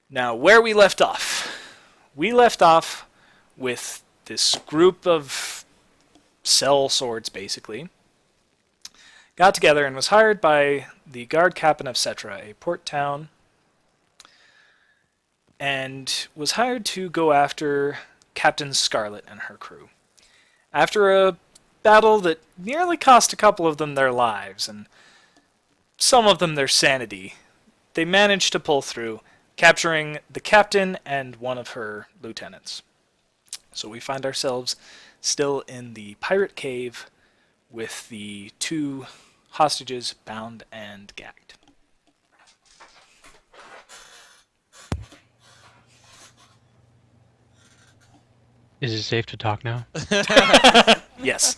Now, where we left off. We left off with this group of cell swords, basically, got together and was hired by the guard captain of Cetra, a port town, and was hired to go after Captain Scarlet and her crew. After a battle that nearly cost a couple of them their lives, and some of them their sanity, they managed to pull through, capturing the captain and one of her lieutenants. So we find ourselves still in the pirate cave with the two hostages bound and gagged. Is it safe to talk now? Yes.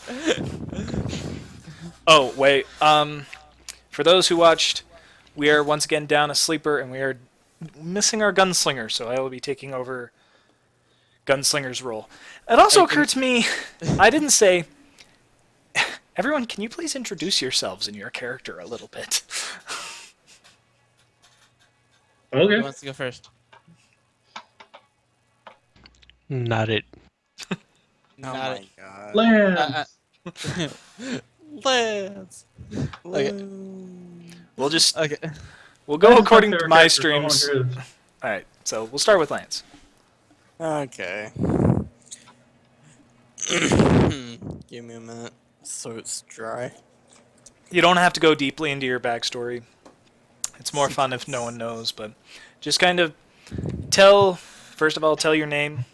Oh, wait. For those who watched, we are once again down a sleeper, and we are missing our gunslinger, so I will be taking over Gunslinger's role. It also occurred to me, I didn't say, everyone, can you please introduce yourselves and your character a little bit? Okay. Who wants to go first? Not it. Oh Not my it. god. Lance. Lance. Okay. We'll just, Okay. we'll go Lance is according to favorite my character, so I wanna streams. hear this. Alright, so we'll start with Lance. Okay. Give me a minute. So it's dry. You don't have to go deeply into your backstory. It's more fun if no one knows, but just kind of first of all, tell your name,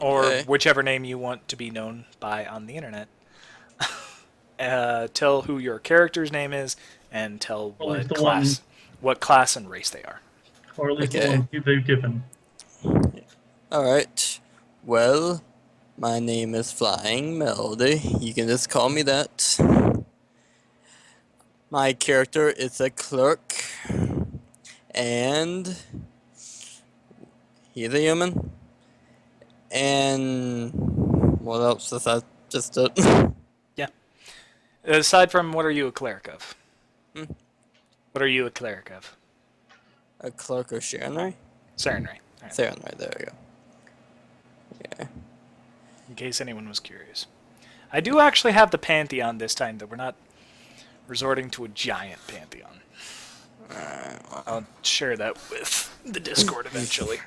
or Okay. whichever name you want to be known by on the internet. Tell who your character's name is, and tell Or at least what class and race they are. Or at least Okay. the one they've given. Alright. Well, my name is Flying Melody. You can just call me that. My character is a clerk. And he's a human. And what else is that? Just it. Aside from, what are you a cleric of? Hmm? What are you a cleric of? A clerk or Sharonry? Sarenrae. Alright, Sharonry, there we go. Yeah. in case anyone was curious. I do actually have the Pantheon this time, though we're not resorting to a giant Pantheon. I'll share that with the Discord eventually.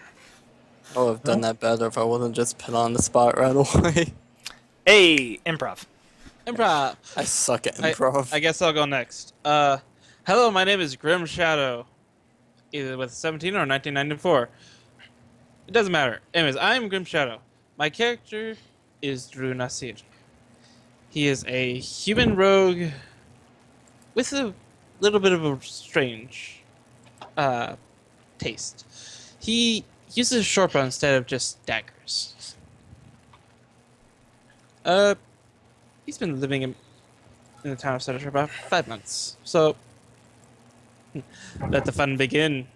I would have done that better if I wasn't just put on the spot right away. Hey, improv. Improv. I suck at improv. I guess I'll go next. Hello, my name is Grim Shadow. Either with 17 or 1994. It doesn't matter. Anyways, I'm Grim Shadow. My character is Drew Nasir. He is a human rogue with a little bit of a strange taste. He uses a short bow instead of just daggers. He's been living in the town of Sutter for about 5 months. So, let the fun begin.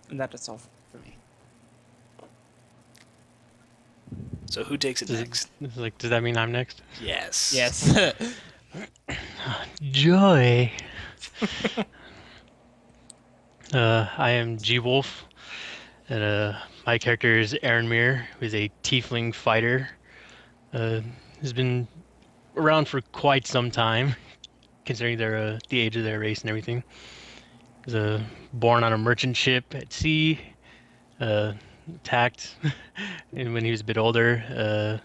And that's all for me. So who takes it next? Does that mean I'm next? Yes. Yes. Joy. I am G Wolf, and my character is Aaron Mir, who is a tiefling fighter. Has been around for quite some time, considering the age of their race and everything. Was born on a merchant ship at sea, attacked, and when he was a bit older,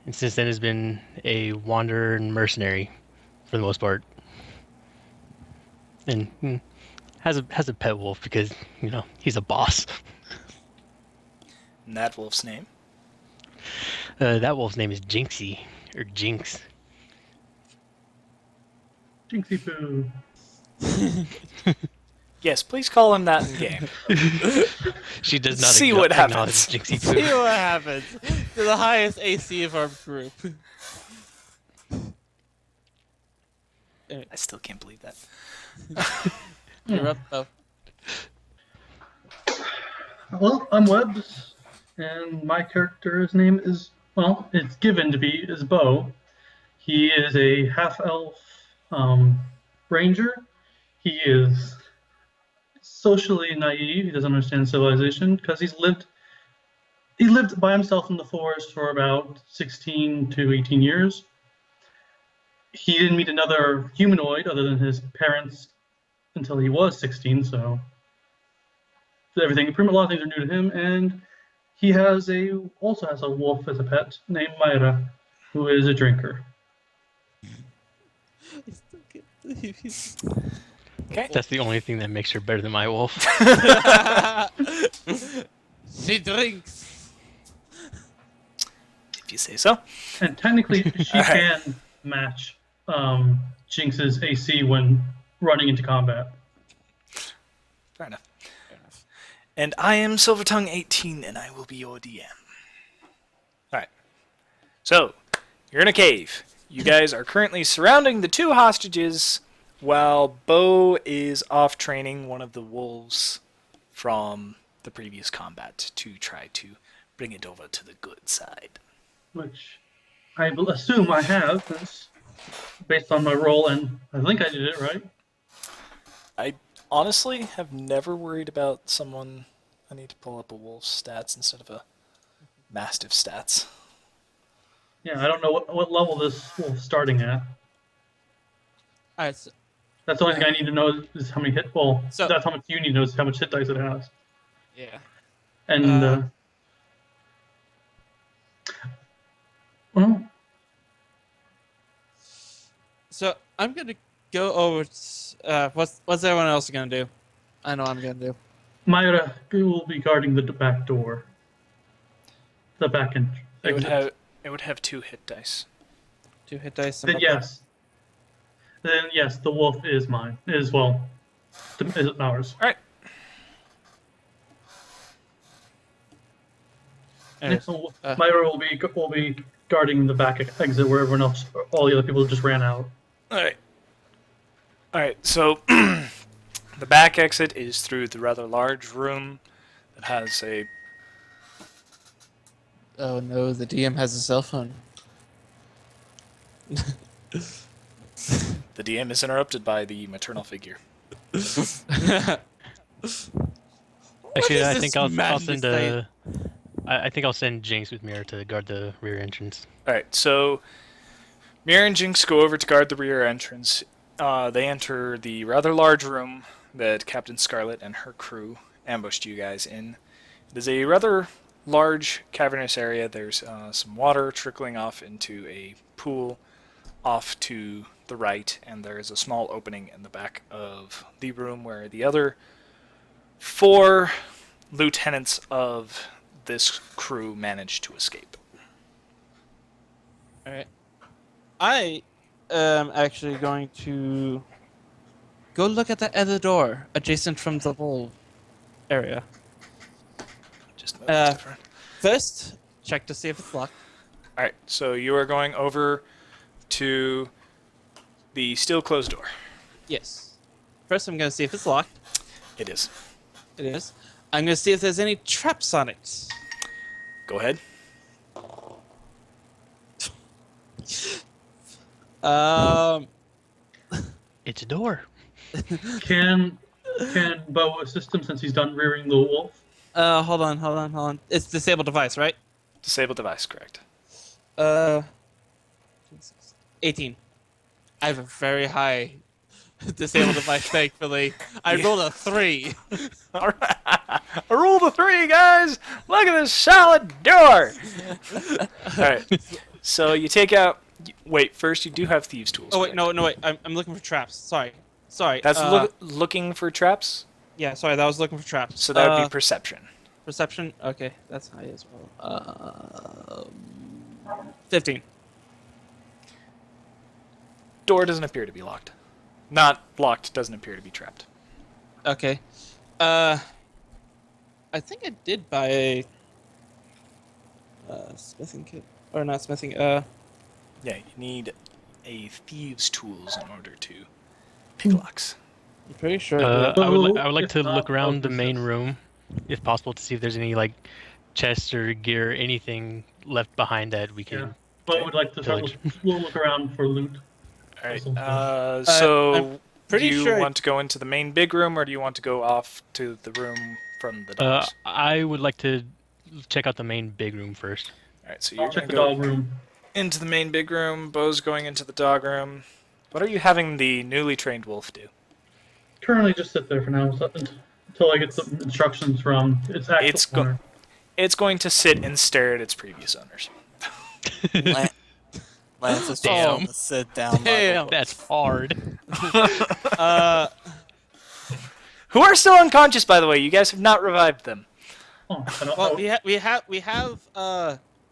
and since then has been a wanderer and mercenary, for the most part. And has a pet wolf because he's a boss. And that wolf's name? That wolf's name is Jinxie or Jinx. Jinxie Poo. Yes, please call him that in game. She does not See what acknowledge happens. Jinxie See Poo. what happens. To the highest AC of our group. I still can't believe that. You're up, though. Well, I'm Webbs, and my character's name is, well, it's given to be, is Bo. He is a half-elf ranger. He is socially naive. He doesn't understand civilization because he lived by himself in the forest for about 16 to 18 years. He didn't meet another humanoid other than his parents until he was 16, so a lot of things are new to him, and he also has a wolf as a pet named Myra, who is a drinker. I still can't believe he's... Okay. That's the only thing that makes her better than my wolf. She drinks. If you say so. And technically, she All right. can match Jinx's AC when running into combat. Fair enough. Fair enough. And I am Silvertongue18, and I will be your DM. Alright. So, you're in a cave. You guys are currently surrounding the two hostages while Bo is off training one of the wolves from the previous combat to try to bring it over to the good side. Which I will assume I have, based on my roll, and I think I did it right. I honestly have never worried about someone... I need to pull up a wolf's stats instead of a mastiff stats. Yeah, I don't know what level this wolf's starting at. Alright, so, That's the only thing I need to know is how many hit. Well, So- that's how much you need to know is how much hit dice it has. yeah. And well, So I'm gonna go over. What's everyone else gonna do? I know I'm gonna do. Myra will be guarding the back door. The back end. It would have 2 hit dice. 2 hit dice. Then yes. Then yes, the wolf is mine. Is ours. Alright. Anyways, So Myra will be guarding the back exit where everyone else, all the other people just ran out. Alright. Alright, so the back exit is through the rather large room that has a... oh no, the DM has a cell phone. The DM is interrupted by the maternal figure. Actually, I is think this I'll madness send that- I think I'll send Jinx with Mira to guard the rear entrance. Alright, so Mira and Jinx go over to guard the rear entrance. They enter the rather large room that Captain Scarlet and her crew ambushed you guys in. It is a rather large cavernous area. There's some water trickling off into a pool off to the right, and there is a small opening in the back of the room where the other 4 lieutenants of this crew managed to escape. Alright. I am actually going to go look at the other door adjacent from the whole area. Just Uh, First, check to see if it's locked. Alright, so you are going over to the still closed door. Yes. First, I'm going to see if it's locked. It is. It is. I'm going to see if there's any traps on it. Go ahead. It's a door. Can Bo assist him since he's done rearing the wolf? Hold on. It's disabled device, right? Disable device, correct. 18. I have a very high disabled device, thankfully. I rolled a 3. Alright. I rolled a 3, guys! Look at this solid door! Alright. So you take out... Wait, first you do have thieves' tools. Oh, wait, correct? no, wait. I'm looking for traps. Sorry. That's looking for traps? Yeah, sorry, that was looking for traps. So that would be perception. Perception? Okay, that's high as well. 15. Door doesn't appear to be locked. Not locked, doesn't appear to be trapped. Okay. I think I did buy a smithing kit. Or not smithing, Yeah, you need a thieves' tools in order to pick locks. I'm pretty sure I did. I would like If to not, look around the I'll main persist. room, if possible, to see if there's any like chests or gear, anything left behind that we can. Yeah. Bo would like to Pillage. look around for loot. Alright, Awesome. so... pretty do you sure. want to go into the main big room, or do you want to go off to the room from the dogs? I would like to check out the main big room first. All right, so I'll you're check gonna the go dog room. into the main big room. Bo's going into the dog room. What are you having the newly trained wolf do? Currently, just sit there for now until I get some instructions from its actual It's go- owner. It's going to sit and stare at its previous owners. Lance is just Damn. gonna sit down. by the Damn. wolf. That's hard. Who are still unconscious, by the way. You guys have not revived them. Oh, I don't Well, know. we have.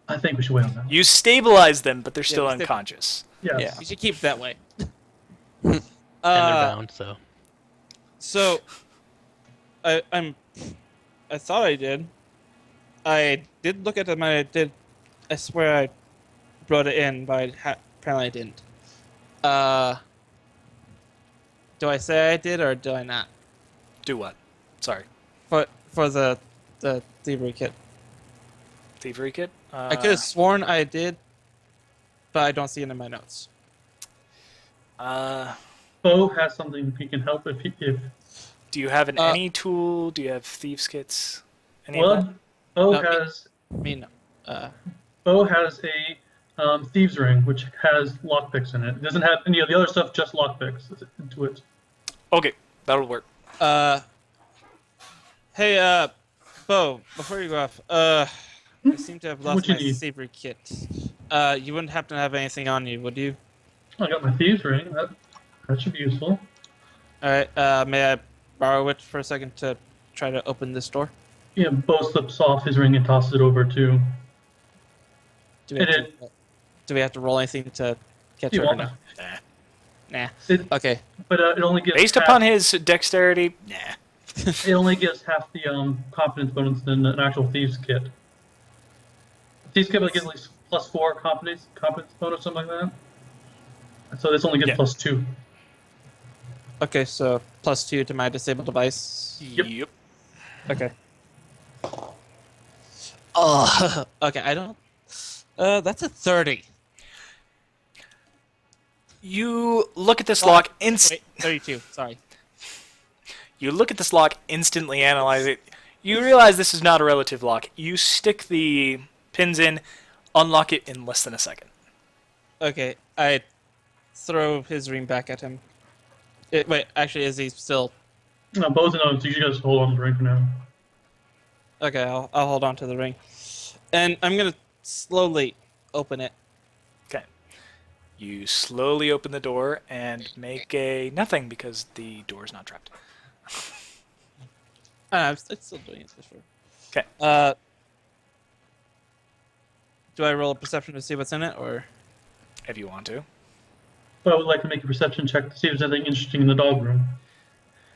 I think we should wait on that. You stabilized them, but they're still we sta- unconscious. Yes. Yeah. We should keep it that way. And they're bound, so. So, I thought I did. I did look at them. I swear I brought it in, but apparently I didn't. Do I say I did or do I not? Do what? Sorry. For the thievery kit. Thievery kit? I could have sworn I did, but I don't see it in my notes. Bo has something he can help if Do you have an any tool? Do you have thieves kits? Any of that? well, Bo No, has Me no. Bo has a thieves ring which has lockpicks in it. It doesn't have any of the other stuff, just lockpicks into it. Okay, that'll work. Hey, Bo, before you go off, I seem to have lost What you my need? thievery kit. You wouldn't happen to have anything on you, would you? I got my thieves ring. That should be useful. Alright, may I borrow it for a second to try to open this door? Yeah, Bo slips off his ring and tosses it over to. Do we have, It do we have to roll anything to catch You it or want no? Nah. it, Okay. but it only gives Based half, upon his dexterity, nah. it only gives half the confidence bonus than an actual thieves kit. Thieves kit gives like +4 confidence bonus, something like that. So this only gets Yeah. +2. Okay, so +2 to my disabled device. Yep. Okay. Oh, okay, I don't. That's a 30. You look at this lock Wait, 32, sorry. You look at this lock, instantly analyze it. You realize this is not a relative lock. You stick the pins in, unlock it in less than a second. Okay, I throw his ring back at him. Wait, actually, is he still... No, Bo's in on, so you guys hold on to the ring for now. Okay, I'll hold on to the ring. And I'm gonna slowly open it. Okay. You slowly open the door and make a nothing because the door is not trapped. I'm still doing it for sure. Okay. Do I roll a perception to see what's in it, or... If you want to. But I would like to make a perception check to see if there's anything interesting in the dog room.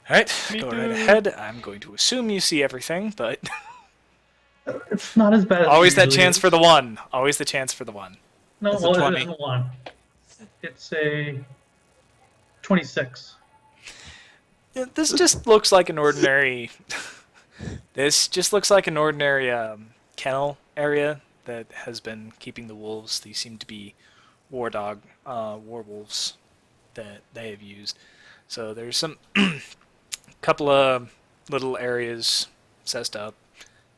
Alright, go right ahead. I'm going to assume you see everything, but It's not as bad as always it that usually chance is. for the one. Always the chance for the one. No, It's a well, 20. it isn't one. It's a 26. Yeah, this just looks like an ordinary. This just looks like an ordinary kennel area that has been keeping the wolves. These seem to be werewolves that they have used. So there's some couple of little areas set up.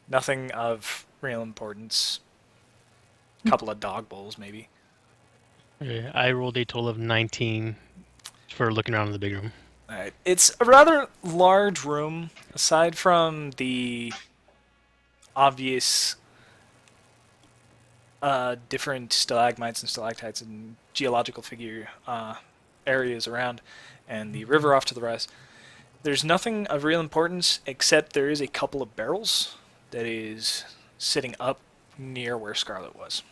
Nothing of real importance. Couple of dog bowls, maybe. Okay, I rolled a total of 19 for looking around in the big room. Alright. It's a rather large room, aside from the obvious different stalagmites and stalactites and geological figure areas around, and the river off to the west. There's nothing of real importance, except there is a couple of barrels that is sitting up near where Scarlet was.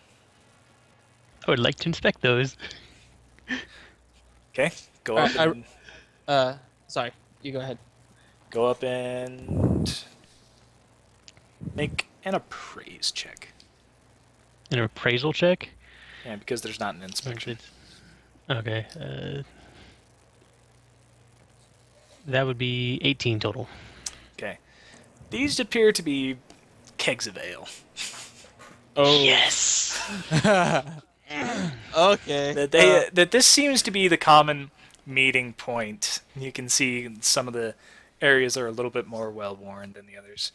I would like to inspect those. Okay? Go up and... Sorry, you go ahead. Go up and make an appraise check. An appraisal check? Yeah, because there's not an inspection. Okay. That would be 18 total. Okay. These appear to be kegs of ale. Oh. Yes! Okay. That this seems to be the common meeting point. You can see some of the areas are a little bit more well worn than the others,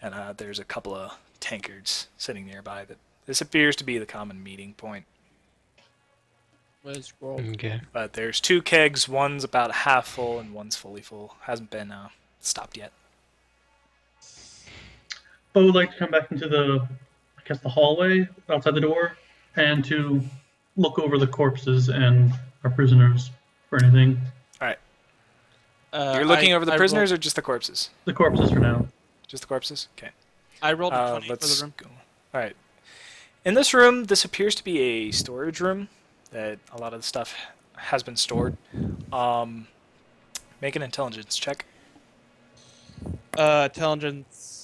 and there's a couple of tankards sitting nearby. That this appears to be the common meeting point. Let's scroll. Okay. But there's 2 kegs. One's about half full and one's fully full. Hasn't been stopped yet. Bo would like to come back into the hallway outside the door and to look over the corpses and our prisoners for anything. All right. You're looking over the prisoners rolled, or just the corpses? The corpses for now. Just the corpses? Okay. I rolled a 20 for Let's the room. go. All right. In this room, this appears to be a storage room that a lot of the stuff has been stored. Make an intelligence check. Intelligence.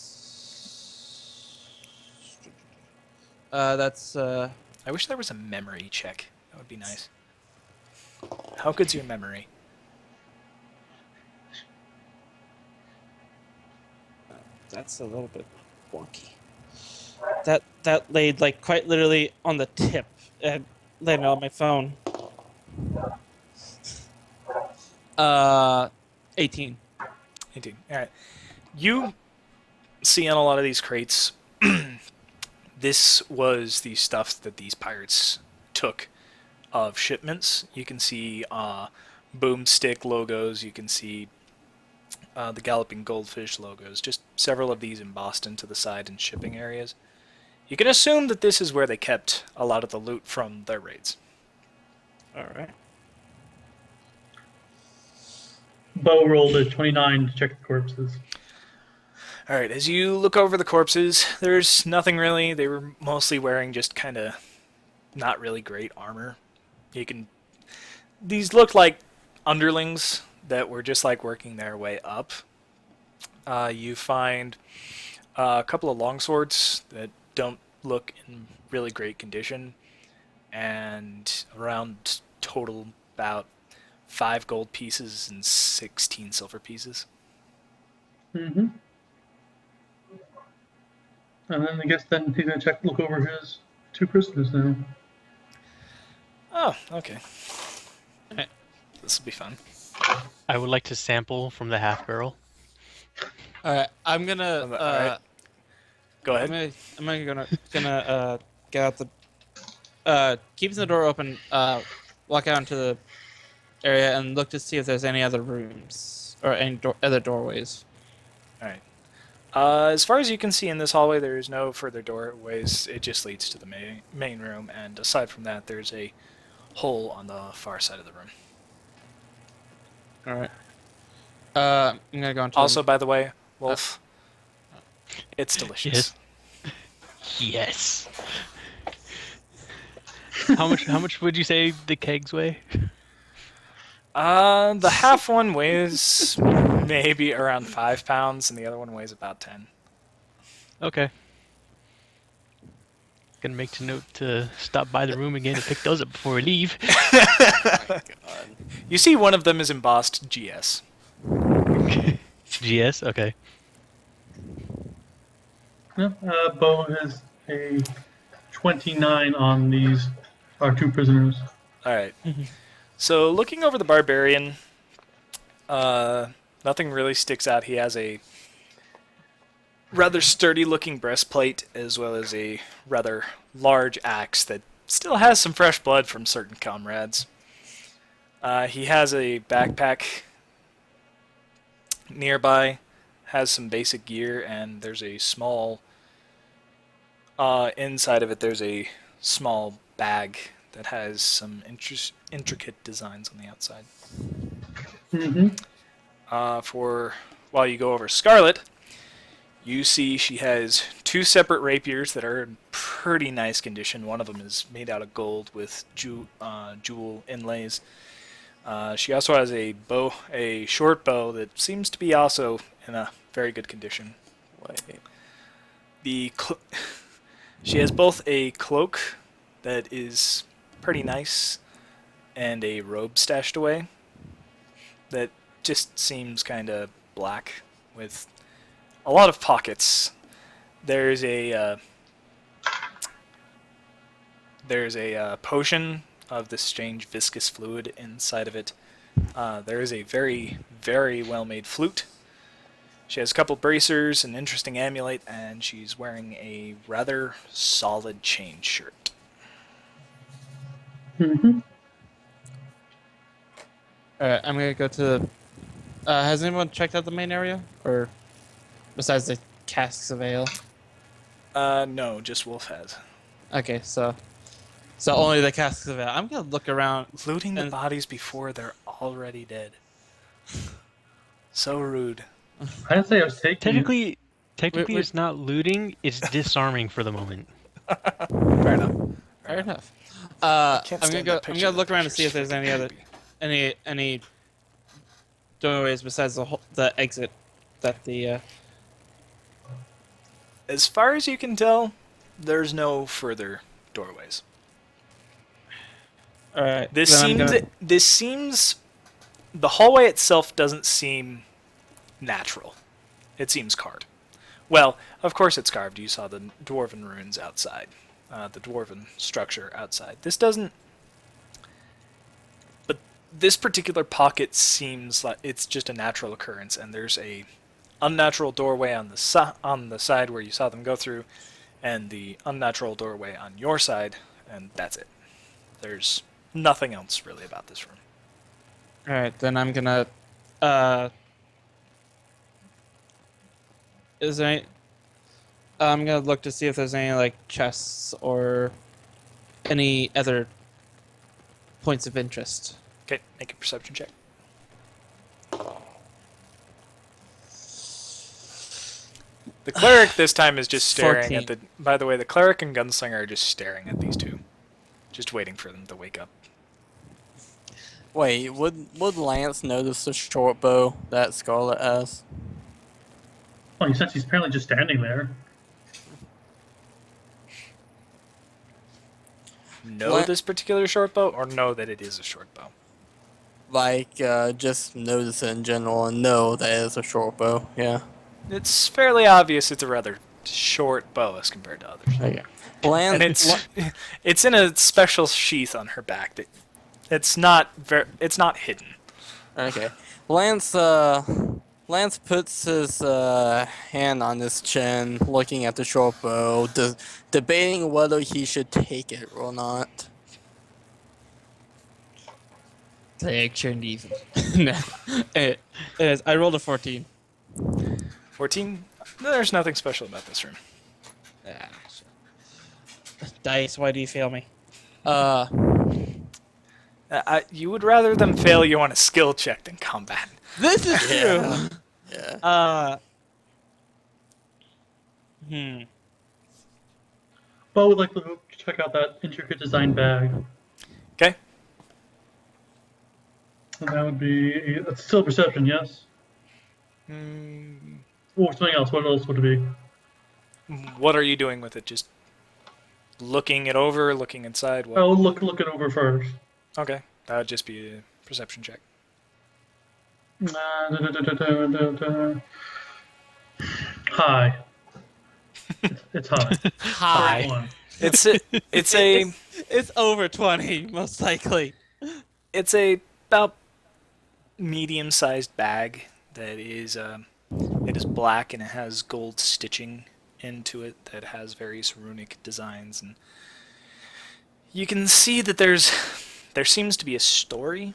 That's I wish there was a memory check. That would be nice. How good's your memory? that's a little bit wonky. That laid like quite literally on the tip and landed on my phone. 18. 18. All right. You see in a lot of these crates, this was the stuff that these pirates took of shipments. You can see boomstick logos. You can see the galloping goldfish logos. Just several of these embossed into the side in shipping areas. You can assume that this is where they kept a lot of the loot from their raids. All right. Bo rolled a 29 to check the corpses. All right, as you look over the corpses, there's nothing really. They were mostly wearing just kind of not really great armor. These look like underlings that were just like working their way up. You find a couple of longswords that don't look in really great condition, and around total about 5 gold pieces and 16 silver pieces. Mm-hmm. And then I guess then he's gonna look over his 2 prisoners now. Oh, okay. Alright. This will be fun. I would like to sample from the half barrel. All right. I'm gonna. All right. Go ahead. I'm gonna get out the. Keeping the door open. Walk out into the area and look to see if there's any other rooms or any other doorways. All right. As far as you can see in this hallway, there is no further doorways. It just leads to the main room, and aside from that, there's a hole on the far side of the room. All right. I'm gonna go into. Also, by the way, Wolf, it's delicious. Yes. How much would you say the kegs weigh? The half one weighs maybe around 5 pounds, and the other one weighs about 10. Okay. Gonna make a note to stop by the room again to pick those up before we leave. God. You see, one of them is embossed GS. GS? Okay. Yeah, Bo has a 29 on these, our 2 prisoners. All right. So looking over the barbarian, nothing really sticks out. He has a rather sturdy-looking breastplate, as well as a rather large axe that still has some fresh blood from certain comrades. He has a backpack nearby, has some basic gear, and there's a small... inside of it, there's a small bag that has some intricate designs on the outside. Mm-hmm. While you go over Scarlet, you see she has 2 separate rapiers that are in pretty nice condition. One of them is made out of gold with jewel inlays. She also has a short bow that seems to be also in a very good condition. Wait. She has both a cloak that is pretty nice and a robe stashed away that just seems kind of black with a lot of pockets. There's a potion of this strange viscous fluid inside of it There is a very, very well-made flute. She has a couple bracers, an interesting amulet, and she's wearing a rather solid chain shirt. Mm-hmm. Alright, I'm gonna go to. Has anyone checked out the main area, or besides the casks of ale? No, just Wolf has. Okay, so only the casks of ale. I'm gonna look around. Looting the And- bodies before they're already dead. So rude. I didn't say I was taking it. Technically, Wait. it's not looting; it's disarming for the moment. Fair enough. Fair enough. Can't I'm stand gonna that go. I'm picture. gonna look That around to see if picture's there's any freaking other creepy. any doorways besides the exit that the. As far as you can tell, there's no further doorways. All right. This then I'm seems. gonna- This seems. The hallway itself doesn't seem natural. It seems carved. Well, of course it's carved. You saw the dwarven runes outside, the dwarven structure outside. This doesn't. But this particular pocket seems like it's just a natural occurrence, and there's a unnatural doorway on the side where you saw them go through, and the unnatural doorway on your side, and that's it. There's nothing else really about this room. All right, then I'm gonna. Is there any? I'm gonna look to see if there's any like chests or any other points of interest. Okay, make a perception check. The cleric this time is just staring 14. at the. By the way, the cleric and gunslinger are just staring at these two, just waiting for them to wake up. Wait, would Lance notice the short bow that Scarlet has? Well, he says he's apparently just standing there. Know What? this particular short bow, or know that it is a short bow? Like, just notice it in general and know that it's a short bow. Yeah. It's fairly obvious it's a rather short bow as compared to others. Okay. Lance, And it's in a special sheath on her back. It's not hidden. Okay. Lance puts his hand on his chin, looking at the short bow, debating whether he should take it or not. Take turned even. No, it is. I rolled a 14. 14. There's nothing special about this room. Ah, dice. Why do you fail me? You would rather them fail you on a skill check than combat. This is Yeah. true. Yeah. But would like to check out that intricate design bag. Okay. And that would be it's still perception, yes. Or something else. What else would it be? What are you doing with it? Just looking it over, looking inside? What? Oh, look it over first. Okay, that would just be a perception check. High. It's high. Hi. 31. It's over 20, most likely. It's a about medium-sized bag that is it is black and it has gold stitching into it that has various runic designs, and you can see that there seems to be a story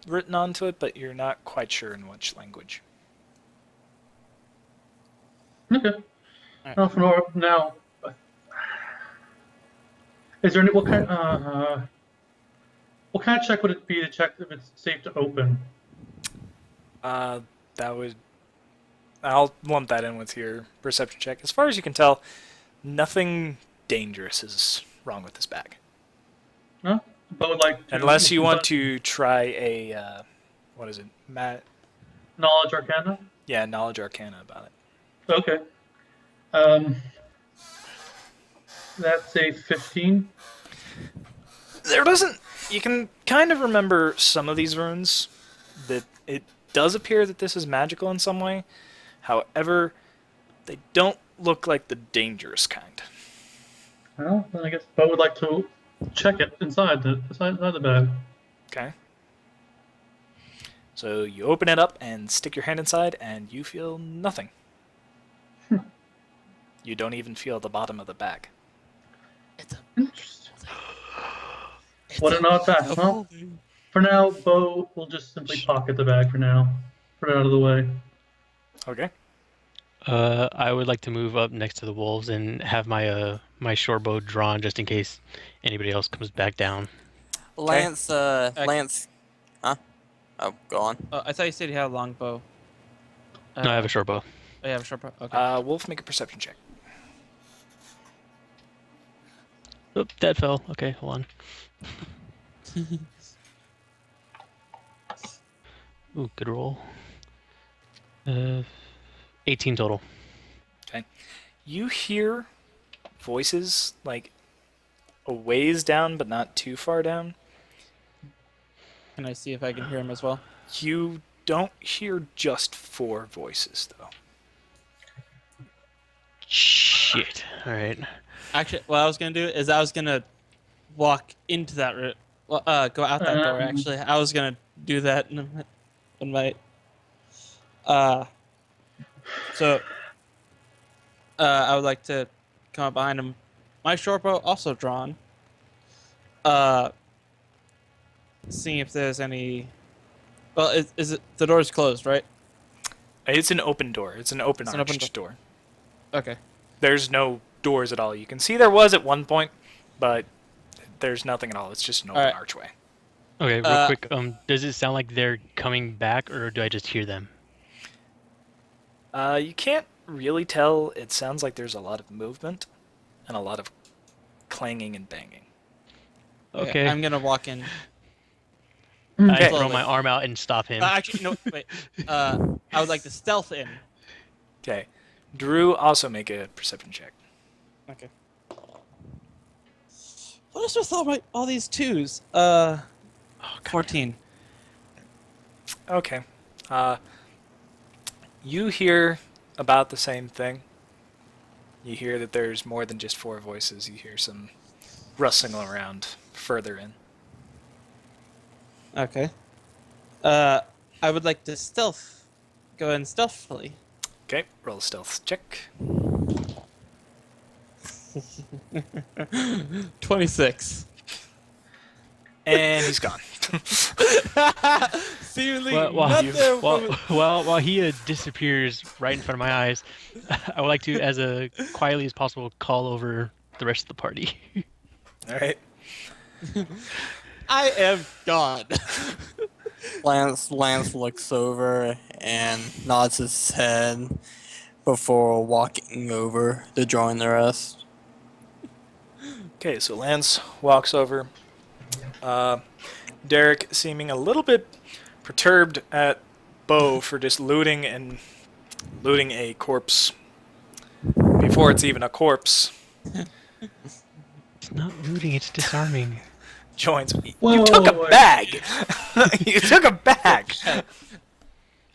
written onto it, but you're not quite sure in which language. Okay. Alright. Now, is there any what kind of check would it be to check if it's safe to open? I'll lump that in with your perception check. As far as you can tell, nothing dangerous is wrong with this bag. Huh? But would like to, Unless you want to try a, what is it, knowledge arcana. Yeah, knowledge arcana about it. Okay. That's a 15. You can kind of remember some of these runes, that it does appear that this is magical in some way. However, they don't look like the dangerous kind. Well, then I guess Bo would like to check it inside the bag. Okay. So you open it up and stick your hand inside, and you feel nothing. You don't even feel the bottom of the bag. Interesting. What an odd path. Well, for now, Bo will just simply pocket the bag for now. Put it out of the way. Okay. I would like to move up next to the wolves and have my short bow drawn just in case anybody else comes back down. Lance, Lance, huh? Oh, go on. Oh, I thought you said you had a long bow. No, I have a short bow. Oh, you have a short bow. Okay. Wolf, make a perception check. Oop, that fell. Okay, hold on. Ooh, good roll. 18 total. Okay. You hear voices like a ways down, but not too far down. Can I see if I can hear him as well? You don't hear just 4 voices, though. Shit. All right. Actually, what I was gonna do is I was gonna walk into that room. Well, go out that door. Actually, I was gonna do that in my. So. I would like to come up behind him. My short bow also drawn. Seeing if there's any. Well, is it the door's closed, right? It's an open door. It's an open It's an arched open door. Okay. There's no doors at all. You can see there was at one point, but there's nothing at all. It's just an open Alright. archway. Okay, real quick. Does it sound like they're coming back, or do I just hear them? You can't really tell. It sounds like there's a lot of movement and a lot of clanging and banging. Okay. I'm gonna walk in. I Okay. throw my arm out and stop him. Actually, no. Wait. I would like to stealth in. Okay. Drew, also make a perception check. Okay. What is with all these twos? 14. Okay. You hear about the same thing. You hear that there's more than just 4 voices. You hear some rustling around further in. Okay. I would like to go in stealthily. Okay, roll a stealth check. 26. And he's gone. Seemingly While he disappears right in front of my eyes, I would like to, as quietly as possible, call over the rest of the party. Alright. I am gone. Lance looks over and nods his head before walking over to join the rest. Okay, so Lance walks over. Derek, seeming a little bit perturbed at Bo for just looting a corpse before it's even a corpse, It's not looting, it's disarming. joins. Whoa, You took whoa, a whoa. bag! You took a bag!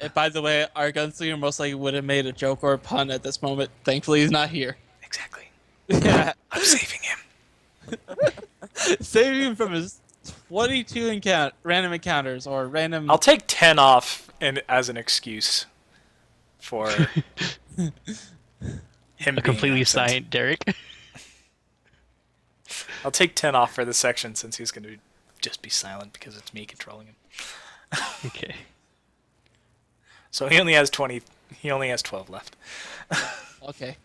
And by the way, our gunslinger most likely would have made a joke or a pun at this moment. Thankfully, he's not here. Exactly. Yeah. I'm saving him. Saving him from his 22 random encounters or random. I'll take 10 off as an excuse for him being A completely absent. silent Derek. I'll take 10 off for this section since he's going to just be silent because it's me controlling him. Okay. So he only has 20. He only has 12 left. Okay.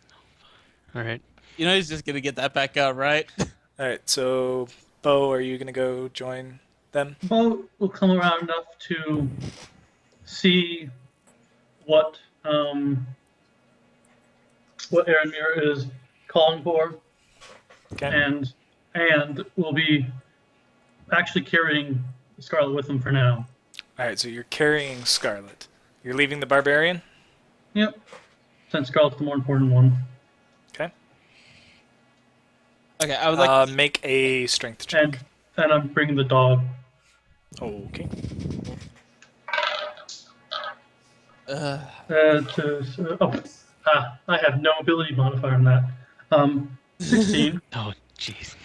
All right. You know he's just gonna get that back up, right? All right. So Bo, are you going to go join them? Bo will come around enough to see what Aramir is calling for, Okay. and will be actually carrying Scarlet with him for now. All right. So you're carrying Scarlet. You're leaving the barbarian. Yep. Since Scarlet's the more important one. Okay. Okay, I would like. Make a strength check. And I'm bringing the dog. Okay. I have no ability modifier on that. 16. Oh, jeez.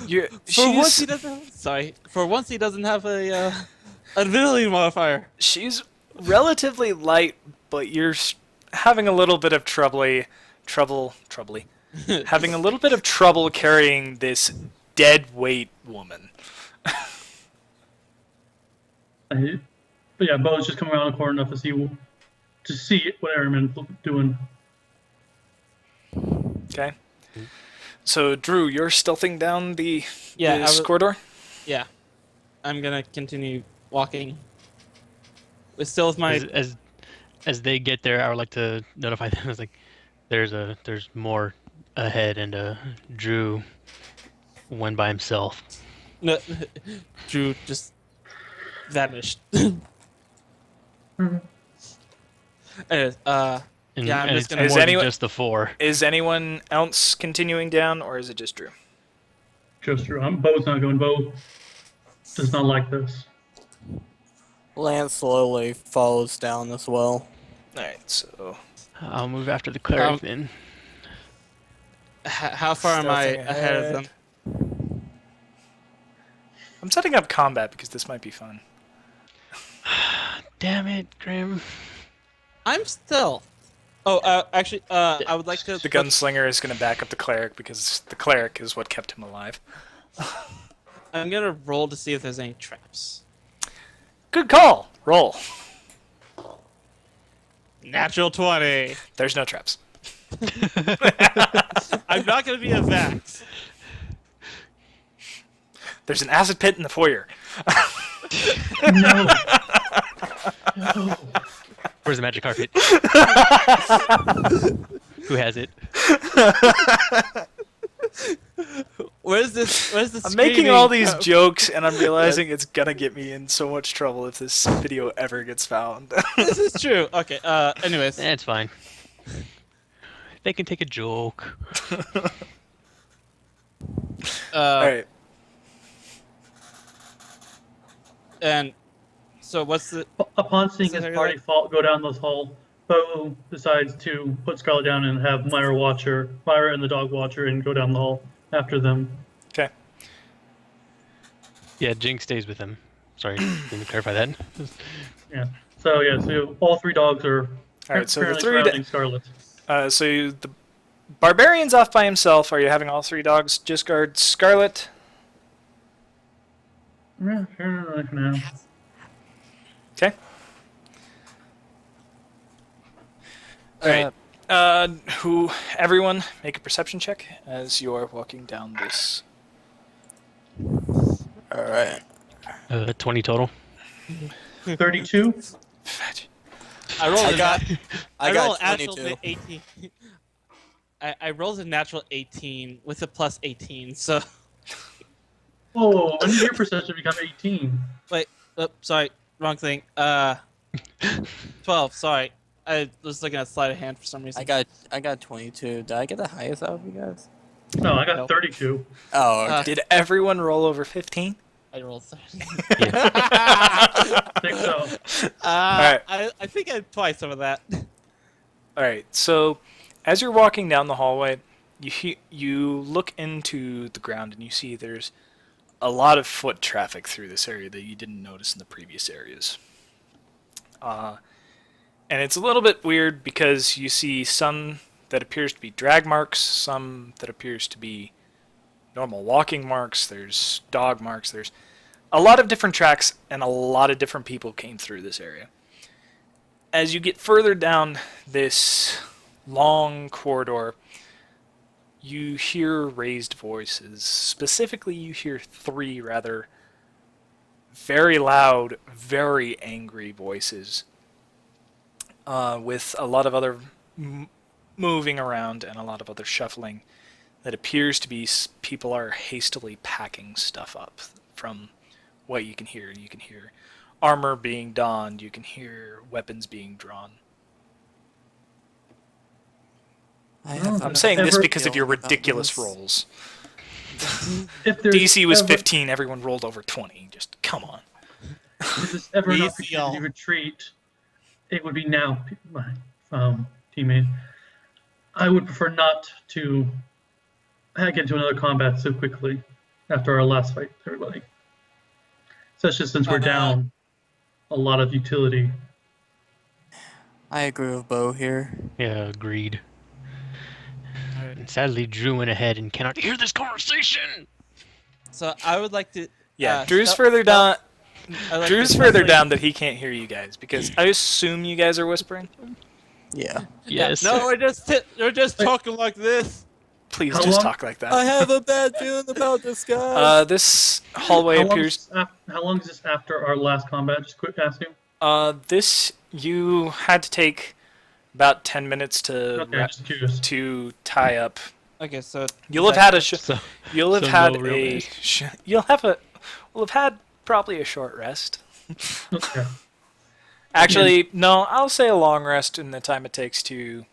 You're, For once she's, he doesn't. Sorry. For once he doesn't have a Ability modifier. She's relatively light, but you're having a little bit of having a little bit of trouble carrying this dead weight woman. But yeah, Bo's just coming around the corner enough to see what Airman's doing. Okay. So, Drew, you're stealthing down this corridor? Yeah. I'm gonna continue walking. Still with my. As they get there, I would like to notify them. It's like there's more ahead, and Drew went by himself. No, Drew just vanished. Anyways, And, yeah, I'm and just it's gonna. more than anyone- just the four. Is anyone else continuing down, or is it just Drew? Just true. Bo's not going. Bo does not like this. Lance slowly follows down as well. Alright, so I'll move after the cleric Um, then. How far am I Stealthing ahead of ahead. them? I'm setting up combat because this might be fun. Damn it, Grim. I'm still. Oh, actually, I would like to. The gunslinger is going to back up the cleric because the cleric is what kept him alive. I'm gonna roll to see if there's any traps. Good call! Roll. Natural 20. There's no traps. I'm not gonna be a Vax. There's an acid pit in the foyer. No. No. Where's the magic carpet? Who has it? Where's this? I'm making all these screaming? jokes and I'm realizing it's gonna get me in so much trouble if this video ever gets found. This is true. Okay. Anyways. It's fine. They can take a joke. Alright. And so what's the? Upon seeing So his they're party like- go down this hall, Bo decides to put Scarlet down and have Myra and the dog watcher, and go down the hall after them. Okay. Yeah, Jinx stays with him. Sorry, didn't clarify that. Yeah. So all three dogs are Alright, so the apparently three. surrounding Scarlet. The barbarian's off by himself. Are you having all three dogs just guard Scarlet? Yeah, sure enough now. Okay. Alright. Everyone make a perception check as you're walking down this. Alright. 20 total. 32. I rolled. I got I rolled a 22. natural 18. I rolled a natural 18 with a plus 18. So Oh, when did your perception become 18? wait. Sorry, wrong thing. 12. Sorry, I was looking at sleight of hand for some reason. I got 22. Did I get the highest out of you guys? No, I got Nope. 32. Oh, okay. Did everyone roll over 15? I rolled 30. I think so. Alright. I think I had twice some of that. Alright, so as you're walking down the hallway, you look into the ground and you see there's a lot of foot traffic through this area that you didn't notice in the previous areas. And it's a little bit weird because you see some that appears to be drag marks, some that appears to be normal walking marks, there's dog marks, there's a lot of different tracks and a lot of different people came through this area. As you get further down this long corridor, you hear raised voices. Specifically, you hear three rather very loud, very angry voices with a lot of other moving around and a lot of other shuffling that appears to be people are hastily packing stuff up from what you can hear. You can hear armor being donned, you can hear weapons being drawn. I'm saying this because of your ridiculous rolls. If there's DC was ever, 15, everyone rolled over 20. Just come on. If there's ever an Easy, opportunity y'all. to retreat, it would be now, my teammate. I would prefer not to get into another combat so quickly after our last fight, everybody. Especially since we're down. a lot of utility. I agree with Bo here. Yeah, agreed. Alright. And sadly, Drew went ahead and cannot hear this conversation. So I would like to. Yeah, Drew's further down. I'd like Drew's to further stealthily- down that he can't hear you guys because I assume you guys are whispering. Yeah. Yes. No, we're just talking like this. Please How just long- talk like that. I have a bad feeling about this guy. This hallway appears. How long is this after our last combat? Just quick asking. This you had to take about 10 minutes to Okay, just curious. to tie up. Okay, so You'll have had a So, you'll have so had no real a rest. you'll have a will have had probably a short rest. Okay. Actually, no, I'll say a long rest in the time it takes to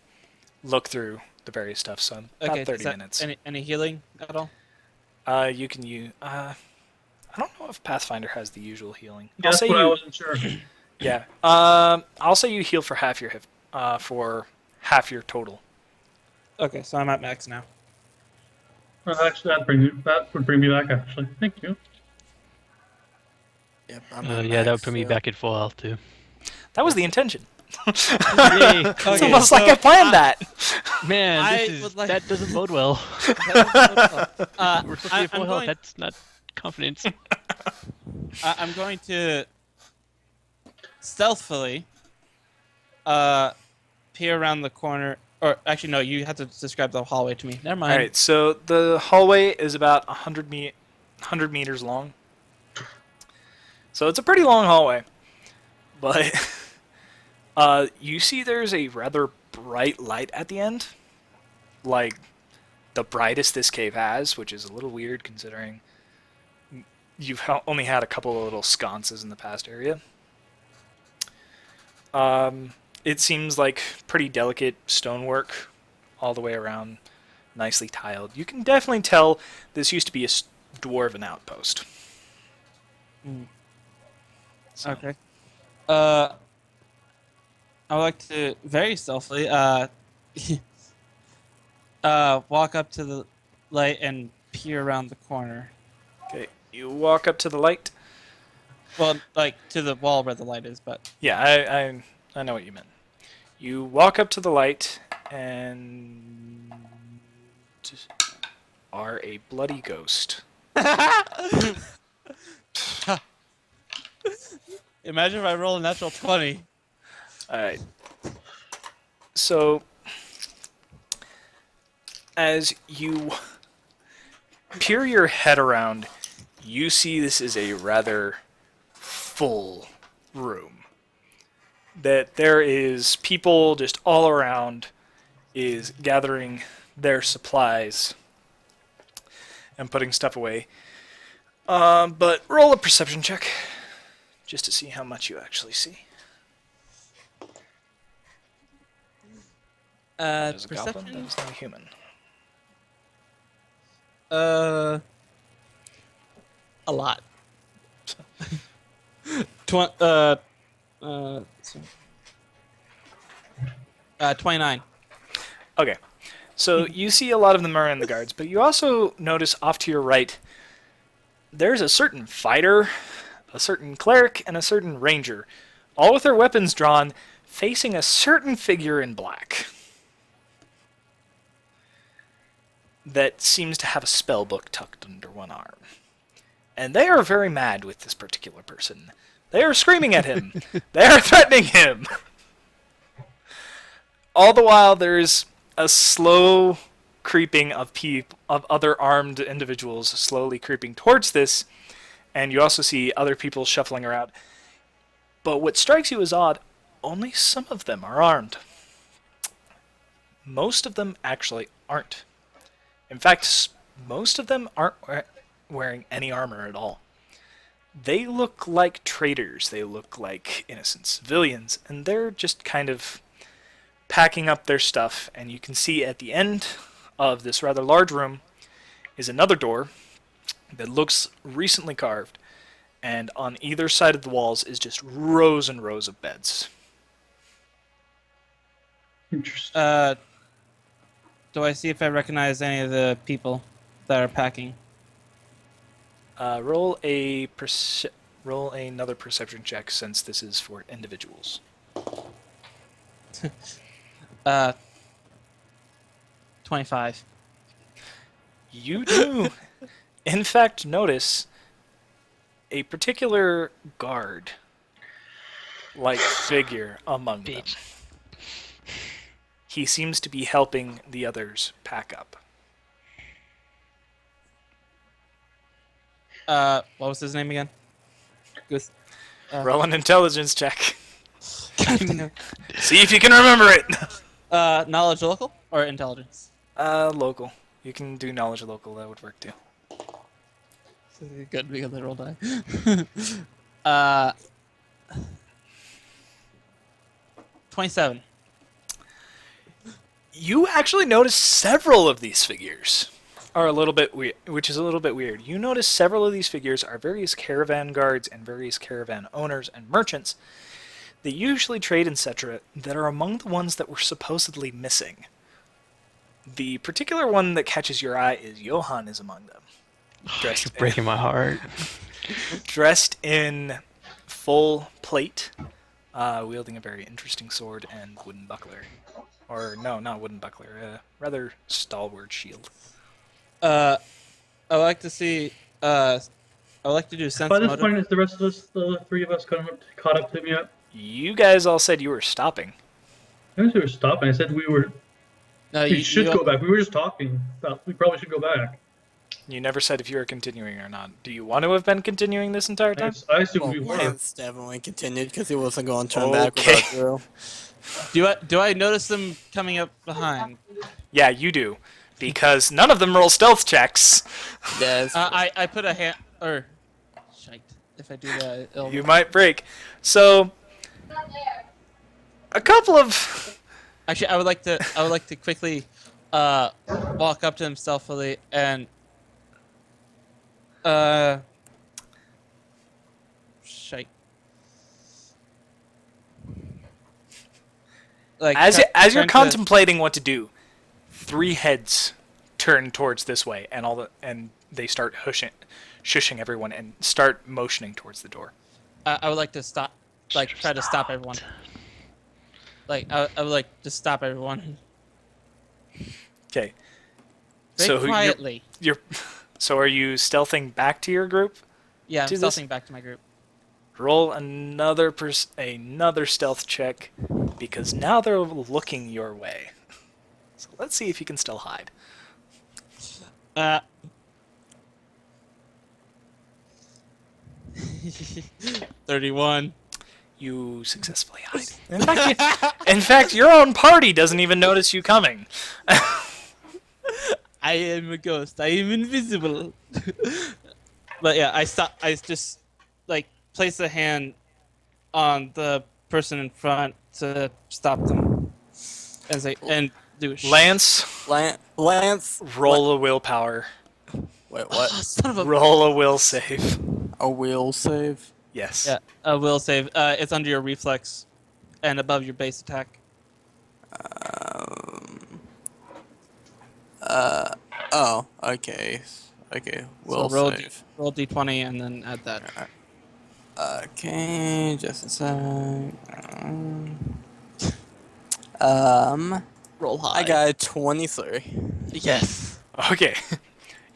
look through the various stuff. So about okay, 30 minutes. Any healing at all? You can use. I don't know if Pathfinder has the usual healing. Yeah, I'll that's say what I you. wasn't sure. Yeah. I'll say you heal for half your for half your total. Okay, so I'm at max now. Actually, that would bring me back. Actually, thank you. Yep, I'm Yeah, at that would max, put me so- back at full health too. That was the intention. Yay. It's Okay, almost like so I planned that. Man, I this would like- that doesn't bode well. We're We're supposed to be at full health. That's not confidence. I'm going to stealthily peer around the corner. Or actually, no, you have to describe the hallway to me. Never mind. All right. So the hallway is about 100 meters long. So it's a pretty long hallway, but you see there's a rather bright light at the end, like the brightest this cave has, which is a little weird considering you've only had a couple of little sconces in the past area. It seems like pretty delicate stonework all the way around, nicely tiled. You can definitely tell this used to be a dwarven outpost. Mm. So- Okay. I would like to very stealthily walk up to the light and peer around the corner. Okay, you walk up to the light. Well, like to the wall where the light is, but Yeah, I know what you meant. You walk up to the light and are a bloody ghost. imagine if I roll a natural 20. Alright. So, as you peer your head around, you see this is a rather full room. That there is people just all around is gathering their supplies and putting stuff away. But roll a perception check just to see how much you actually see. There's a goblin, that Perception. is not a human. A lot. 29. Okay. So you see a lot of them are in the guards, but you also notice off to your right there's a certain fighter, a certain cleric, and a certain ranger, all with their weapons drawn, facing a certain figure in black that seems to have a spell book tucked under one arm. And they are very mad with this particular person. They are screaming at him. They are threatening him. All the while, there's a slow creeping of other armed individuals slowly creeping towards this, and you also see other people shuffling around. But what strikes you as odd, only some of them are armed. Most of them actually aren't. In fact, most of them aren't wearing any armor at all. They look like traitors. They look like innocent civilians, and they're just kind of packing up their stuff. And you can see at the end of this rather large room is another door that looks recently carved, and on either side of the walls is just rows and rows of beds. Interesting. Do I see if I recognize any of the people that are packing? Roll a Roll another perception check since this is for individuals. 25. You do, in fact, notice a particular guard-like figure among them. Bitch. He seems to be helping the others pack up. What was his name again? Goose. Roll an intelligence check. God. See if you can remember it. Knowledge local or intelligence? Local. You can do knowledge local. That would work too. Good, because I rolled die. 27. You actually notice several of these figures are a little bit weird, which is a little bit weird. You notice several of these figures are various caravan guards and various caravan owners and merchants that usually trade, etc., that are among the ones that were supposedly missing. The particular one that catches your eye is Johann is among them. You're breaking my heart. Dressed in full plate, wielding a very interesting sword and wooden buckler. Or, no, not wooden buckler, a rather stalwart shield. I would like to see. I would like to do sense By this motive. point, is the rest of us, the three of us, caught up to him yet? You guys all said you were stopping. I didn't say we were stopping. I said we were. No, We should go back. We were just talking about. We probably should go back. You never said if you were continuing or not. Do you want to have been continuing this entire time? I assumed Well, we were. Lance definitely continued because he wasn't going to turn back Okay. without Drew. Do I notice them coming up behind? Yeah, you do. Because none of them roll stealth checks. Yes. I put a hand or shite. If I do that, it'll... You might break. So, a couple of... Actually, I would like to quickly walk up to him stealthily and shite. Like As you're trying to- contemplating what to do, three heads turn towards this way, and they start shushing everyone and start motioning towards the door. I would like to stop, like try to stop everyone. Like I would like to stop everyone Okay. very So quietly. So are you stealthing back to your group? Yeah, I'm do this? stealthing back to my group. Roll another stealth check, because now they're looking your way. So let's see if you can still hide. 31. You successfully hide. In fact, your own party doesn't even notice you coming. I am a ghost. I am invisible. But yeah, I just like place a hand on the person in front to stop them, and say and do. Lance, Lance. roll a willpower. Wait, Oh, what? son of a. Roll a will save. A will save? Yes. Yeah, a will save. It's under your reflex, and above your base attack. Oh, okay. Okay, will So roll save. roll d20 and then add that. Okay, just a sec. Roll high. I got a 23. Yes. Okay.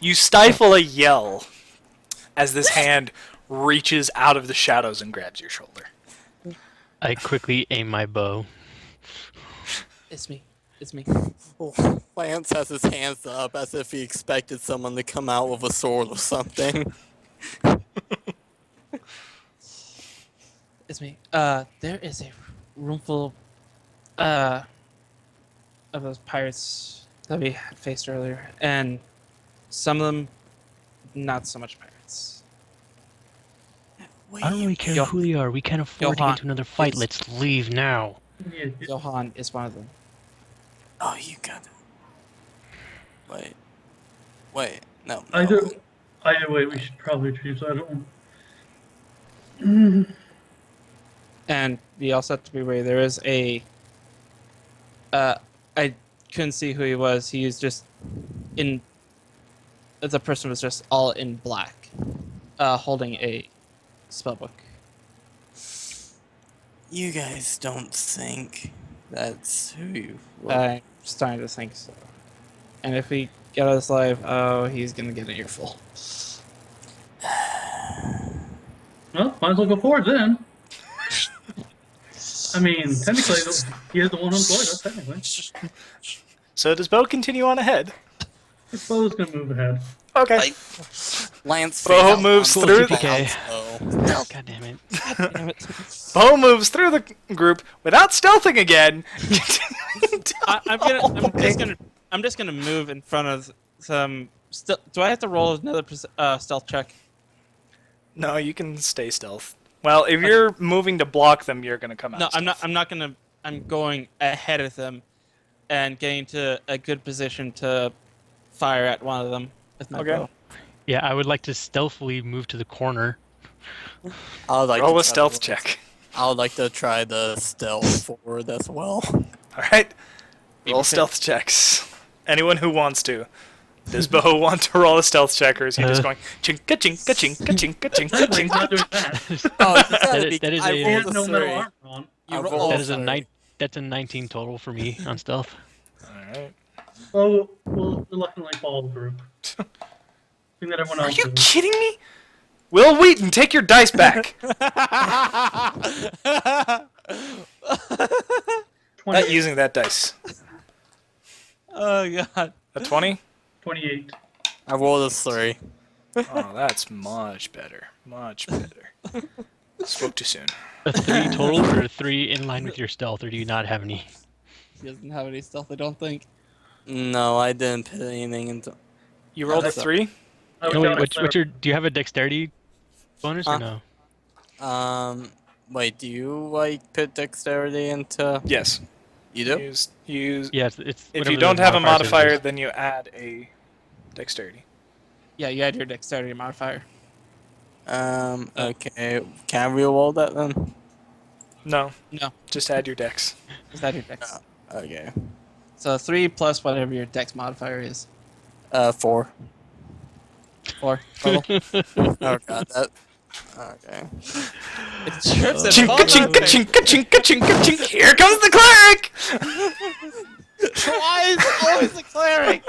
You stifle a yell as this hand reaches out of the shadows and grabs your shoulder. I quickly aim my bow. It's me. It's me. Lance has his hands up as if he expected someone to come out with a sword or something. It's me. There is a room full of those pirates that we had faced earlier, and some of them not so much pirates. I don't really care Yo- who they are. We can't afford to Johan, get into another fight. it's- Let's leave now. Yeah, Johan is one of them. Oh, you got it. Wait, no. I no. don't. Either way, we should probably retreat. So I don't. And we also have to be aware there is a. I couldn't see who he was. He was just in. The person was just all in black, holding a spellbook. You guys don't think that's who you were. I'm starting to think so. And if we get us live, oh, he's gonna get an earful. Well, might as well go forward then. I mean, technically, he is the one who employed us, technically. So does Bo continue on ahead? Bo's gonna move ahead. Okay. Lance Bo fades out moves on through the the- bounce, God damn it. Damn it. Bo moves through the group without stealthing again. I'm just gonna move in front of some. Do I have to roll another stealth check? No, you can stay stealth. Well, if you're moving to block them, you're gonna come out. No, stealth. I'm not gonna. I'm going ahead of them, and getting to a good position to fire at one of them with my Okay. bow. Yeah, I would like to stealthily move to the corner. I would like Roll to a try stealth the- check. I would like to try the stealth forward as well. All right. Be Roll prepared. stealth checks. Anyone who wants to. Does Bo want to roll a stealth check, or is he just going chinka chinka chinka chinka chinka He's not chinka? doing that. Oh, you gotta That be. is- that is I a- He rolled has a no metal 3. armor on. I You rolled roll- That is a 3. nine. That's a 19 total for me on stealth. All right. Bo will reluctantly follow the group. Thing that everyone Are else you is. kidding me? Will Wheaton, take your dice back. 20, Not using that dice. Oh god. A 20? 28. I rolled a 3. Oh, that's much better. Much better. Spoke too soon. A 3 total or a 3 in line with your stealth, or do you not have any? He doesn't have any stealth, I don't think. No, I didn't put anything into. You rolled a that's a- 3? I would No, count wait, a what's your? Do you have a dexterity bonus or Huh? no? Wait, do you like put dexterity into? Yes. You do? Use. Yeah, it's If whatever you the don't have a modifier modifier, says. then you add a dexterity. Yeah, you had your dexterity modifier. Okay. Can I re-roll that then? No, No, just add your dex. is that your dex? Okay. So 3 plus whatever your dex modifier is. 4. 4 total. Oh god, that. Okay. It trips and Chinka falls on chinka his face. chinka chinka chinka chink. Here comes the cleric! Why is it always the cleric?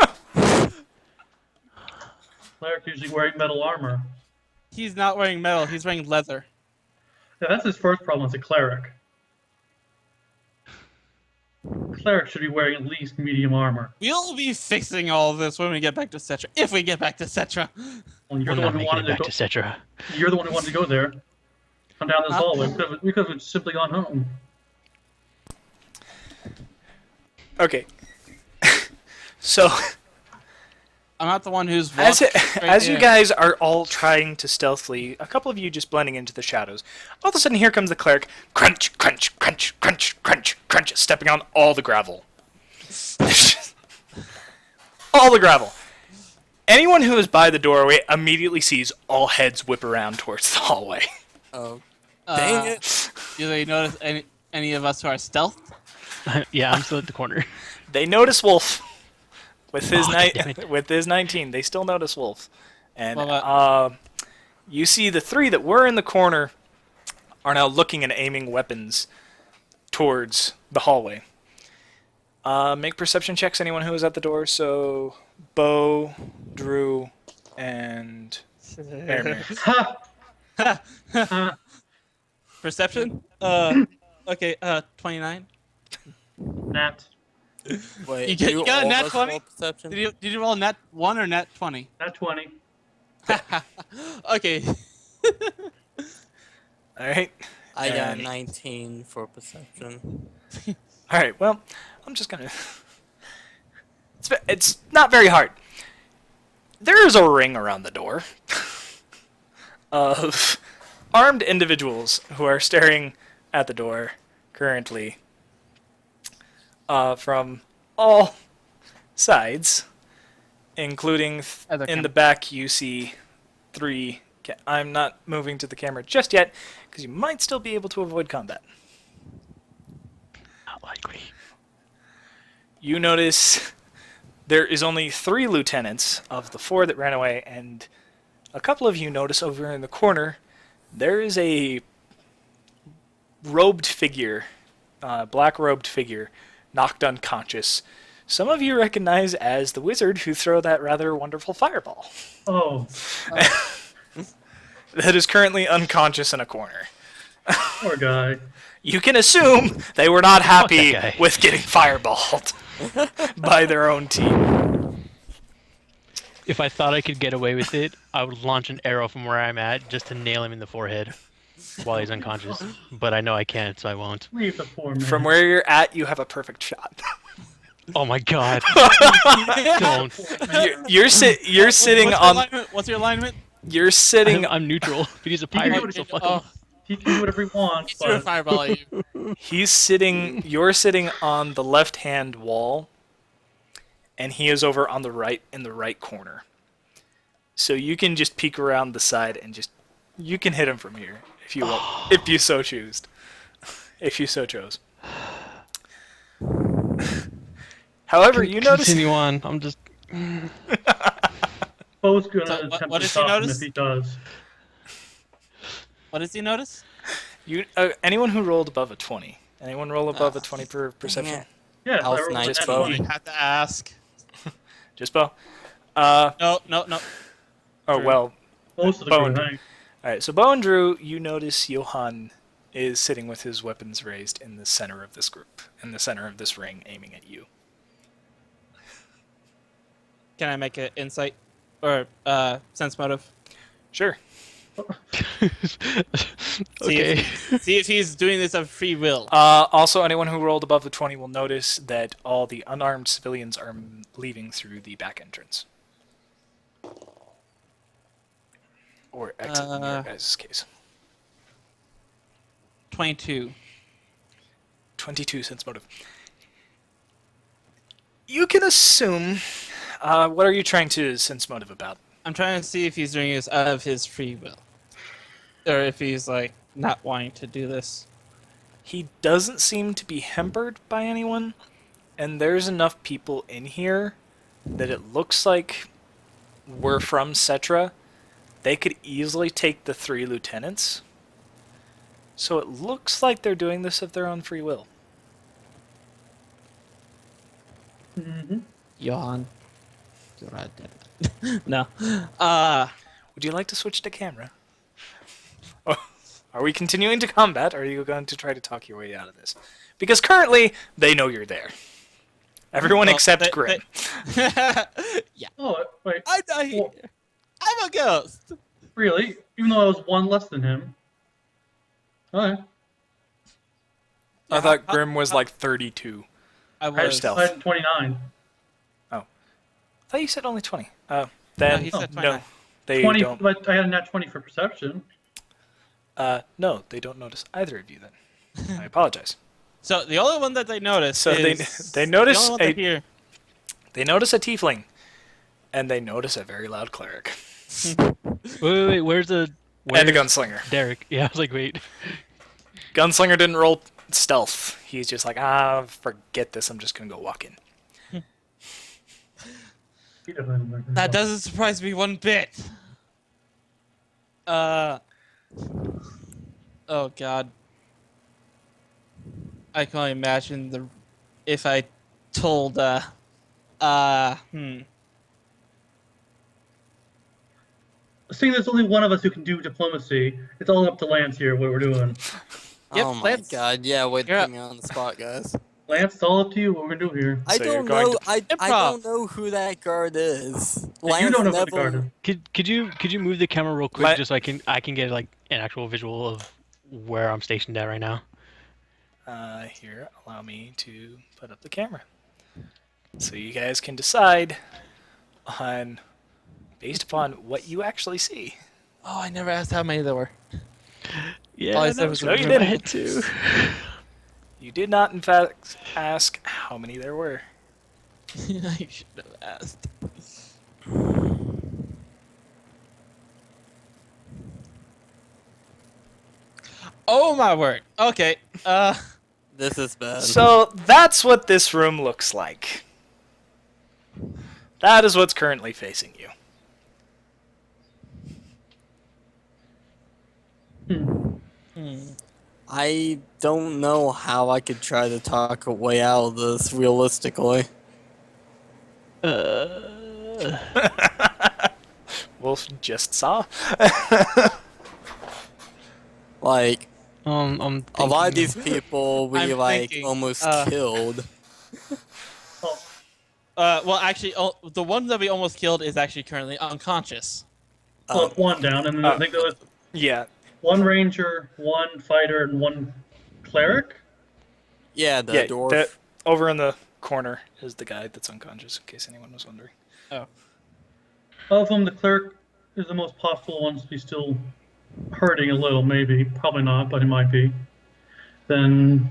Cleric usually wearing metal armor. He's not wearing metal, he's wearing leather. Yeah, that's his first problem as a cleric. Cleric should be wearing at least medium armor. We'll be fixing all of this when we get back to Cetra. If we get back to Cetra. Well, you're We're the not one who making it wanted to back go. to Cetra. You're the one who wanted to go there. Come down this hallway. We could have simply gone home. Okay. So, I'm not the one who's as, walked right as you there. guys are all trying to stealthily, a couple of you just blending into the shadows, all of a sudden here comes the cleric. Crunch, crunch, crunch, crunch, crunch, crunch, stepping on all the gravel. All the gravel. Anyone who is by the doorway immediately sees all heads whip around towards the hallway. Oh, dang Uh, it. Do they notice any of us who are stealth? Yeah, I'm still at the corner. They notice Wolf with his Oh, God damn it. with his 19. They still notice Wolf, and Well, you see the 3 that were in the corner are now looking and aiming weapons towards the hallway. Make perception checks. Anyone who is at the door. So, Bo, Drew, and Airmere. Ha! Perception? Okay, 29. Nat. Wait, You got a all nat of us 20? roll perception? Did you roll nat 1 or nat 20? Nat 20. Okay. All right. I got a And- 19 for perception. All right. Well, I'm just gonna. It's not very hard. There is a ring around the door of armed individuals who are staring at the door currently from all sides, including Other in the cam- back. You see 3. I'm not moving to the camera just yet because you might still be able to avoid combat. Not likely. You notice there is only 3 lieutenants of the 4 that ran away, and a couple of you notice over in the corner there is a robed figure, black robed figure, knocked unconscious. Some of you recognize as the wizard who threw that rather wonderful fireball. Oh, That is currently unconscious in a corner. poor guy. You can assume they were not happy that guy. with getting fireballed by their own team. If I thought I could get away with it, I would launch an arrow from where I'm at just to nail him in the forehead while he's unconscious. But I know I can't, so I won't. Leave the poor man. From where you're at, you have a perfect shot. Oh my god. Don't. You're sitting What's your on. alignment? What's your alignment? You're sitting. I'm neutral, but he's a can do pirate, it. so fuck Oh, him. He can do whatever he wants, he threw a but fireball at you. He's sitting. You're sitting on the left-hand wall, and he is over on the right in the right corner. So you can just peek around the side and just you can hit him from here if you want, if you so choose, if you so chose. However, you notice Continue on. I'm just. Bo's gonna So, attempt what to does he stop him notice? if he does. What does he notice? you anyone who rolled above a 20. Anyone roll above a 20 per perception? it. Yeah, Elf I rolled Knight a Bo. 20. You have to ask. Just Bo. No. Oh well. Most of the Bo crew, and- hey. All right. So Bo and Drew, you notice Johann is sitting with his weapons raised in the center of this group, in the center of this ring, aiming at you. Can I make an insight or sense motive? Sure. Okay. See if he's doing this of free will. Also, anyone who rolled above the 20 will notice that all the unarmed civilians are leaving through the back entrance. Or exit in your guys' case. 22. 22 sense motive. You can assume. What are you trying to sense motive about? I'm trying to see if he's doing this out of his free will, or if he's like not wanting to do this. He doesn't seem to be hampered by anyone, and there's enough people in here that it looks like we're from Cetra. They could easily take the 3 lieutenants. So it looks like they're doing this of their own free will. Mm-hmm. Johan. No. Would you like to switch to camera? Are we continuing to combat, or are you going to try to talk your way out of this? Because currently, they know you're there. Everyone Well, except they- Grim. Yeah. Oh, wait, I'm not here. Well- I'm a ghost. really? Even though I was one less than him? Okay. I thought Grim was like 32. I Higher was. stealth. I had 29. I thought you said only 20. Then he said no, 29. they 20, don't. but I had a nat 20 for perception. No, they don't notice either of you. Then I apologize. So the only one that they notice So is they notice the only one a they hear. they notice a tiefling, and they notice a very loud cleric Wait. Where's the? and a Where's gunslinger. Derek? Yeah, I was like, wait. Gunslinger didn't roll stealth. He's just like, forget this. I'm just gonna go walk in. He definitely didn't remember. That doesn't surprise me one bit. Oh God. I can only imagine if I told Seeing there's only one of us who can do diplomacy, it's all up to Lance here what we're doing. Yep, Oh my Lance. god, yeah, wait, You're put up. me on the spot, guys. Lance, it's all up to you what we're gonna do here. I So you're don't going know. to- I Improv. don't know who that guard is. You Lance don't know never, who the guard is. Could you move the camera real quick Let- just so I can get like an actual visual of where I'm stationed at right now? Here, allow me to put up the camera, so you guys can decide on based upon what you actually see. Oh, I never asked how many there were. Yeah, All I said was no, you I didn't. had to. You did not, in fact, ask how many there were. I should have asked. Oh my word. Okay. This is bad. So that's what this room looks like. That is what's currently facing you. Hmm. I don't know how I could try to talk a way out of this realistically. Uh, Wolf just saw. Like, I'm a lot of thinking. these people we I'm like thinking, almost killed. Oh, well, actually, the one that we almost killed is actually currently unconscious. well, it's one down, and then I think there was Yeah, one ranger, one fighter, and one cleric. Yeah, the yeah. That dwarf. over in the corner is the guy that's unconscious. In case anyone was wondering. Oh, Of them, the cleric is the most possible one to be still hurting a little, maybe. Probably not, but he might be. Then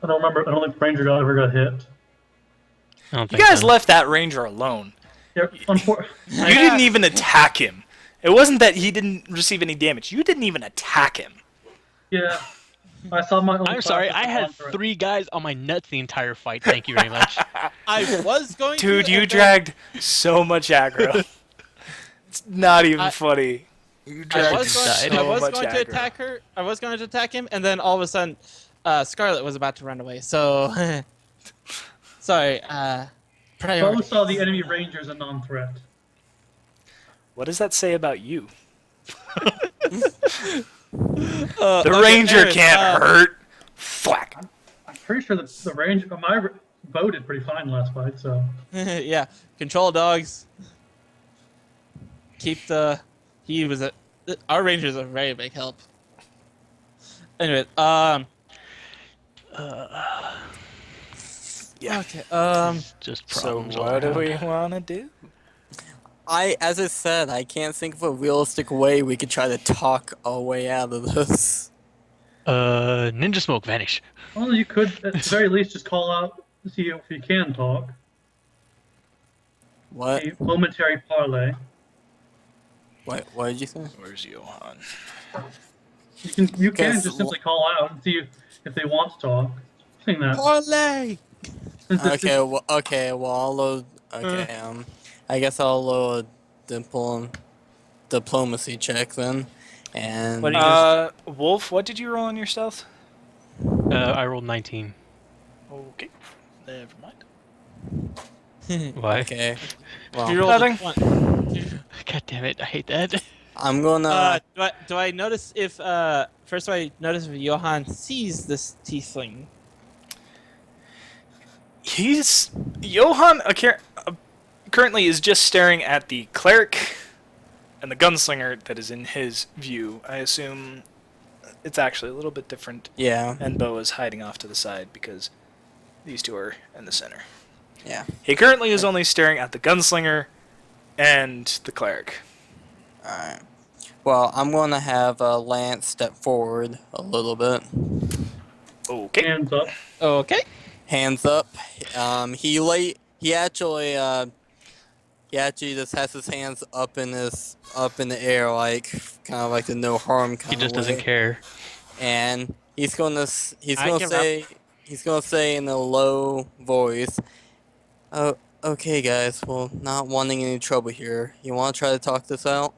I don't remember. I don't think Ranger ever got hit. I don't You think guys so. left that ranger alone. Yeah, You didn't even attack him. It wasn't that he didn't receive any damage. You didn't even attack him. yeah. I saw my own. I'm sorry, class I as a had non-threat. 3 guys on my nuts the entire fight. Thank you very much. I was going to. Dude, you and then dragged so much aggro. It's not even I- funny. You I dragged was going, died. I so was much going to aggro. attack her. I was going to attack him, and then all of a sudden, Scarlet was about to run away. So, sorry. I Priority. always saw the enemy ranger as a non-threat. What does that say about you? The Okay, ranger anyways, can't hurt. Thwack. I'm pretty sure the ranger. My bow did pretty fine last fight, so. Yeah, control dogs. Keep the. He was a. Our ranger's a very big help. Anyway, Yeah. okay, Just So problems all what do around. we want to do? As I said, I can't think of a realistic way we could try to talk our way out of this. Ninja smoke vanish. Well, you could at the very least just call out to see if you can talk. What? A momentary parlay. What did you say? Where's Johan? You can Guess just simply call out and see if they want to talk. Saying that. parlay. Okay, well, I'll load. Okay, I guess I'll load a diplomacy check then. And What do you Wolf, what did you roll on your stealth? I rolled 19. Okay, never mind. Why? okay, You well, rolled a Nothing. 20. God damn it, I hate that. I'm gonna. Do I notice if first do I notice if Johan sees this tiefling? Johan currently is just staring at the cleric and the gunslinger that is in his view. I assume it's actually a little bit different, Yeah, and Bo is hiding off to the side because these two are in the center. yeah. He currently is only staring at the gunslinger and the cleric. Alright. Well, I'm gonna have Lance step forward a little bit. Okay. Hands up. Okay. Hands up. He actually just has his hands up in the air, like kind of like the no harm kind He just of doesn't way. care. And he's gonna I give say in a low voice, "Oh, okay, guys. Well, not wanting any trouble here. You want to try to talk this out?"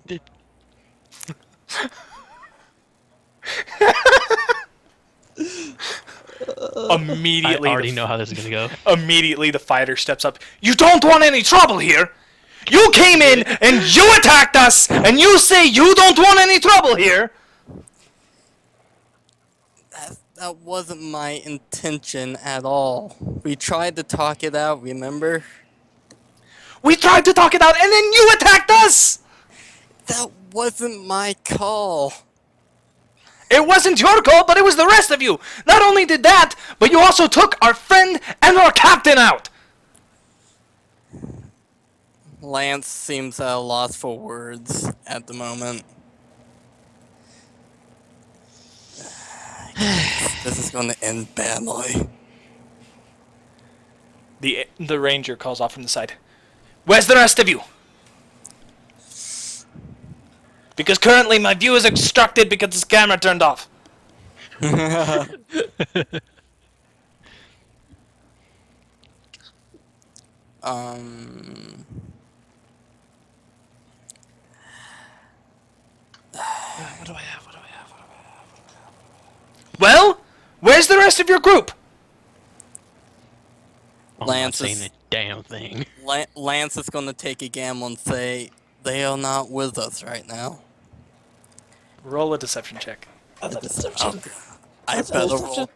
Immediately, I already know how this is gonna go. Immediately, the fighter steps up. You don't want any trouble here. You came in and you attacked us, and you say you don't want any trouble here. That wasn't my intention at all. We tried to talk it out, remember? We tried to talk it out, and then you attacked us. That wasn't my call. It wasn't your call, but it was the rest of you. Not only did that, but you also took our friend and our captain out. Lance seems at a loss for words at the moment. This is going to end badly. The ranger calls off from the side. Where's the rest of you? Because currently my view is obstructed because this camera turned off. Um. What do I have? What do I have? Well, where's the rest of your group? I'm not Lance saying is- a damn thing. Lance is gonna take a gamble and say they are not with us right now. Roll a deception check. That's a deception. I That's a better deception. roll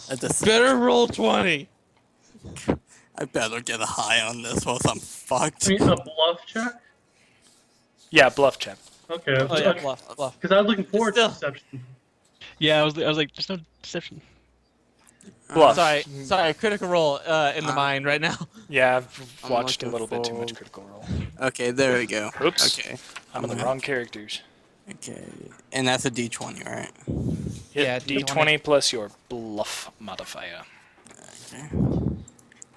a deception. Better roll 20. I better get a high on this, or I'm fucked. I mean, a bluff check? Yeah, bluff check. Okay. Oh yeah, bluff. Because I was looking forward to Still. deception. Yeah, I was like, there's no deception. Bluff. Sorry, critical roll in the mind right now. Yeah, I've I'm watched a looking little bit too much for- Critical Role. Okay, there we go. Oops. Okay. I'm on the Okay. wrong characters. Okay. And that's a D20, right? Yeah, D20 plus your bluff modifier. Okay.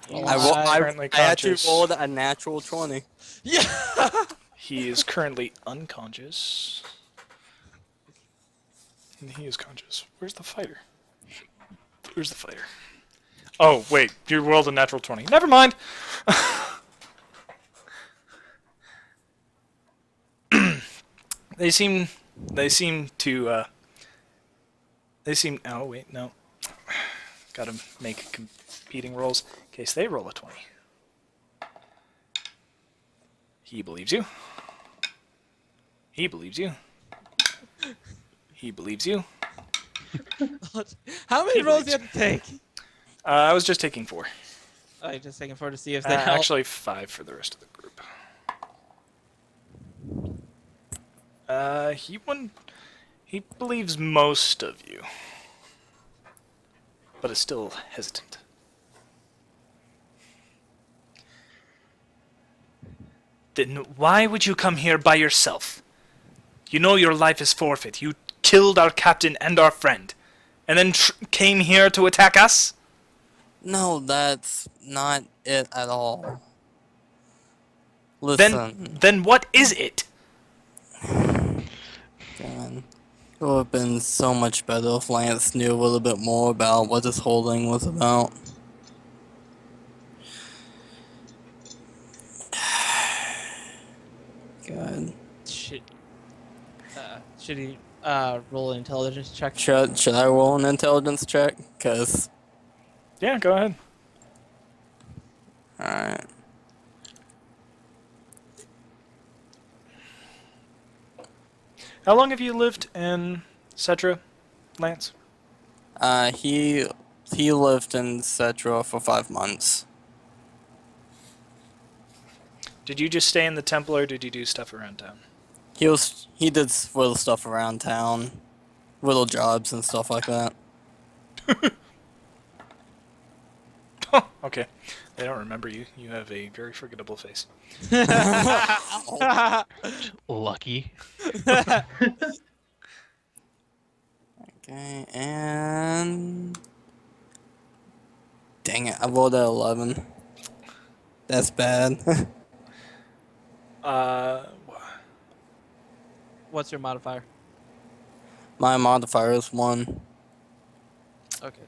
He's I currently actually conscious. rolled a natural 20. Yeah. He is currently unconscious. And he is conscious. Where's the fighter? Where's the fighter? Oh, wait. You rolled a natural 20. Never mind. They seem to, oh, wait, no. Gotta make competing rolls in case they roll a 20. He believes you. He believes you. He believes you. How many rolls do you have to take? I was just taking 4. Oh, you're just taking 4 to see if they help. Actually, 5 for the rest of the group. He believes most of you, but is still hesitant. Then why would you come here by yourself? You know your life is forfeit. You killed our captain and our friend, and then came here to attack us? No, that's not it at all. Listen, Then what is it? God, it would have been so much better if Lance knew a little bit more about what this whole thing was about. God. Should he roll an intelligence check? Should I roll an intelligence check? Cause, Yeah, go ahead. alright. How long have you lived in Cetra, Lance? He lived in Cetra for 5 months. Did you just stay in the temple, or did you do stuff around town? He did little stuff around town, little jobs and stuff like that. Oh, okay. They don't remember you. You have a very forgettable face. Lucky. Okay, and dang it, I rolled a 11. That's bad. What's your modifier? My modifier is 1. Okay.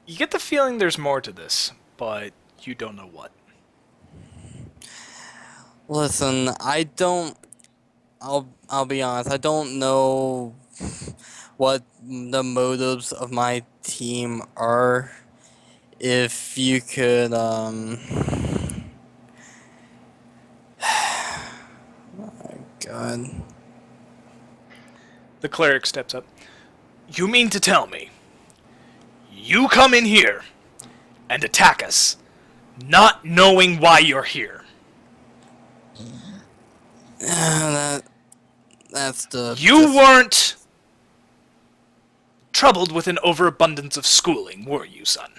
You get the feeling there's more to this, but you don't know what. Listen, I don't. I'll be honest. I don't know what the motives of my team are. If you could, my God. The cleric steps up. You mean to tell me you come in here and attack us, not knowing why you're here? That's the. You weren't troubled with an overabundance of schooling, were you, son?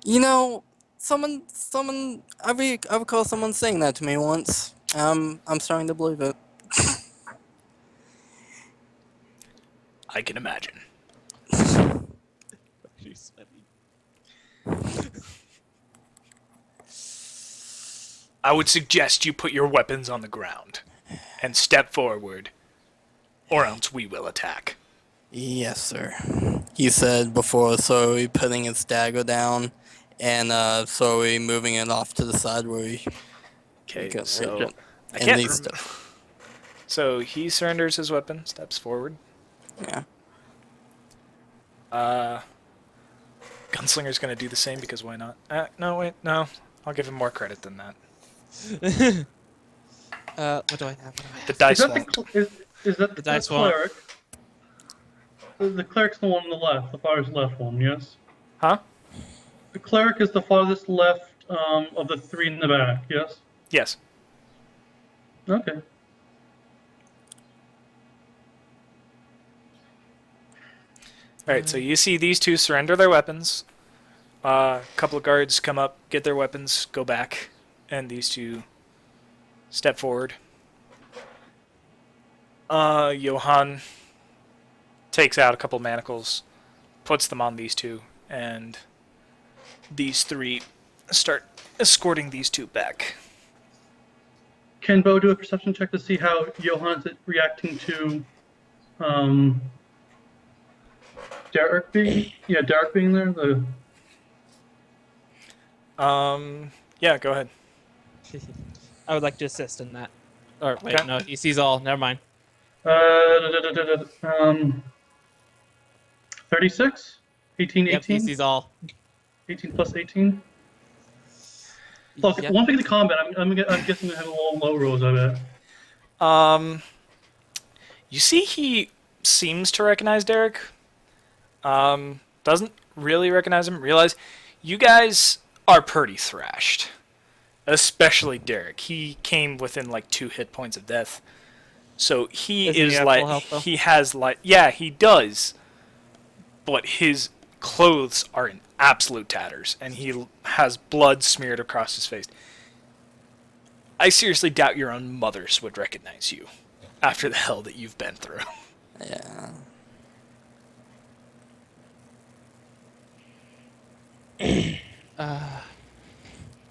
You know, someone, I recall someone saying that to me once. I'm starting to believe it. I can imagine. I would suggest you put your weapons on the ground and step forward, or else we will attack. Yes, sir. He said before slowly putting his dagger down and slowly moving it off to the side where he Okay, got so I and can't. these So he surrenders his weapon, steps forward. Yeah. Gunslinger's going to do the same because why not? No, wait, no. I'll give him more credit than that. What do I have? What do I have? The Is dice that won't. is that The the dice won't. cleric? The cleric's the one on the left, the farthest left one, yes? Huh? The cleric is the farthest left of the three in the back, yes? Yes. Okay. Alright, so you see these two surrender their weapons. A couple of guards come up, get their weapons, go back, and these two step forward. Johann takes out a couple manacles, puts them on these two, and these three start escorting these two back. Can Bo do a perception check to see how Johann's reacting to Derek being there? Yeah, go ahead. I would like to assist in that. Or wait, Okay. no, he sees all. Never mind. 36? 18, Yep, he 18? sees all. 18 plus 18? Look, Yep. one thing to combat, I'm guessing I have a little low rolls, I bet. You see he seems to recognize Derek. Doesn't really recognize him. Realize you guys are pretty thrashed. Especially Derek. He came within like 2 hit points of death. So he Doesn't he is have like full health, though? he has like yeah, he does. But his clothes are in absolute tatters and he has blood smeared across his face. I seriously doubt your own mothers would recognize you after the hell that you've been through. Yeah.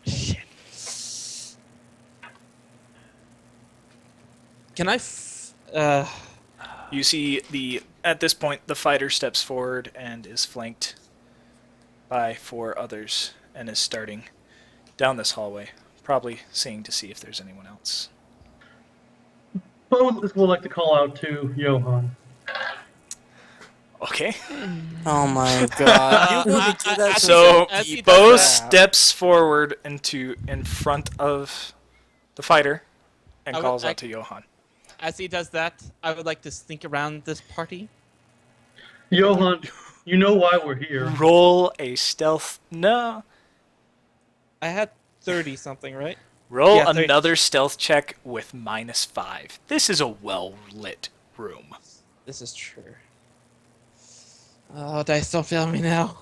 Shit. Can I? You see at this point the fighter steps forward and is flanked by 4 others and is starting down this hallway, probably seeing to see if there's anyone else. Bo would like to call out to Johann. Okay. Oh my god. You wouldn't do that to So as he Bo does that- steps forward in front of the fighter and I would calls out like- to Johann. As he does that, I would like to sneak around this party. Johann, you know why we're here. Roll a stealth. No. I had 30 something, right? Roll Yeah, 30. another stealth check with -5. This is a well-lit room. This is true. Oh, dice don't fail me now.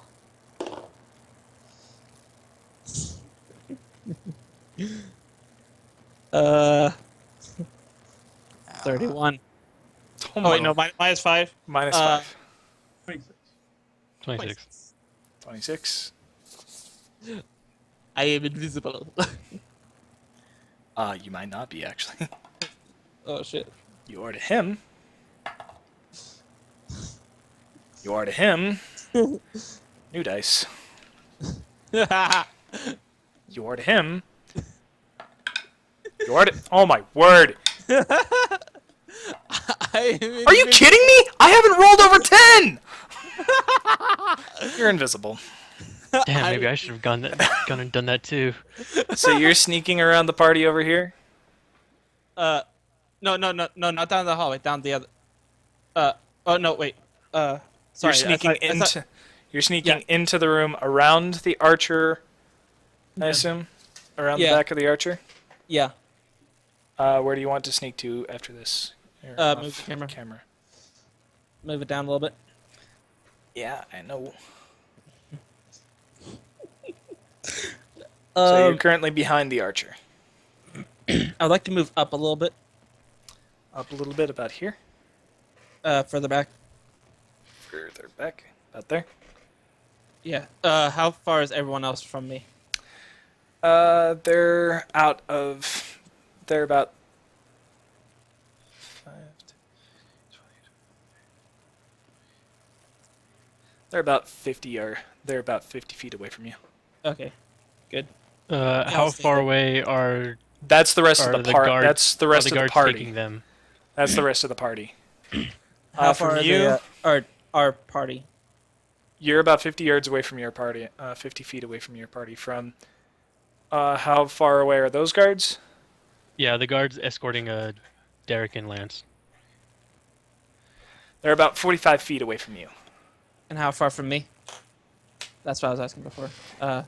uh, 31. Oh wait, no, -5. Minus uh, 5. 26. 26. 26. I am invisible. You might not be, actually. Oh shit. You are to him. You are to him. New dice. You are to him. You are to. Oh my word! Are you kidding me? I haven't rolled over 10. You're invisible. Damn, maybe I should have gone and done that too. So you're sneaking around the party over here. No, not down the hallway, down the other. Oh no, wait. Sorry. You're sneaking into. You're sneaking into the room around the archer. I assume, around the Yeah. back of the archer. Yeah. Where do you want to sneak to after this? Here, Move the camera. Camera. Move it down a little bit. Yeah, I know. So you're currently behind the archer. I would like to move up a little bit, Up a little bit, about here. further back. Further back, about there. Yeah. How far is everyone else from me? They're out of. They're about. 5, 10, 20. They're about 50 or they're about 50 feet away from you. Okay. Good. How I'll stay far there. away are That's the rest of Are the the party. guards- That's the rest the of the guards party. taking them? That's the rest of the party. How From far are you, they? Our party. you're about 50 yards away from your party. 50 feet away from your party. From how far away are those guards? Yeah, the guards escorting Derek and Lance. They're about 45 feet away from you. And how far from me? That's what I was asking before. I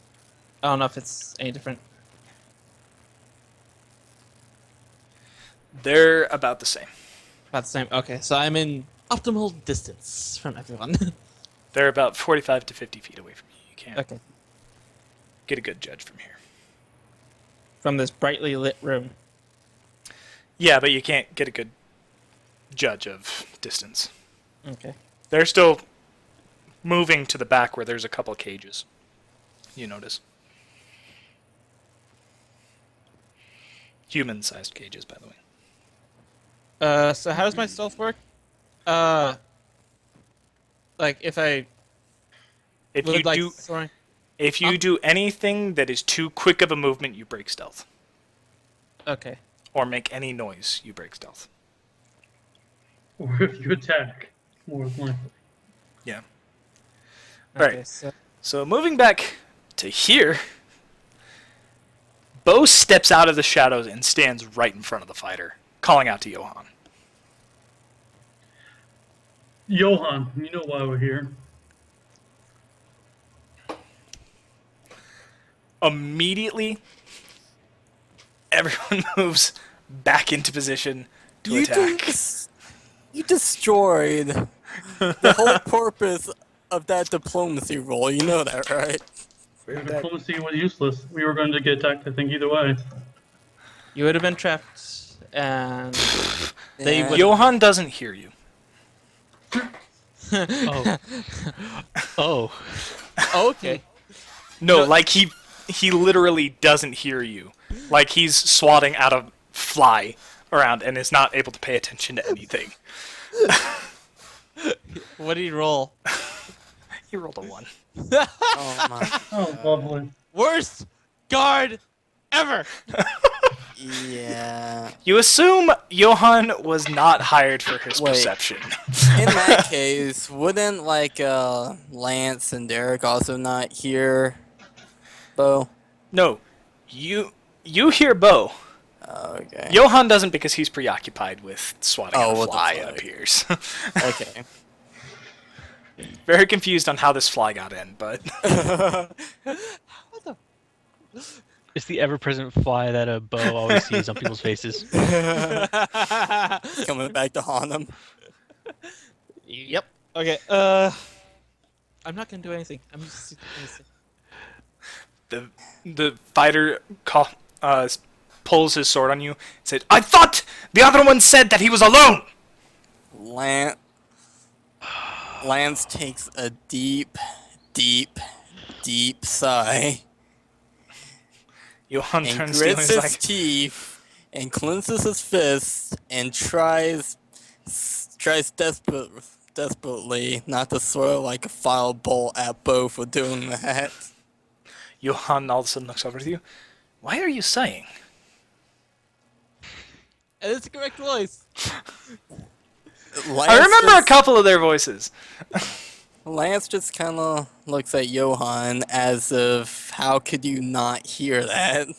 don't know if it's any different. They're about the same. About the same. Okay, so I'm in optimal distance from everyone. They're about 45 to 50 feet away from you. You can't Okay. get a good judge from here. From this brightly lit room. Yeah, but you can't get a good judge of distance. Okay. They're still moving to the back where there's a couple cages. You notice. Human-sized cages, by the way. So how does my stealth work? Like if I If would you like do, soaring- if you do anything that is too quick of a movement, you break stealth. Okay. Or make any noise, you break stealth. Or if you attack, more than likely. Yeah. Okay, Right. so So moving back to here, Bo steps out of the shadows and stands right in front of the fighter, calling out to Johan. Johan, you know why we're here. Immediately, everyone moves back into position to attack. You destroyed the whole purpose of that diplomacy roll. You know that, right? Diplomacy was useless. We were going to get attacked, I think, either way. you would have been trapped, and they Yeah. would. Johan doesn't hear you. Oh. Oh. Okay. No, like he literally doesn't hear you. Like he's swatting at a fly around and is not able to pay attention to anything. What did he roll? He rolled a 1. Oh my. Oh, lovely. Worst guard ever. Yeah. You assume Johan was not hired for his Wait. perception. In that case, wouldn't like Lance and Derek also not hear Bo? No, you hear Bo. Okay. Johan doesn't because he's preoccupied with swatting Oh, at a with the fly, it fly. appears. Okay. Very confused on how this fly got in, but It's the ever-present fly that Bo always sees on people's faces. Coming back to haunt him. Yep. Okay. I'm not gonna do anything. I'm just. the fighter pulls his sword on you and said, "I thought the other one said that he was alone." Lance takes a deep, deep, deep sigh Johan and turns to you and grits is his like, teeth and clenches his fists and tries desperately not to throw like a firebolt at Bo for doing that. Johan all of a sudden looks over to you. Why are you sighing? And it's the correct voice. I remember a couple of their voices. Lance just kind of looks at Johan as if, how could you not hear that?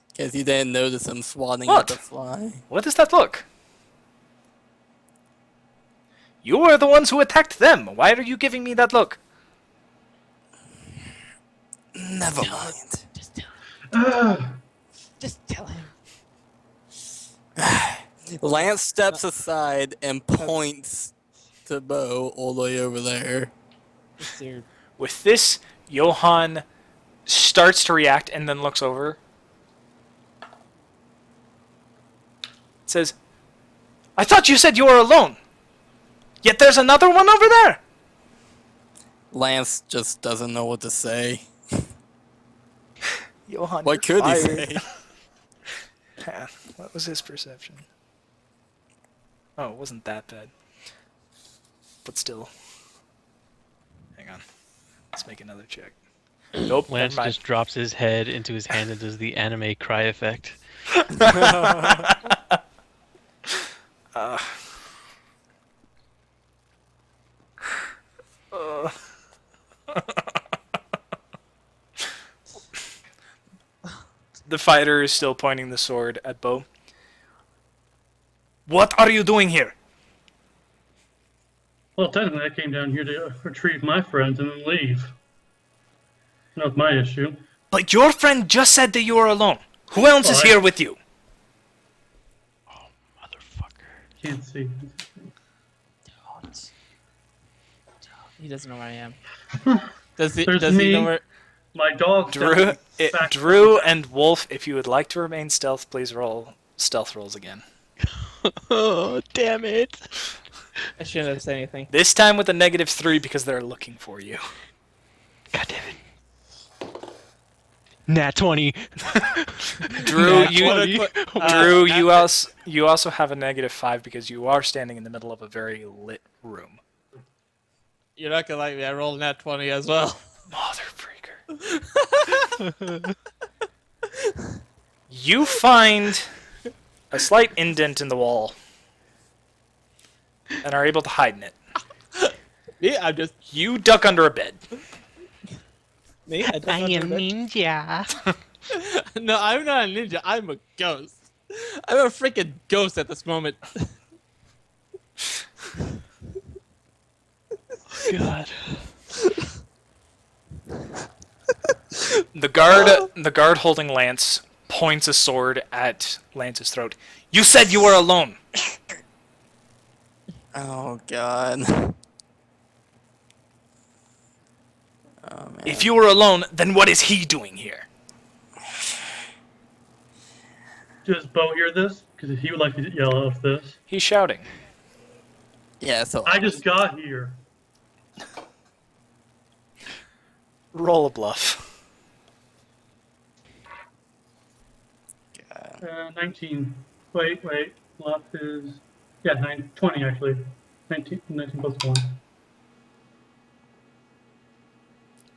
Because you didn't notice him swatting What? at the fly. What does that look? You were the ones who attacked them. Why are you giving me that look? Never mind. Just tell him. Just tell him. Lance steps aside and points to Bo all the way over there. It's weird. With this, Johan starts to react and then looks over. Says, "I thought you said you were alone. Yet there's another one over there." Lance just doesn't know what to say. Johan, What you're could he fired. say? Yeah, what was his perception? Oh, it wasn't that bad. But still. Hang on. Let's make another check. Nope, never Lance mind. just drops his head into his hand and does the anime cry effect. The fighter is still pointing the sword at Bo. What are you doing here? Well, technically, I came down here to retrieve my friends and then leave. Not my issue. But your friend just said that you are alone. Who else is Well, here with you? Motherfucker. Can't see. Don't. He doesn't know where I am. Does he? There's Does he know me. where? My dog. Drew and Wolf, if you would like to remain stealth, please roll stealth rolls again. Oh, damn it. I shouldn't have said anything. This time with a -3 because they're looking for you. God damn it. Nat 20. Drew, Nat you 20. Drew, you also have a -5 because you are standing in the middle of a very lit room. You're not gonna like me. I rolled nat 20 as well. Mother freaker. You find a slight indent in the wall and are able to hide in it. Me, I'm just You duck under a bed. me. I am ninja. No, I'm not a ninja. I'm a ghost. I'm a freaking ghost at this moment. God. The guard holding Lance points a sword at Lance's throat. You said you were alone. Oh god. Oh man. If you were alone, then what is he doing here? Does Bo hear this? Because he would like to yell out this. He's shouting. Yeah, so I just got here. Roll a bluff. 19. Wait. Bluff is... Yeah, 20 actually. 19 plus 1.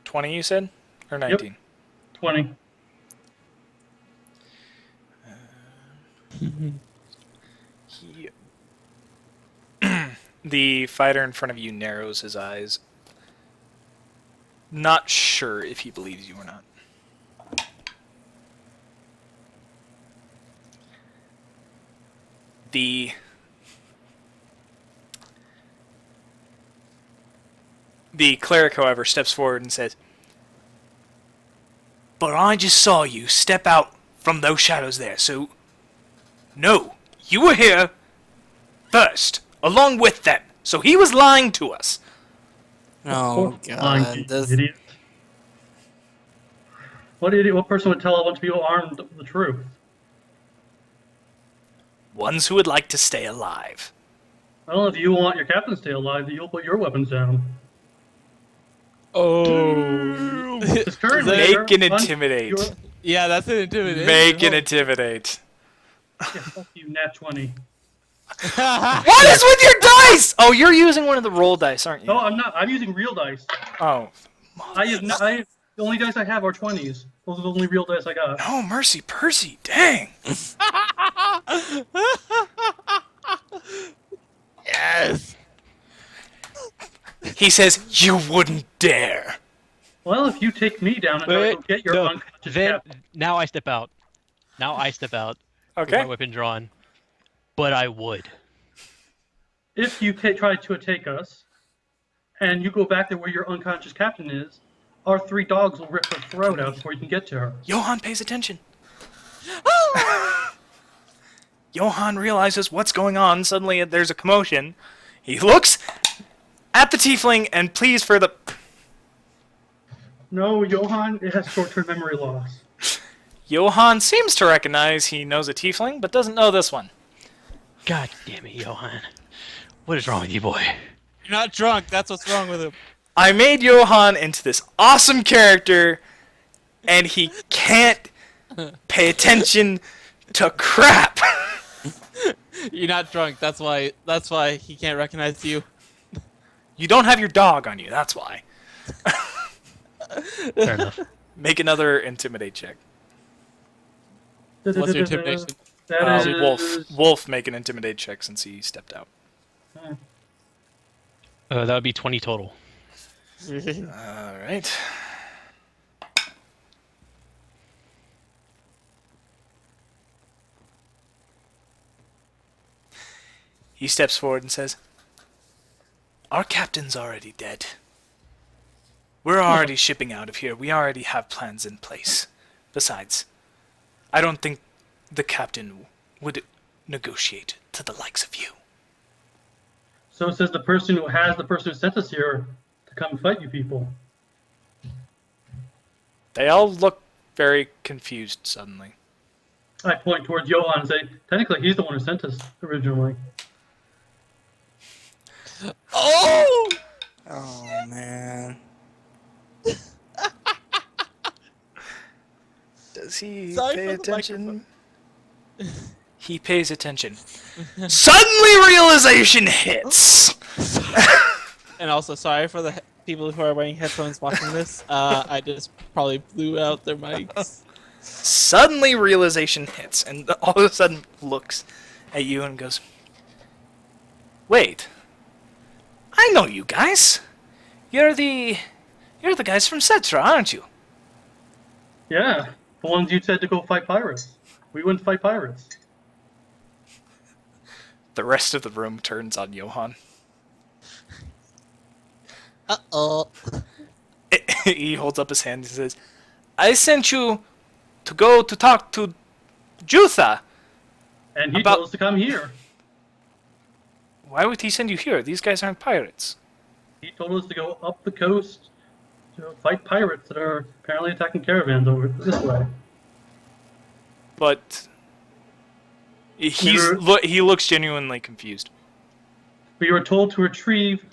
20 you said? Or 19? 20. He... The fighter in front of you narrows his eyes. Not sure if he believes you or not. The cleric, however, steps forward and says, "But I just saw you step out from those shadows there, so... No, you were here first, along with them, so he was lying to us." oh Lying, god. you This idiot. What idiot? What person would tell a bunch of people armed the truth? Ones who would like to stay alive. I don't know if you want your captain to stay alive, that you'll put your weapons down. Oh. Because currently, Make an intimidate. Yeah, that's an intimidation. Make an intimidate. Yeah, fuck you, nat 20. What is with your dice? Oh, you're using one of the roll dice, aren't you? No, I'm not. I'm using real dice. Oh. The only dice I have are 20s. Those are the only real dice I got. No, mercy, Percy, dang. yes. He says, you wouldn't dare. Well, if you take me down and go get your no, unconscious then captain. now I step out. Now I step out with Okay. my weapon drawn. But I would. If you try to take us, and you go back there where your unconscious captain is, our 3 dogs will rip her throat out before you can get to her. Johann pays attention. Johann realizes what's going on. Suddenly there's a commotion. He looks at the tiefling and pleads for the... No, Johann, it has short-term memory loss. Johann seems to recognize he knows a tiefling, but doesn't know this one. God damn it, Johann. What is wrong with you, boy? You're not drunk. That's what's wrong with him. I made Johann into this awesome character, and he can't pay attention to crap. You're not drunk. That's why he can't recognize you. You don't have your dog on you, that's why. Fair enough. Make another intimidate check. What's your intimidation? That is... Wolf, make an intimidate check since he stepped out. That would be 20 total. Alright. He steps forward and says, "Our captain's already dead. We're already shipping out of here. We already have plans in place. Besides, I don't think the captain would negotiate to the likes of you." So says the person who sent us here to come fight you people. They all look very confused suddenly. I point towards Johan and say, technically, he's the one who sent us originally. Oh! Oh man. Does he Sorry pay for the attention? He pays attention. Suddenly realization hits! And also, sorry for the people who are wearing headphones watching this. I just probably blew out their mics. Suddenly realization hits, and all of a sudden looks at you and goes, "Wait, I know you guys. You're the guys from Cetra, aren't you?" Yeah, the ones you said to go fight pirates. We went to fight pirates. The rest of the room turns on Johan. Uh-oh. He holds up his hand and says, "I sent you to go to talk to Jutha." And he About- told us to come here. "Why would he send you here? These guys aren't pirates." He told us to go up the coast to fight pirates that are apparently attacking caravans over this way. But he looks genuinely confused. We were told to retrieve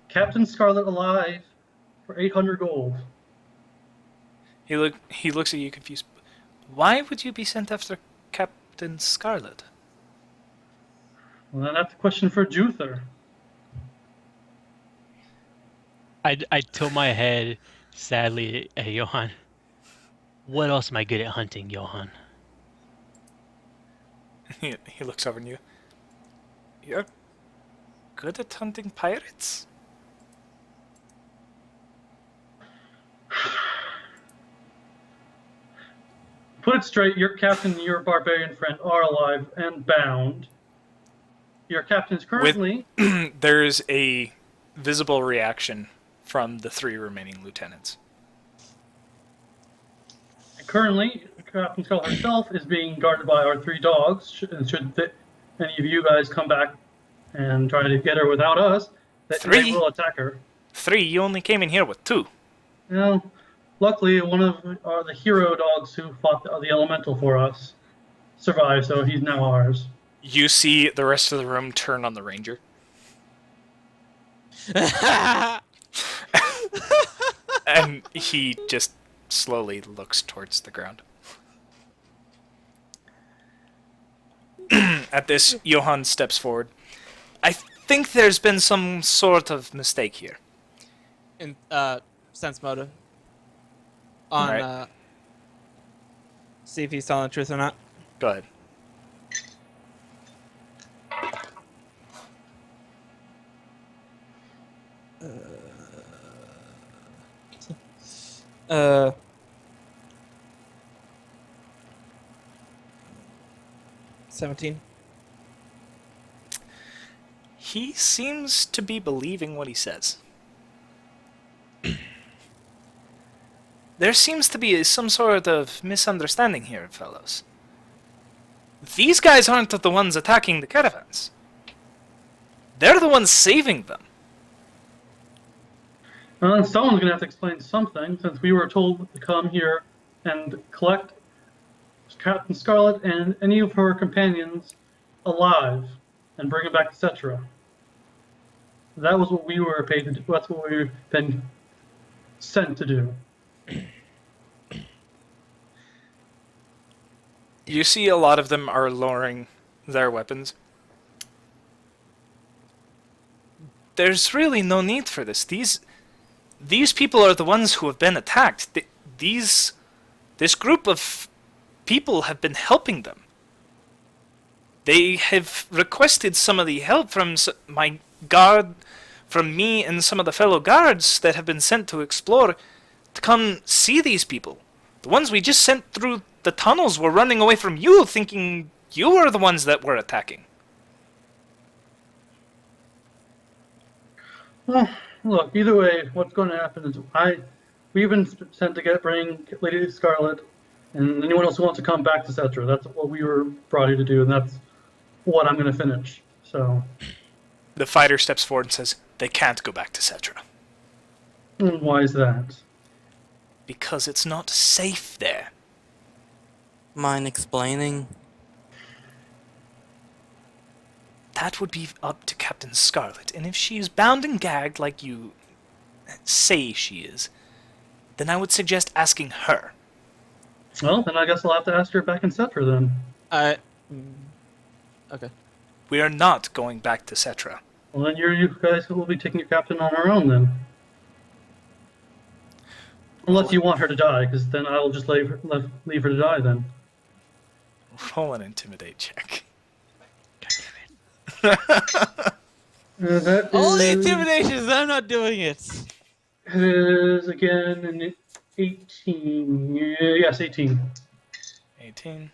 Captain Scarlet alive for 800 gold. He looks at you confused. "Why would you be sent after Captain Scarlet?" Well, then that's a question for Juther. I tilt my head sadly at Johan. What else am I good at hunting, Johan? He looks over at you. "You're good at hunting pirates?" Put it straight, your captain and your barbarian friend are alive and bound. Your captain is currently... There's a visible reaction from the 3 remaining lieutenants. Currently, Captain Scarlet herself is being guarded by our 3 dogs. Should any of you guys come back and try to get her without us, they 3? will attack her. 3? You only came in here with 2. Well, luckily, one of the hero dogs who fought the elemental for us survived, so he's now ours. You see the rest of the room turn on the ranger. And he just slowly looks towards the ground. At this, Johan steps forward. "I think there's been some sort of mistake here." In sense motive. On Alright. see if he's telling the truth or not. Go ahead. Uh, 17. He seems to be believing what he says. There seems to be some sort of misunderstanding here, fellows. These guys aren't the ones attacking the caravans. They're the ones saving them. Well, someone's going to have to explain something, since we were told to come here and collect Captain Scarlet and any of her companions alive and bring them back to Cetra. That was what we were paid to do. That's what we've been sent to do. You see a lot of them are lowering their weapons. There's really no need for this. These people are the ones who have been attacked. This group of people have been helping them. They have requested some of the help from my guard, from me and some of the fellow guards that have been sent to explore, to come see these people. The ones we just sent through the tunnels were running away from you, thinking you were the ones that were attacking. Well, look, either way, what's going to happen is we've been sent to bring Lady Scarlet and anyone else who wants to come back to Cetra. That's what we were brought here to do, and that's what I'm going to finish. So, The fighter steps forward and says, they can't go back to Cetra. why is that? Because it's not safe there. Mind explaining? That would be up to Captain Scarlet, and if she is bound and gagged like you say she is, then I would suggest asking her. Well, then I guess I'll have to ask her back in Cetra then. Okay. We are not going back to Cetra. Well, then you guys will be taking your captain on our own then. Unless you want her to die, because then I'll just leave her to die then. Roll an intimidate check. That All the is- intimidations, I'm not doing it. is again an 18. Yes, 18. 18.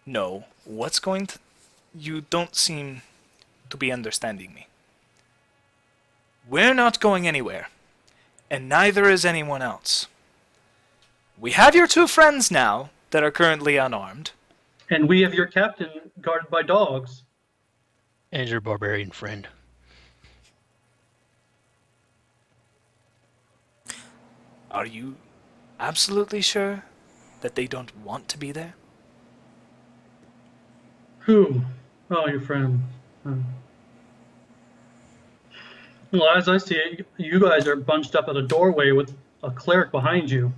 No. What's going to... You don't seem to be understanding me. We're not going anywhere. And neither is anyone else. We have your two friends now that are currently unarmed. And we have your captain guarded by dogs. And your barbarian friend. Are you absolutely sure that they don't want to be there? Who? Oh, your friend. Well, as I see it, you guys are bunched up at a doorway with a cleric behind you.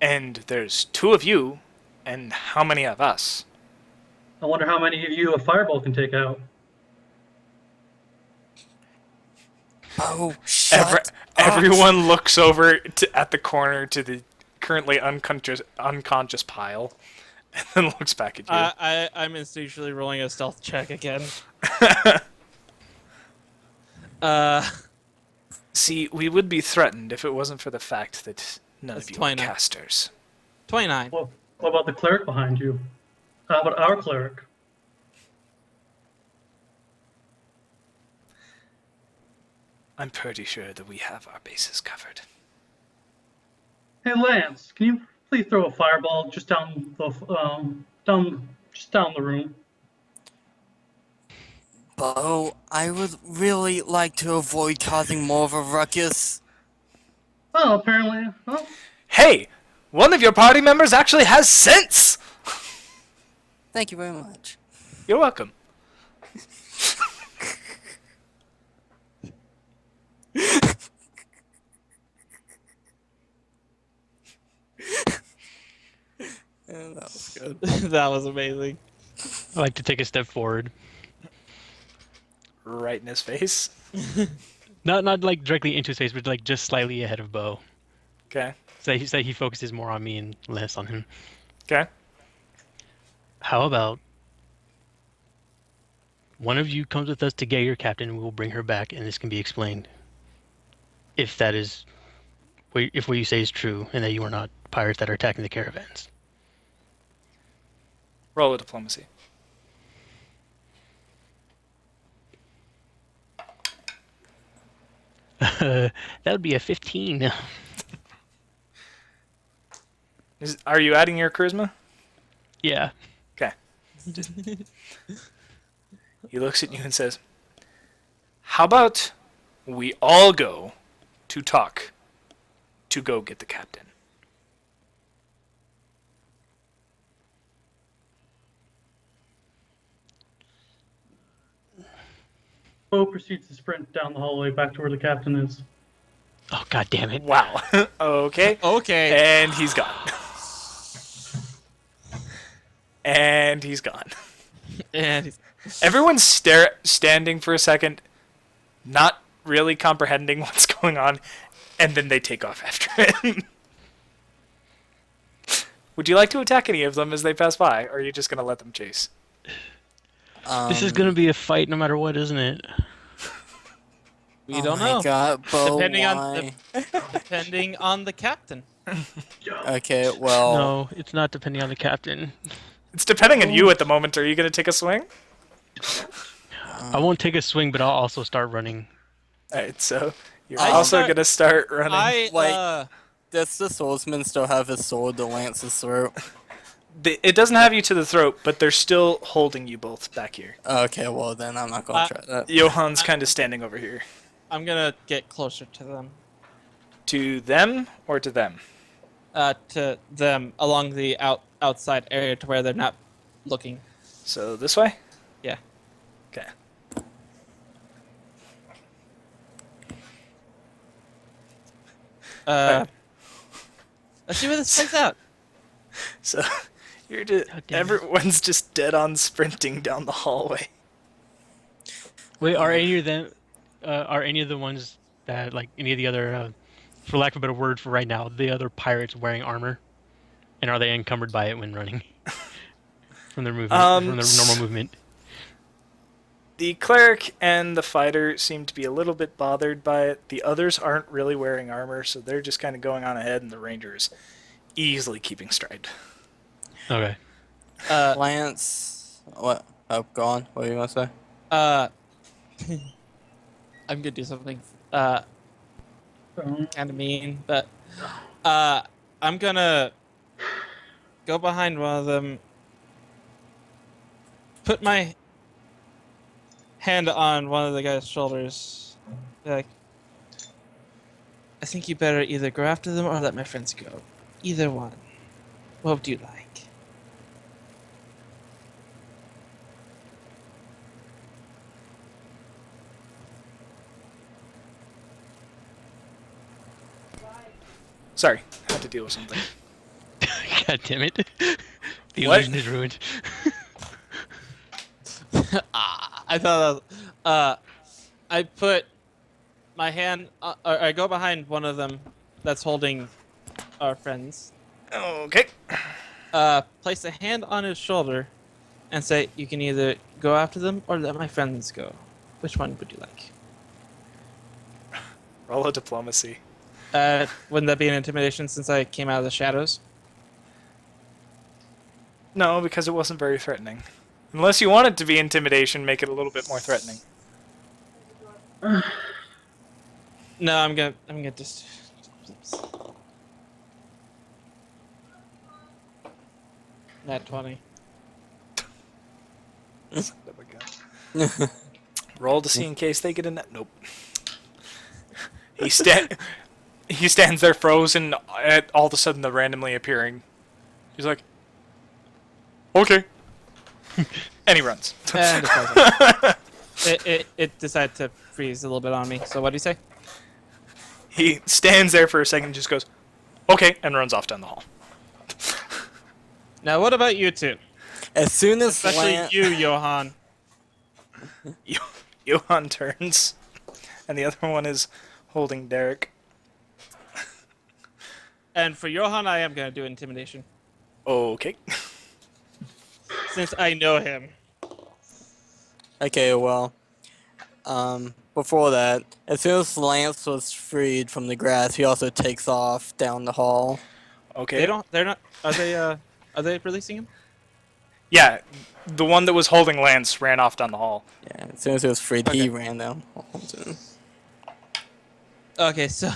And there's two of you, and how many of us? I wonder how many of you a fireball can take out. Oh, shut up. Everyone looks over at the corner to the currently unconscious pile, and then looks back at you. I'm instinctually rolling a stealth check again. See, we would be threatened if it wasn't for the fact that none That's of you 29. are casters. 29. Well, what about the cleric behind you? How about our cleric? I'm pretty sure that we have our bases covered. Hey, Lance, can you please throw a fireball just down the room? Bo, I would really like to avoid causing more of a ruckus. Oh, apparently. Oh, Hey! One of your party members actually has sense! Thank you very much. You're welcome. That was good. That was amazing. I like to take a step forward. Right in his face. Not like directly into his face, but like just slightly ahead of Bo. Okay. So he focuses more on me and less on him. Okay. How about one of you comes with us to get your captain, and we will bring her back, and this can be explained. If that is, if what you say is true, and that you are not pirates that are attacking the caravans. Roll a diplomacy. That would be a 15. Are you adding your charisma? Yeah. Okay. He looks at you and says, how about we all go to talk to go get the captain? Bo proceeds to sprint down the hallway back to where the captain is. Oh, god damn it. Wow. Okay. Okay. And he's gone. And he's gone. And he's, Everyone's standing for a second, not really comprehending what's going on, and then they take off after him. Would you like to attack any of them as they pass by, or are you just going to let them chase? This is gonna be a fight no matter what, isn't it? we don't know. God, Bo, Depending on why? Depending on the captain. Okay, well, No, it's not depending on the captain. It's depending on you at the moment. Are you going to take a swing? I won't take a swing, but I'll also start running. Alright, so you're I also start- going to start running. I Does the swordsman still have his sword to Lance's throat? It doesn't have you to the throat, but they're still holding you both back here. Okay, well then I'm not gonna try that. Johan's kind of standing over here. I'm gonna get closer to them. To them or to them? To them along the outside area to where they're not looking. So this way? Yeah. Okay. Let's see where this plays out. So you're just, God damn it. everyone's just dead on sprinting down the hallway. Wait, are any of them? Are any of the ones that like any of the other, for lack of a better word for right now, the other pirates wearing armor, and are they encumbered by it when running from their movement, from their normal movement? The cleric and the fighter seem to be a little bit bothered by it. The others aren't really wearing armor, so they're just kind of going on ahead, and the ranger is easily keeping stride. Okay. Lance, what? Oh, go on. What do you want to say? I'm gonna do something Um, kind of mean, but I'm gonna go behind one of them, put my hand on one of the guy's shoulders, be like, I think you better either go after them or let my friends go. Either one. What would you like? Sorry, had to deal with something. God damn it! The What? illusion is ruined. I thought that was, I put my hand, or I go behind one of them that's holding our friends, Okay. place a hand on his shoulder, and say, you can either go after them or let my friends go. Which one would you like? Roll a diplomacy. Wouldn't that be an intimidation since I came out of the shadows? No, because it wasn't very threatening. Unless you want it to be intimidation, make it a little bit more threatening. No, I'm gonna just. Nat 20. Son of a gun. Roll to see in case they get in that. Nope. He stands there frozen. At all of a sudden, the randomly appearing. He's like, okay, and he runs. And it decided to freeze a little bit on me. So what do you say? He stands there for a second, and just goes, okay, and runs off down the hall. Now what about you two? As soon as Especially Lance, you, Johan. Johan turns, and the other one is holding Derek. And for Johan, I am gonna do intimidation Okay. since I know him. okay, well, before that, as soon as Lance was freed from the grass, he also takes off down the hall. Okay. They don't. They're not. Are they? Are they releasing him? Yeah, the one that was holding Lance ran off down the hall. Yeah, as soon as he was freed, Okay. he ran down the hall too. Okay, so.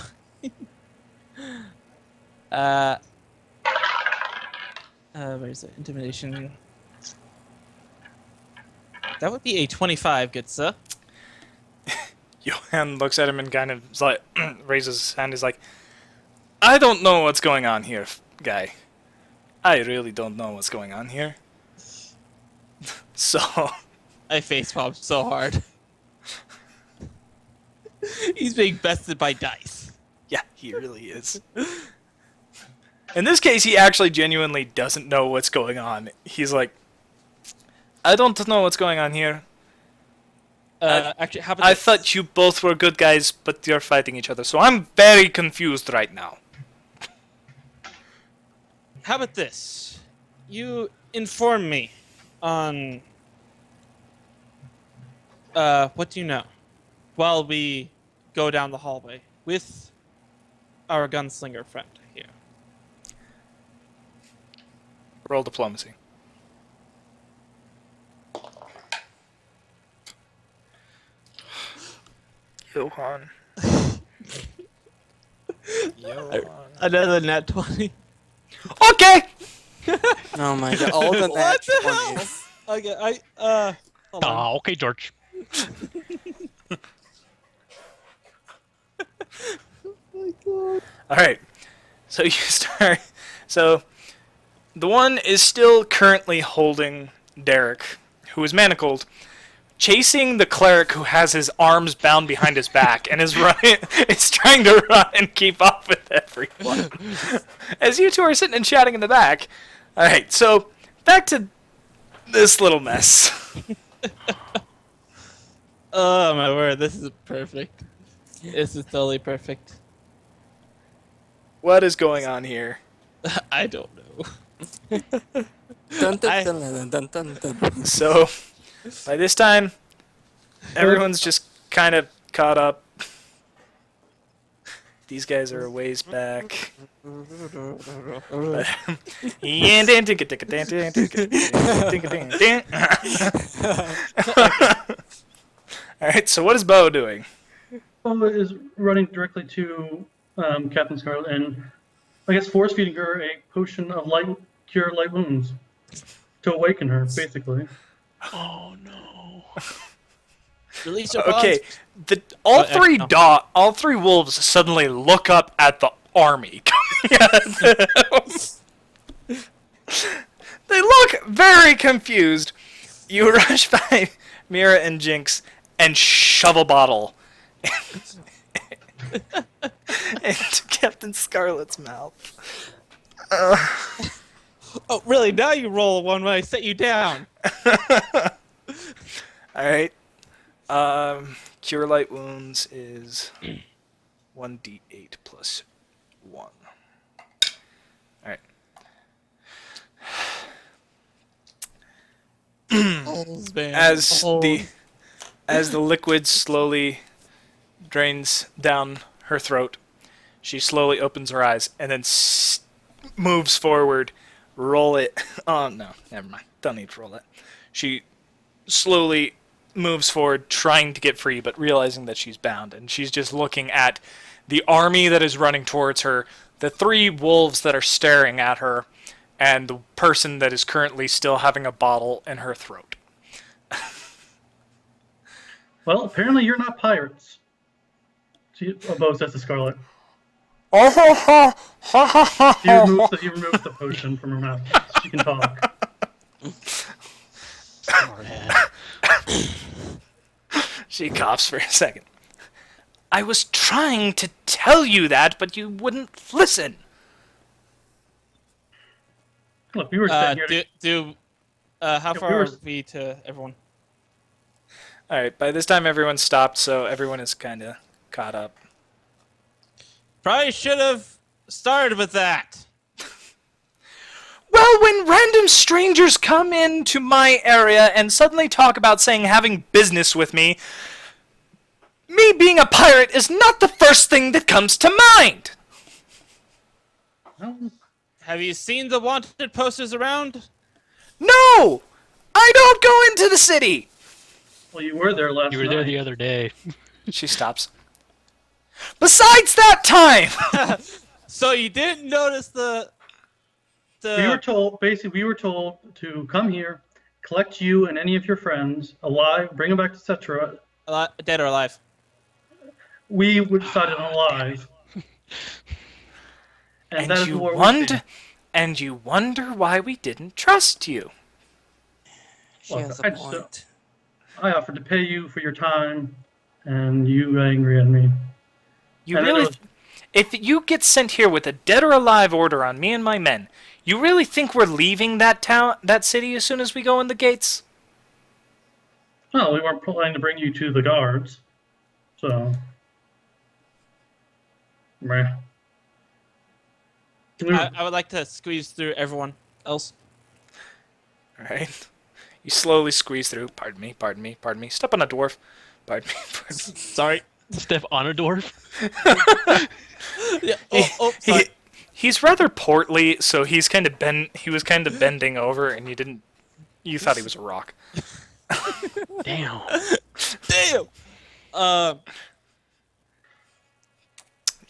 Where is it? Intimidation. That would be a 25, good sir. Johan looks at him and kind of like raises his hand. He's like, I don't know what's going on here, guy. I really don't know what's going on here. So, I facepalmed so hard. He's being bested by dice. yeah, he really is. In this case, he actually genuinely doesn't know what's going on. He's like, I don't know what's going on here. Actually, how about I this? thought you both were good guys, but you're fighting each other. So I'm very confused right now. How about this? You inform me on what do you know while we go down the hallway with our gunslinger friend here. Roll diplomacy. Johan. Johan. Another nat 20. Okay. Oh my god, all the nat What the hell? 20s. Okay, hold on. Ah, okay, George. All right. So you start. So the one is still currently holding Derek, who is manacled, chasing the cleric who has his arms bound behind his back and is running. Is trying to run and keep up with everyone. As you two are sitting and chatting in the back. All right. So back to this little mess. Oh my word, this is perfect. This is totally perfect. What is going on here? I don't know. Dun, dun, dun, dun, dun, dun, dun. So by this time, everyone's just kind of caught up. These guys are a ways back. Alright, so what is Bo doing? Boba is running directly to Captain Scarlet and, I guess, force feeding her a potion of cure light wounds to awaken her, basically. Oh no. Release your Okay, bonds. all three wolves suddenly look up at the army coming at them. They look very confused. You rush by Mira and Jinx and shove a bottle into Captain Scarlet's mouth. Oh, really? Now you roll one when I set you down. Alright. Cure light wounds is 1d8 plus 1. Alright. Holes, man. As Holes. the liquid slowly drains down her throat, she slowly opens her eyes and then moves forward. Roll it. Oh no, never mind. Don't need to roll that. She slowly moves forward, trying to get free, but realizing that she's bound, and she's just looking at the army that is running towards her, the three wolves that are staring at her, and the person that is currently still having a bottle in her throat. Well, apparently you're not pirates. Bo says to Scarlet. Oh ho ho ha ha ha! He removes the potion from her mouth. She can talk. Smarthead. She coughs for a second. I was trying to tell you that, but you wouldn't listen. Look, we were sitting here. How we far were- are we to everyone? Alright, by this time everyone's stopped, so everyone is kind of caught up. Probably should have started with that. Well, when random strangers come into my area and suddenly talk about saying having business with me being a pirate is not the first thing that comes to mind. Well, Have you seen the wanted posters around? No! I don't go into the city! well, you were there last You were night. there the other day. She stops. Besides that time! So you didn't notice the We were told, basically, to come here, collect you and any of your friends alive, bring them back to Cetra. dead or alive? We decided on alive. And that is you what wonder, and you wonder why we didn't trust you. She Look, has I a just- point. I offered to pay you for your time, and you got angry at me. You And then really, it was- if you get sent here with a dead or alive order on me and my men, you really think we're leaving that city as soon as we go in the gates? No, we weren't planning to bring you to the guards. So. Meh. Can we- I would like to squeeze through everyone else. Alright. You slowly squeeze through. Pardon me. Step on a dwarf. Pardon me. Sorry. Step on a dwarf. Yeah. He, he's rather portly, so he was kind of bending over, and you thought he was a rock. Damn. Damn.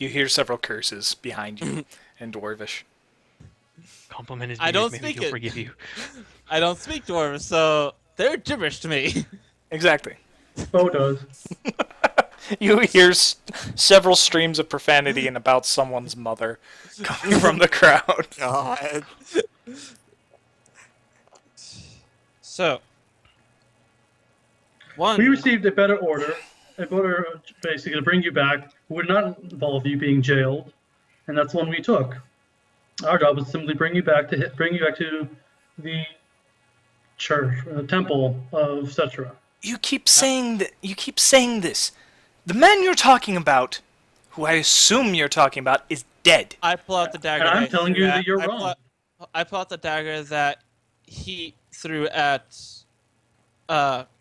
You hear several curses behind you in Dwarvish. Compliment his I beard, don't maybe speak he'll it. forgive you. I don't speak dwarven, so they're gibberish to me. Exactly. Bo does. You hear several streams of profanity and about someone's mother coming from the crowd. God. So, one. We received a better order basically to bring you back, would not involve you being jailed, and that's the one we took. Our job was simply bring you back to the church, temple of Cetra. You keep saying that. You keep saying this. The man you're talking about, who I assume you're talking about, is dead. I pull out the dagger. And I'm that I telling threw you at- that you're I pull wrong. out- I pull out the dagger that he threw at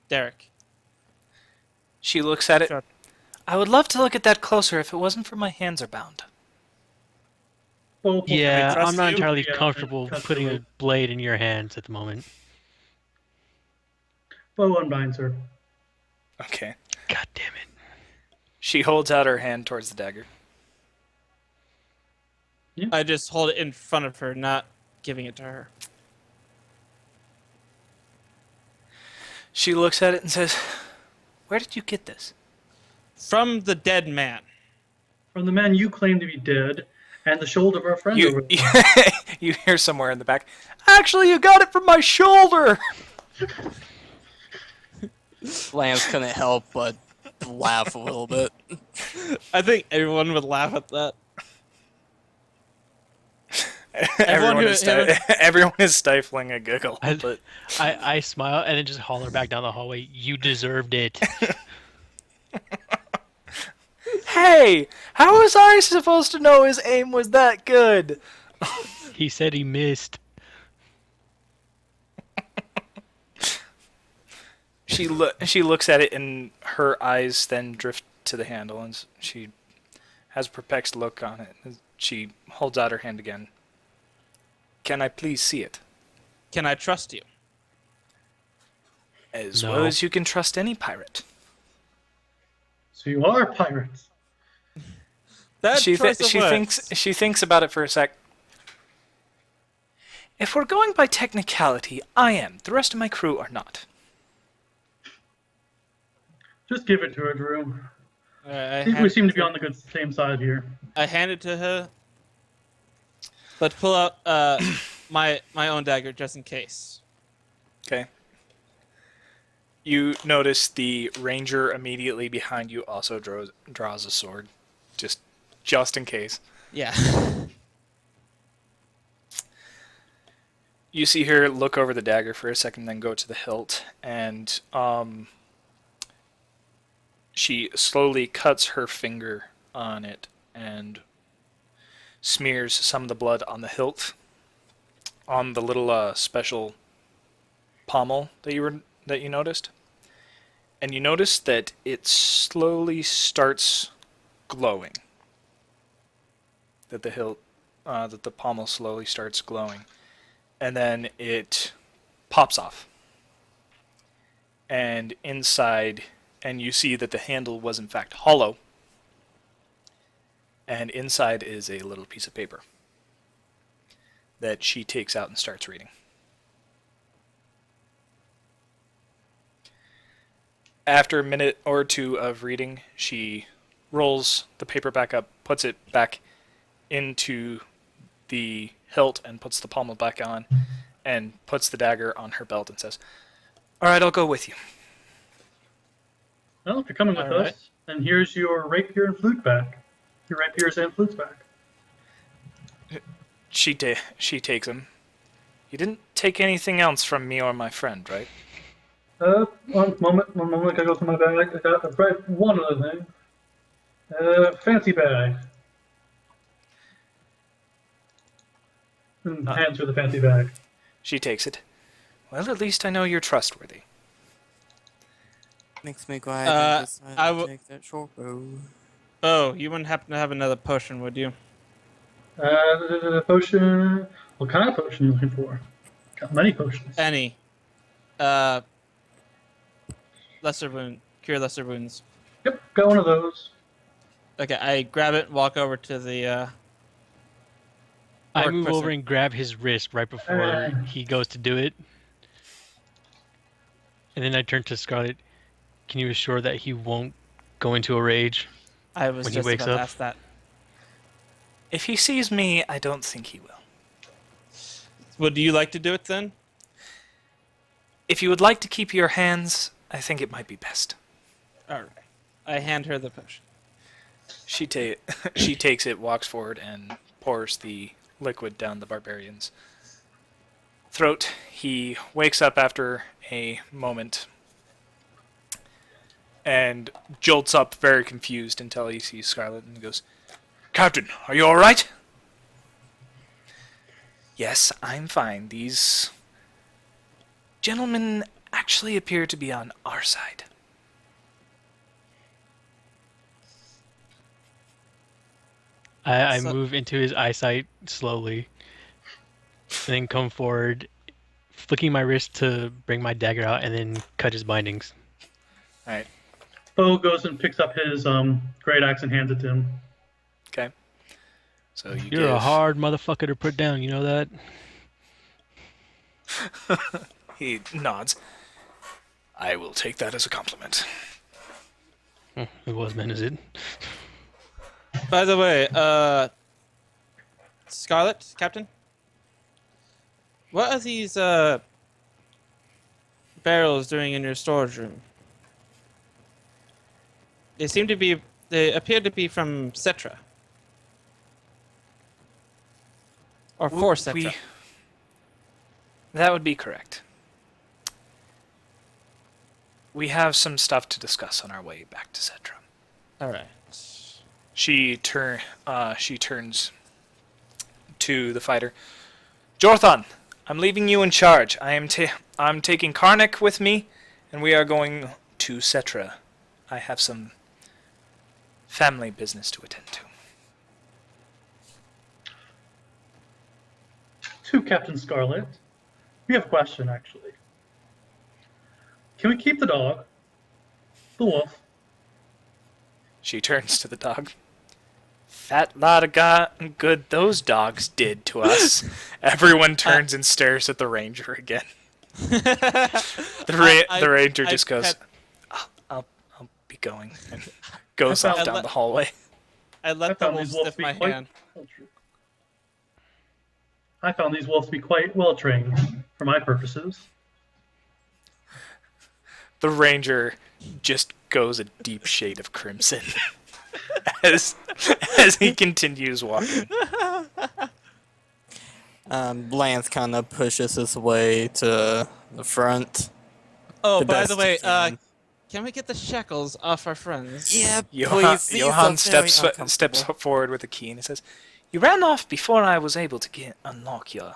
Derek. She looks at it. Sure. I would love to look at that closer if it wasn't for my hands are bound. Bo, Yeah, trust I'm not you? entirely Yeah, comfortable cut putting the a blade in your hands at the moment. Bo unbinds her. Okay. God damn it. She holds out her hand towards the dagger. I just hold it in front of her, not giving it to her. She looks at it and says, "Where did you get this?" From the dead man. From the man you claim to be dead, and the shoulder of our friend over You, there. you hear somewhere in the back, "Actually, you got it from my shoulder!" Lance couldn't help but laugh a little bit. I think everyone would laugh at that. Everyone, who- is everyone is stifling a giggle. I- But I smile and then just holler back down the hallway, you deserved it. hey, how was I supposed to know his aim was that good? He said he missed. She looks at it and her eyes then drift to the handle and she has a perplexed look on it. She holds out her hand again. Can I please see it? Can I trust you? As No. well as you can trust any pirate. So you are pirates. That She choice of words. thinks about it for a sec. If we're going by technicality, I am. The rest of my crew are not. Just give it to her, Drew. I I think we hand- seem to be on the same side here. I hand it to her, but pull out my own dagger just in case. Okay. You notice the ranger immediately behind you also draws a sword, just in case. Yeah. You see her look over the dagger for a second, then go to the hilt, and she slowly cuts her finger on it and smears some of the blood on the hilt, on the little special pommel that you noticed, and you notice that it slowly starts glowing. That the pommel slowly starts glowing. And then it pops off. And inside, and you see that the handle was in fact hollow. And inside is a little piece of paper that she takes out and starts reading. After a minute or two of reading, she rolls the paper back up, puts it back into the hilt and puts the pommel back on and puts the dagger on her belt and says, "All right, I'll go with you." Well, if you're coming with All right. us, then here's your rapier and flute back. Your rapiers and flutes back. She takes him. You didn't take anything else from me or my friend, right? One moment. I gotta go through my bag. I got right one other thing. Fancy bag. And hands her the fancy bag. She takes it. Well, at least I know you're trustworthy. Makes me glad Uh, you decided I to w- take that short bow. Oh, you wouldn't happen to have another potion, would you? Potion. What kind of potion are you looking for? Got many potions. Any. Lesser wound. Cure lesser wounds. Yep, got one of those. Okay, I grab it and walk over to the I orc move over person. and grab his wrist right before he goes to do it. And then I turn to Scarlet. Can you assure that he won't go into a rage I was when he just wakes about to up? ask that. If he sees me, I don't think he will. Would you like to do it then? If you would like to keep your hands, I think it might be best. All right. I hand her the potion. She she takes it, walks forward, and pours the liquid down the barbarian's throat. He wakes up after a moment and jolts up very confused until he sees Scarlet and goes, "Captain, are you all right?" "Yes, I'm fine. These gentlemen actually appear to be on our side." I So, move into his eyesight slowly, and then come forward, flicking my wrist to bring my dagger out, and then cut his bindings. All right. Bo goes and picks up his great axe and hands it to him. Okay. So you You're give. a hard motherfucker to put down, you know that? He nods. I will take that as a compliment. It was meant, is it? by the way, Scarlet, Captain, what are these barrels doing in your storage room? They appear to be from Cetra. Or for Cetra. That would be correct. We have some stuff to discuss on our way back to Cetra. Alright. She turns to the fighter. Jorthon, I'm leaving you in charge. I'm taking Karnak with me, and we are going to Cetra. I have some family business to attend to. To Captain Scarlet, we have a question, actually. Can we keep the dog? The wolf? She turns to the dog. Fat lot of good those dogs did to us. Everyone turns and stares at the ranger again. The ranger just goes, I'll be going, and goes off down the hallway. I let the wolf sniff my hand. I found these wolves to be quite well trained for my purposes. The ranger just goes a deep shade of crimson as he continues walking. Lance kind of pushes his way to the front. Oh, by the way, can we get the shackles off our friends? Yeah, Johan, please. Johan steps forward with a key and he says, "You ran off before I was able to unlock your."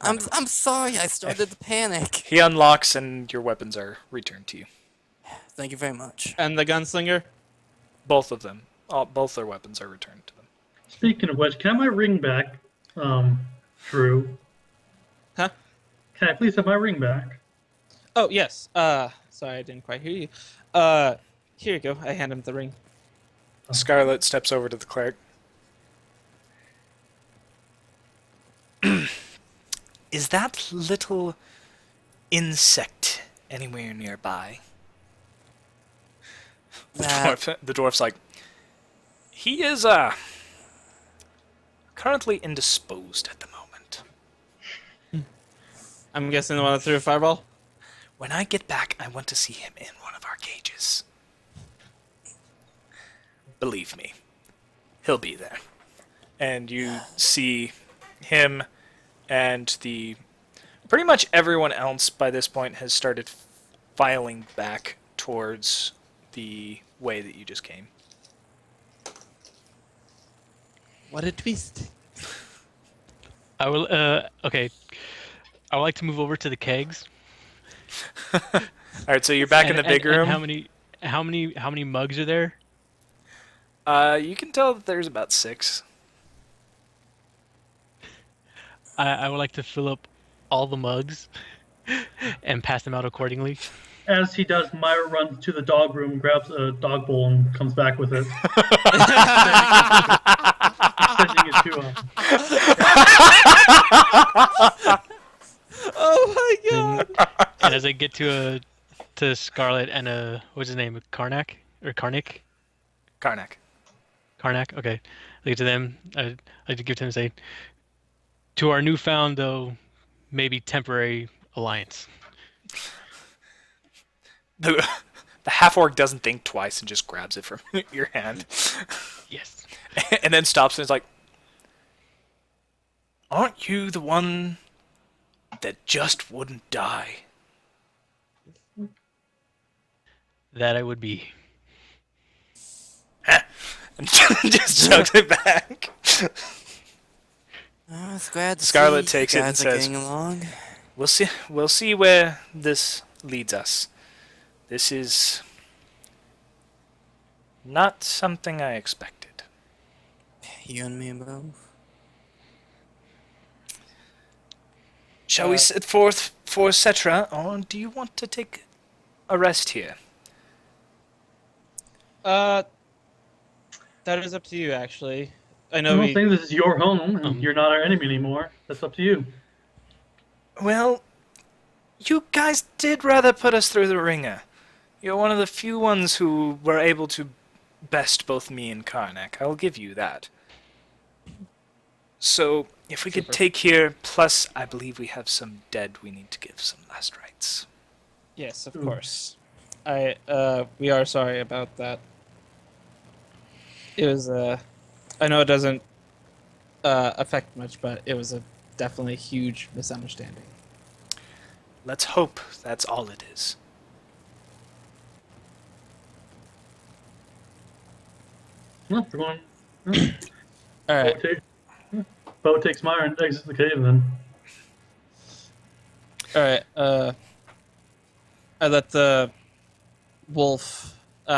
I'm sorry. I started to panic. He unlocks and your weapons are returned to you. Thank you very much. And the gunslinger? Both of them. Both their weapons are returned to them. Speaking of which, can I have my ring back, Drew? Huh? Can I please have my ring back? Oh, yes. Sorry, I didn't quite hear you. Here you go. I hand him the ring. Scarlet steps over to the cleric. Is that little insect anywhere nearby? The dwarf's like, he is currently indisposed at the moment. I'm guessing the one that threw a fireball? When I get back, I want to see him in one of our cages. Believe me, he'll be there. And you see him and pretty much everyone else by this point has started filing back towards the way that you just came. What a twist. I will. Okay. I would like to move over to the kegs. All right, so you're back in the big room. And how many mugs are there? You can tell that there's about 6. I would like to fill up all the mugs and pass them out accordingly. As he does, Myra runs to the dog room, grabs a dog bowl, and comes back with it, extending it to him. Oh my And, god! and as I get to Scarlet and what's his name? Karnak or Karnik? Karnak. Karnak. Okay. I get to them. I give to him and say, to our newfound, though maybe temporary alliance. The half-orc doesn't think twice and just grabs it from your hand. Yes. And then stops and is like, aren't you the one that just wouldn't die? That I would be. And just chugs it back. I was glad to Scarlet see takes you it and guys are says, getting along. We'll see where this leads us. This is not something I expected. You and me both. Shall we set forth for Cetra, or do you want to take a rest here? That is up to you, actually. I I know don't we. think this is your home, and you're not our enemy anymore. That's up to you. Well, you guys did rather put us through the ringer. You're one of the few ones who were able to best both me and Karnak. I'll give you that. So, if we could Super. take here, plus I believe we have some dead we need to give some last rites. Yes, of Ooh. course. We are sorry about that. It was I know it doesn't affect much, but it was a definitely huge misunderstanding. Let's hope that's all it is. Well, we're going. All right. Bo takes Myra and exits the cave then. All right. I let the wolf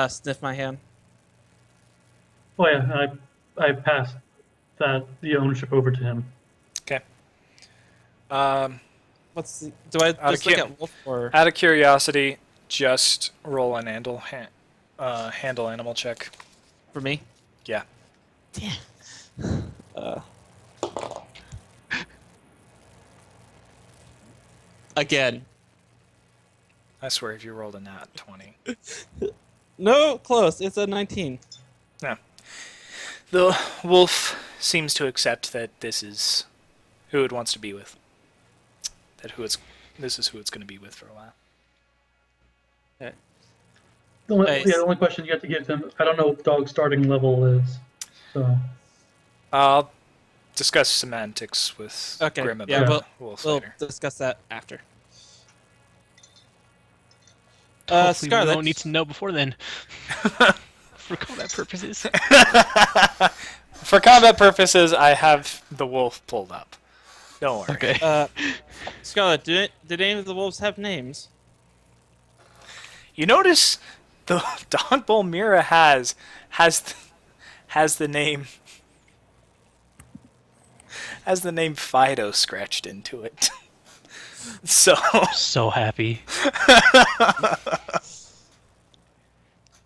sniff my hand. Oh yeah, I passed the ownership over to him. Okay. Do I Out of just look cu- at wolf or? Out of curiosity, just roll an handle animal check. For me? Yeah. Again. I swear if you rolled a nat 20. No, close. It's a 19. The wolf seems to accept that this is who it wants to be with. This is who it's going to be with for a while. Okay. The only question you have to give him, I don't know what the dog's starting level is. So I'll discuss semantics with Okay. Grim about Yeah, the wolf we'll later. discuss that after. Hopefully we Scarlet. don't need to know before then. For combat purposes. For combat purposes, I have the wolf pulled up. Don't worry. Okay. Scarlet, did any of the wolves have names? You notice the dog bowl Mira has the name Fido scratched into it. So So happy.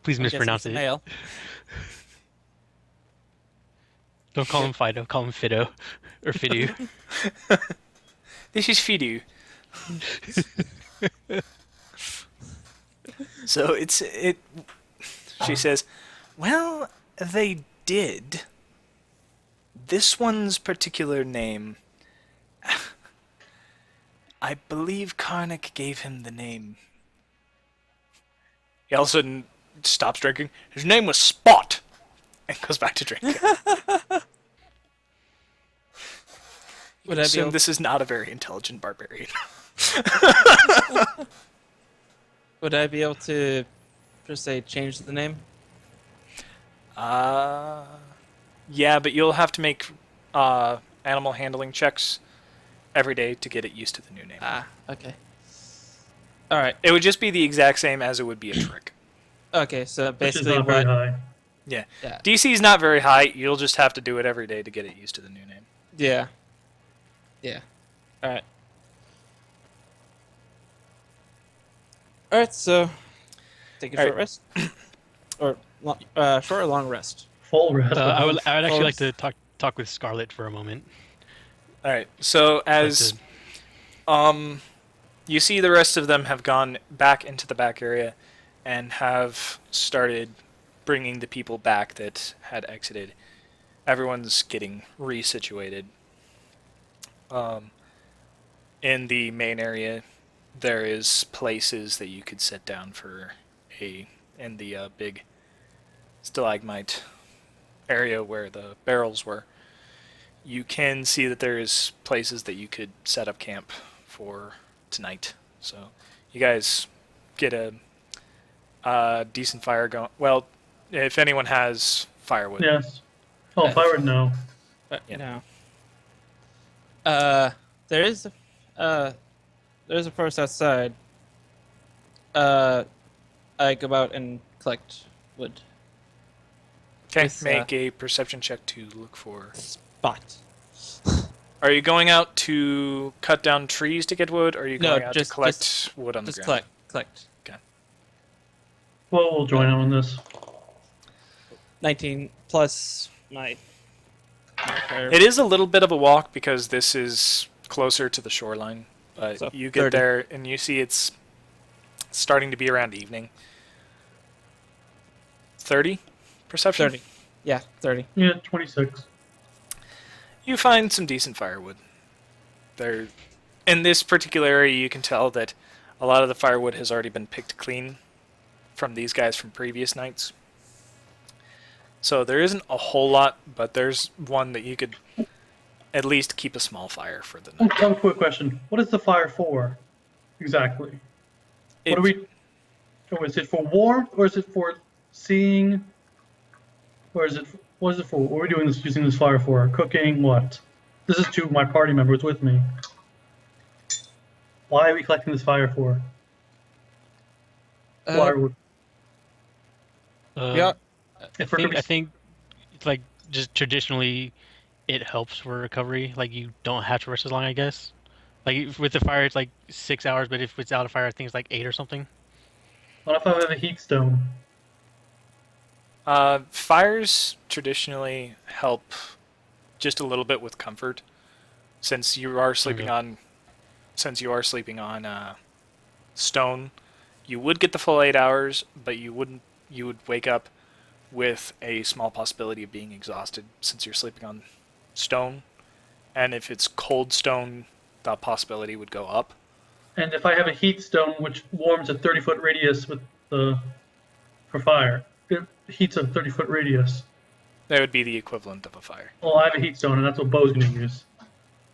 Please I'm guessing mispronounce it's a it. male. Don't call him Fido, call him Fido. Or Fidu. this is Fidu. So she says, well, they did. This one's particular name, I believe Karnak gave him the name. He all of a sudden stops drinking. His name was Spot! And goes back to drinking. Would I be Assume able- this is not a very intelligent barbarian. Would I be able to, per se, change the name? Yeah, but you'll have to make animal handling checks every day to get it used to the new name. Ah, okay. All right. It would just be the exact same as it would be a trick. Okay, so which is basically not very what? high. Yeah. Yeah. DC is not very high. You'll just have to do it every day to get it used to the new name. Yeah. Yeah. All right. All right, so take a All short right. rest, or short or long rest. Full rest. I would actually like Full- to talk with Scarlet for a moment. All right. So Like to as you see, the rest of them have gone back into the back area and have started bringing the people back that had exited. Everyone's getting resituated. Um, in the main area, there is places that you could sit down for in the big stalagmite area where the barrels were. You can see that there is places that you could set up camp for tonight. So you guys get a decent fire going. Well, if anyone has firewood. Yes. Oh, if I were no. But Yeah. no. There is there's a forest outside. I go out and collect wood. Okay, With, make a perception check to look for. Spot. Are you going out to cut down trees to get wood, or are you No, going out to just- collect wood on the Just ground? collect. Well, we'll join in on this. 19 plus my. It is a little bit of a walk because this is closer to the shoreline, but So, you get 30. there and you see it's starting to be around evening. 30 perception? 30. Yeah, 30. Yeah, 26. You find some decent firewood. There, in this particular area, you can tell that a lot of the firewood has already been picked clean from these guys from previous nights. So there isn't a whole lot, but there's one that you could at least keep a small fire for the Oh, night. I have a quick question. What is the fire for? Exactly. What are we? Oh, is it for warmth, or is it for seeing? Or is it? What is it for? What are we doing this? Using this fire for? Cooking? What? This is to my party members with me. Why are we collecting this fire for? Why are we? Yeah. If we're gonna I be, think it's like just traditionally it helps for recovery. Like you don't have to rest as long, I guess. Like with the fire, it's like 6 hours, but if it's out of fire, I think it's like 8 or something. what if I have a heat stone? Fires traditionally help just a little bit with comfort, since you are sleeping Okay. on, stone. You would get the full 8 hours, but you wouldn't. You would wake up with a small possibility of being exhausted since you're sleeping on stone. And if it's cold stone, the possibility would go up. And if I have a heat stone which warms a 30-foot radius with the for fire, it heats a 30-foot radius. That would be the equivalent of a fire. Well, I have a heat stone, and that's what Bo's gonna use.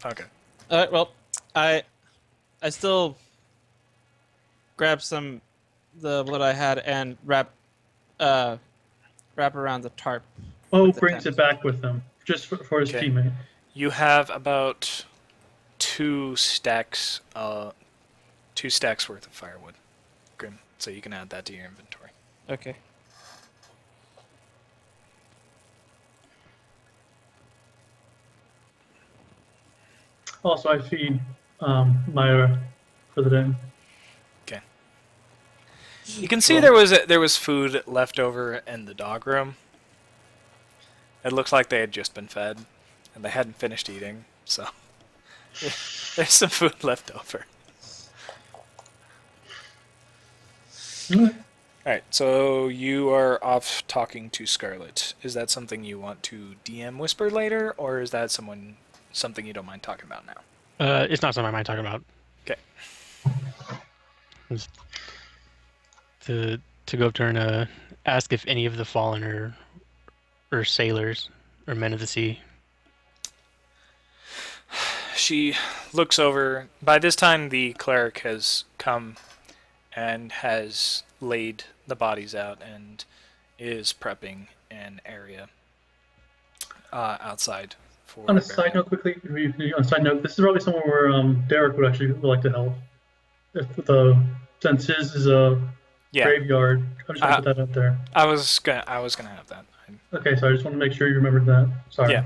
Okay. All right. Well, I still grab some the what I had and wrap around the tarp. Bo the brings tent. it back with him, just for his Okay. teammate. You have about two stacks worth of firewood, Grim. So you can add that to your inventory. Okay. Also, I feed Myra for the day. Okay. You can see there was food left over in the dog room. It looks like they had just been fed, and they hadn't finished eating. So there's some food left over. All right, so you are off talking to Scarlet. Is that something you want to DM whisper later, or is that something you don't mind talking about now? It's not something I mind talking about. Okay. Just to go up to her and ask if any of the fallen are sailors or men of the sea. She looks over. By this time, the cleric has come and has laid the bodies out and is prepping an area outside for. On a side note, quickly, on a side note, this is probably somewhere where Derek would actually like to help. Since his is a Yeah, graveyard, I'm just gonna put that out there. I was gonna have that. Okay, so I just want to make sure you remembered that. Sorry. Yeah.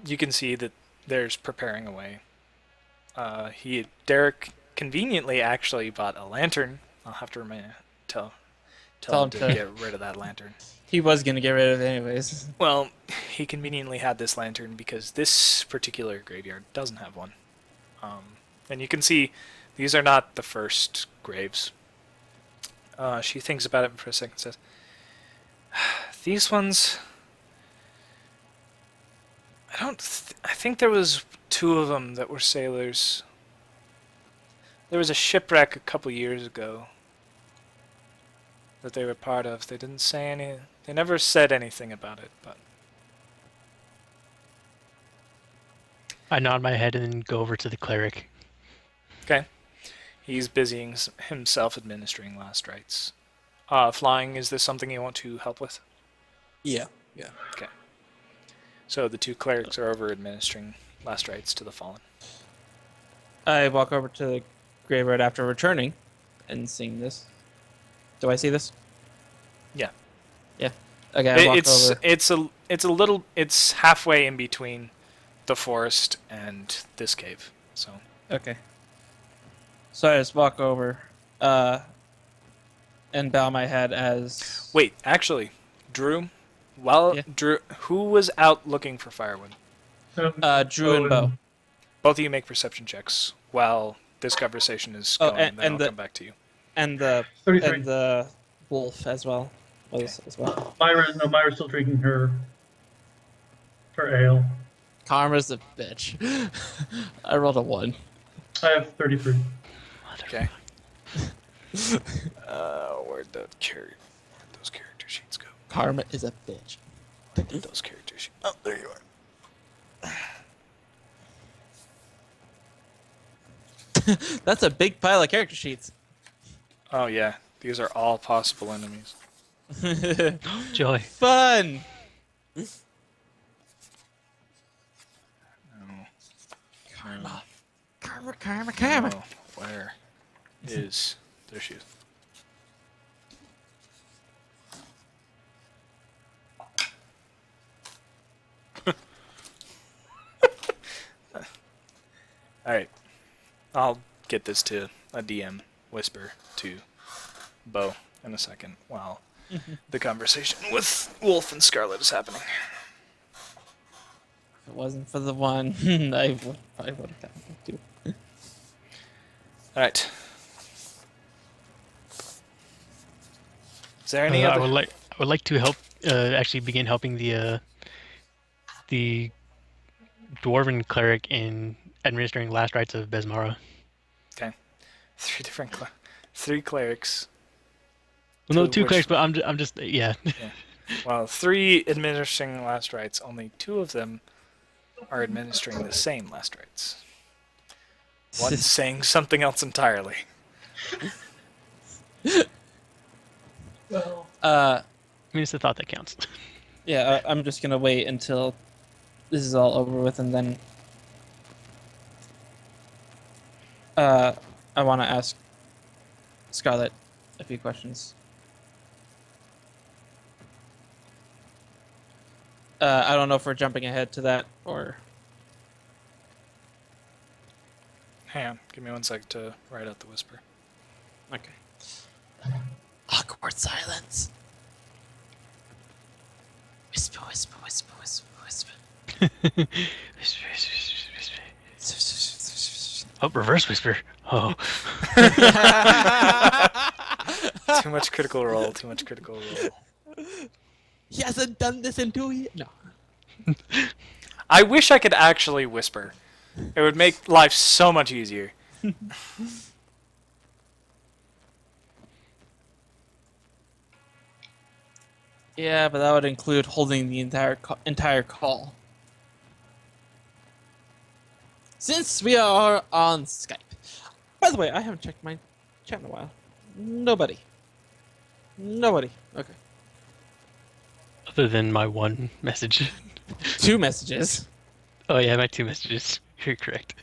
You can see that there's preparing away. Derek conveniently actually bought a lantern. I'll have to tell Tell him him to to- get rid of that lantern. He was gonna get rid of it anyways. Well, he conveniently had this lantern because this particular graveyard doesn't have one. And you can see these are not the first graves. She thinks about it for a second and says, these ones... I think there was 2 of them that were sailors. There was a shipwreck a couple years ago that they were part of. They didn't say any... They never said anything about it, but... I nod my head and then go over to the cleric. Okay. He's busying himself administering last rites. Flying, is this something you want to help with? Yeah. Okay. So the 2 clerics are over administering last rites to the fallen. I walk over to the graveyard after returning and seeing this. Do I see this? Yeah. Yeah. Okay, I walk over. It's halfway in between the forest and this cave. So Okay. So I just walk over and bow my head as... wait, actually, Drew, Yeah. Drew, who was out looking for firewood? Drew and Bo. Both of you make perception checks while this conversation is Oh, going, and then and I'll the- come back to you. And the 33. wolf as well. As well. Myra's still drinking her ale. Karma's a bitch. I rolled a 1. I have 33. Okay. Where'd those character sheets go? Karma is a bitch. Where did those character sheets? Oh, there you are. That's a big pile of character sheets. Oh yeah, these are all possible enemies. Joy. Fun! No. Karma. Karma. No. Where is... There she is. Alright. I'll get this to a DM whisper to Bo in a second while the conversation with Wolf and Scarlet is happening. If it wasn't for the 1, I probably would have gotten it too. Alright. Is there any I other... would like to help. Actually, begin helping the dwarven cleric in administering last rites of Besmara. Okay. 3 clerics. Well, no, To 2 which- clerics, but I'm just yeah. Well, 3 administering last rites, only 2 of them are administering the same last rites. One's saying something else entirely. Well, I mean, it's the thought that counts. Yeah, I'm just gonna wait until this is all over with, and then I want to ask Scarlet a few questions. I don't know if we're jumping ahead to that or... Hang on, give me 1 sec to write out the whisper. Okay. Awkward silence. Whisper, whisper, whisper, whisper, whisper. Oh, reverse whisper. Oh, Too much critical roll, too much critical roll. He hasn't done this in 2 years. No. I wish I could actually whisper. It would make life so much easier. Yeah, but that would include holding the entire call. Since we are on Skype. By the way, I haven't checked my chat in a while. Nobody. Okay. other than my 1 message. 2 messages. Oh yeah, my 2 messages. You're correct.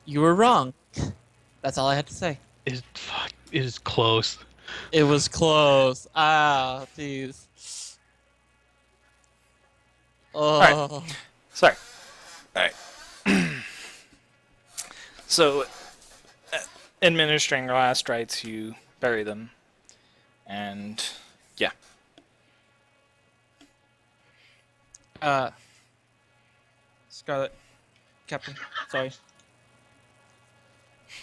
You were wrong. That's all I had to say. It is close. It was close. Ah, jeez. Oh. Sorry. Alright. So, administering your last rites, you bury them, and yeah. Scarlet, Captain, sorry.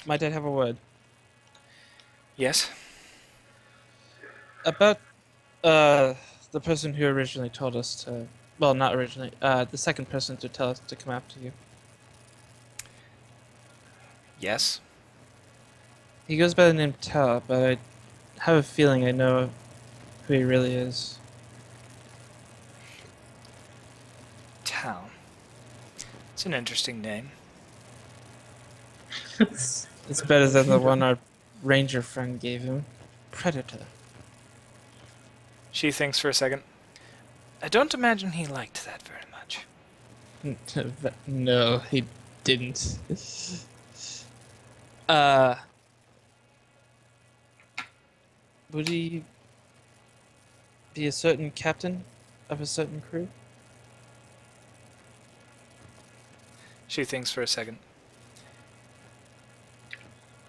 Might I have a word? Yes? About, the person who originally told us to... Well, not originally. The second person to tell us to come after you. Yes? He goes by the name Tal, but I have a feeling I know who he really is. Tal. It's an interesting name. It's better than the one our ranger friend gave him. Predator. She thinks for a second. I don't imagine he liked that very much. No, he didn't. Uh, would he be a certain captain of a certain crew? She thinks for a second.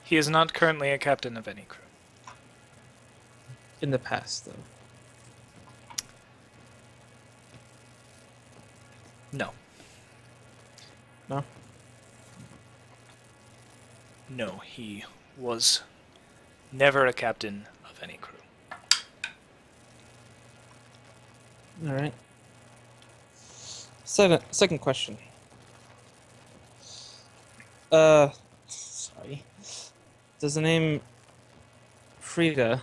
He is not currently a captain of any crew. In the past, though. No. No? No, he was never a captain of any crew. Alright. Second question. Sorry. Does the name Frida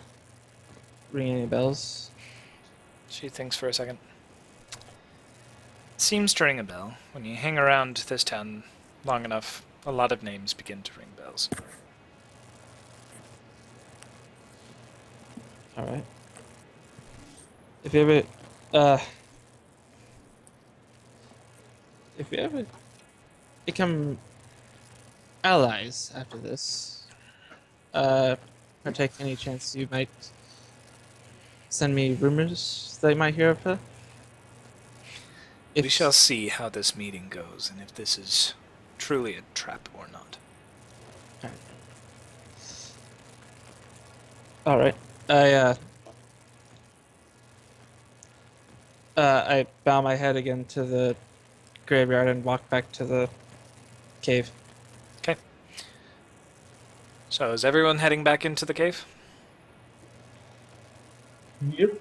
ring any bells? She thinks for a second. Seems to ring a bell. When you hang around this town long enough, a lot of names begin to ring bells. Alright. If you ever, if we ever become allies after this, or take any chance you might send me rumors that you might hear of her? We shall see how this meeting goes, and if this is truly a trap or not. Alright. I bow my head again to the graveyard and walk back to the cave. Okay. So is everyone heading back into the cave? Yep.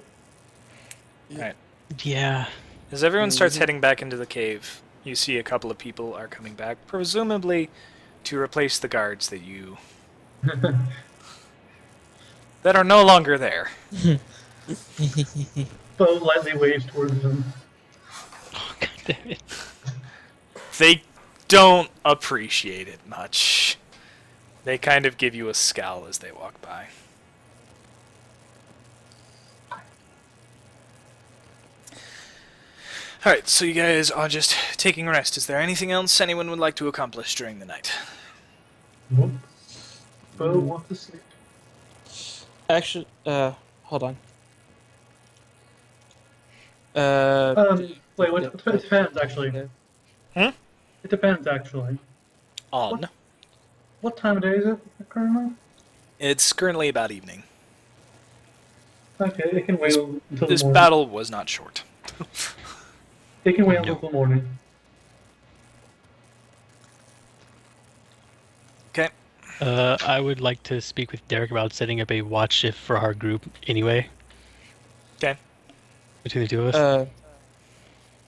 Alright. Yeah. As everyone starts Mhm. heading back into the cave, you see a couple of people are coming back, presumably to replace the guards that are no longer there. Bo lightly waves towards them. Oh, God damn it. They don't appreciate it much. They kind of give you a scowl as they walk by. Alright, so you guys are just taking rest. Is there anything else anyone would like to accomplish during the night? Nope. Bo wants to sleep. Actually, hold on. Wait, what? It depends, actually. Hmm? It depends, actually. On. What time of day is it currently? It's currently about evening. Okay, it can wait until the This morning. battle was not short. It can wait until the morning. Okay. I would like to speak with Derek about setting up a watch shift for our group anyway. Okay. Between the two of us.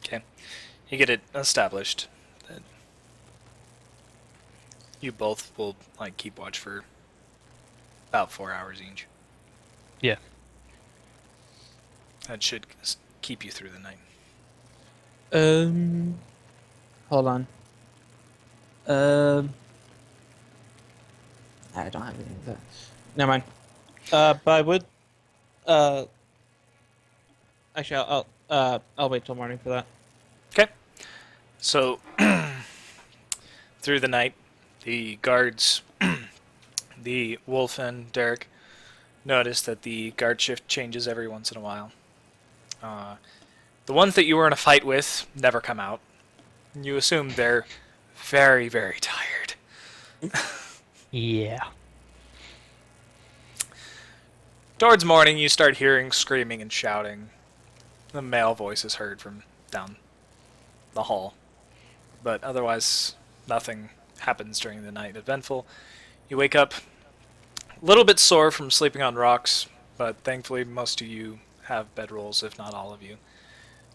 Okay. You get it established that you both will keep watch for about 4 hours each. Yeah. That should keep you through the night. Hold on. I don't have anything that. Never mind. But I would. Actually, I'll wait till morning for that. Okay. So through the night, the guards, the Wolf and Derek, notice that the guard shift changes every once in a while. The ones that you were in a fight with never come out. You assume they're very, very tired. Yeah. Towards morning, you start hearing screaming and shouting. The male voice is heard from down the hall. But otherwise, nothing happens during the night eventful. You wake up a little bit sore from sleeping on rocks, but thankfully most of you have bedrolls, if not all of you.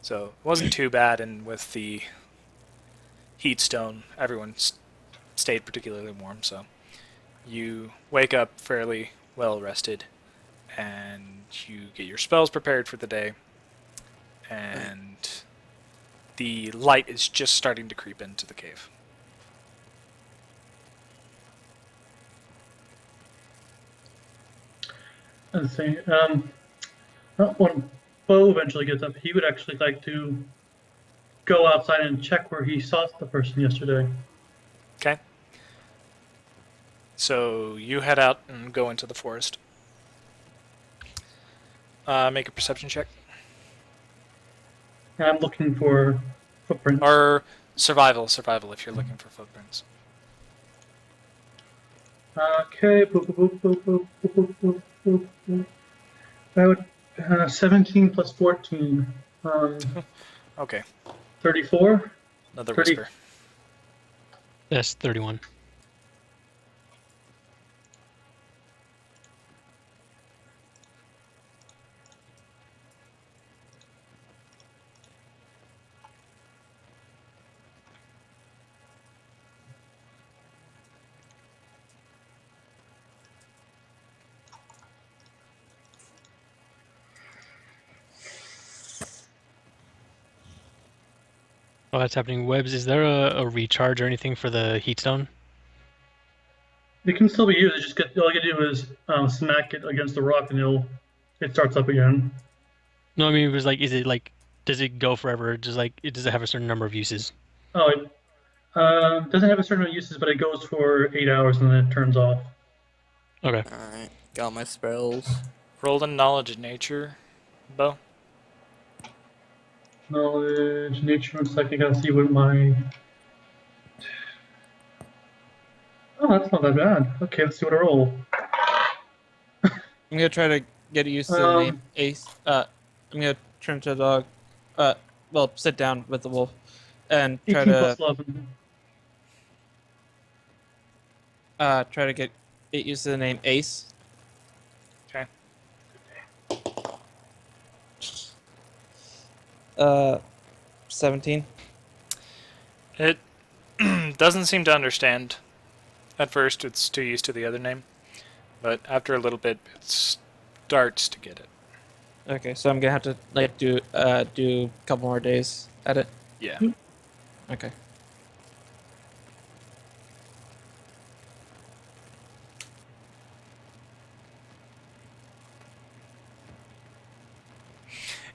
So it wasn't too bad, and with the heat stone, everyone stayed particularly warm, so you wake up fairly well rested, and you get your spells prepared for the day, and the light is just starting to creep into the cave. Let's see. When Bo eventually gets up, he would actually like to go outside and check where he saw the person yesterday. Okay? So you head out and go into the forest. Make a perception check. And I'm looking for footprints. Or survival if you're looking for footprints. Okay. Boop, boop, boop, boop, boop, boop, boop, boop, boop. That would 17 plus 14. Okay, 34. another 30. whisper. That's 31. Oh, that's happening. Webs, is there a recharge or anything for the heat stone? It can still be used. It's just all you do is smack it against the rock, and it starts up again. No, I mean it was like, is it like, does it go forever? Does it have a certain number of uses? Oh, it doesn't have a certain amount of uses, but it goes for 8 hours and then it turns off. Okay. Alright, got my spells. Roll in knowledge of nature, Bo. Knowledge, nature, and psychic. I gotta see what my. Oh, that's not that bad. Okay, let's see what I roll. I'm gonna try to get used to the name Ace. I'm gonna turn to the dog. Well, sit down with the wolf, and 18 plus 11. try to get used to the name Ace. Okay. 17. It doesn't seem to understand. At first, it's too used to the other name, but after a little bit, it starts to get it. Okay, so I'm gonna have to like do a couple more days at it. Yeah. Okay.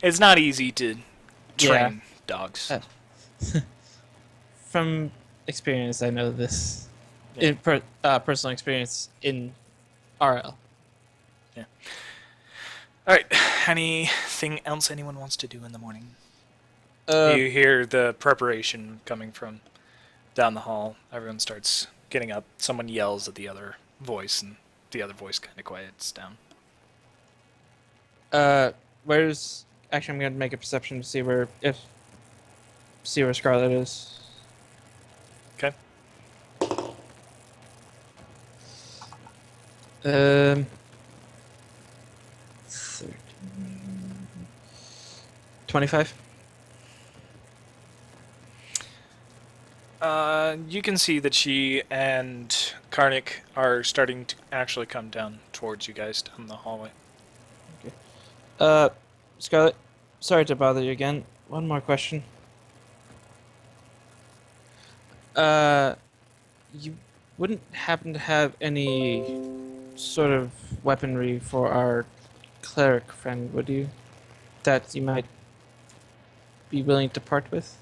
It's not easy to train Yeah. dogs. From experience, I know this. Yeah. In personal experience in RL. Alright, anything else anyone wants to do in the morning? Uh, You hear the preparation coming from down the hall. Everyone starts getting up. Someone yells at the other voice, and the other voice kind of quiets down. where's actually I'm gonna make a perception to see where Scarlet is. Okay. 13, 25. You can see that she and Karnik are starting to actually come down towards you guys down the hallway. Scarlet, sorry to bother you again. One more question. You wouldn't happen to have any sort of weaponry for our cleric friend, would you? That you might be willing to part with?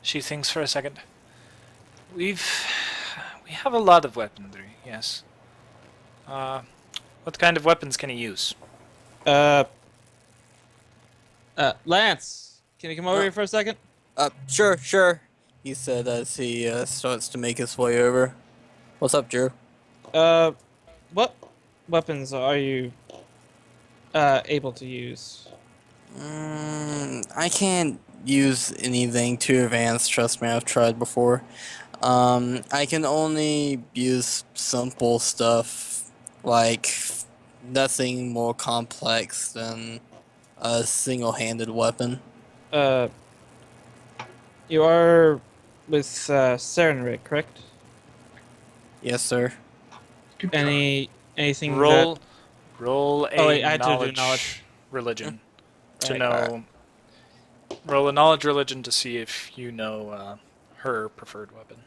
She thinks for a second. We have a lot of weaponry, yes. What kind of weapons can he use? Lance, can you come over here for a second? Sure. He said as he starts to make his way over. What's up, Drew? What weapons are you able to use? I can't use anything too advanced. Trust me, I've tried before. I can only use simple stuff, like nothing more complex than a single-handed weapon. Uh, you are with Serenric, correct? Yes, sir. Good try. Anything that? Roll Oh a wait, I had to do knowledge knowledge. religion to Right. know. Roll a knowledge religion to see if you know her preferred weapon.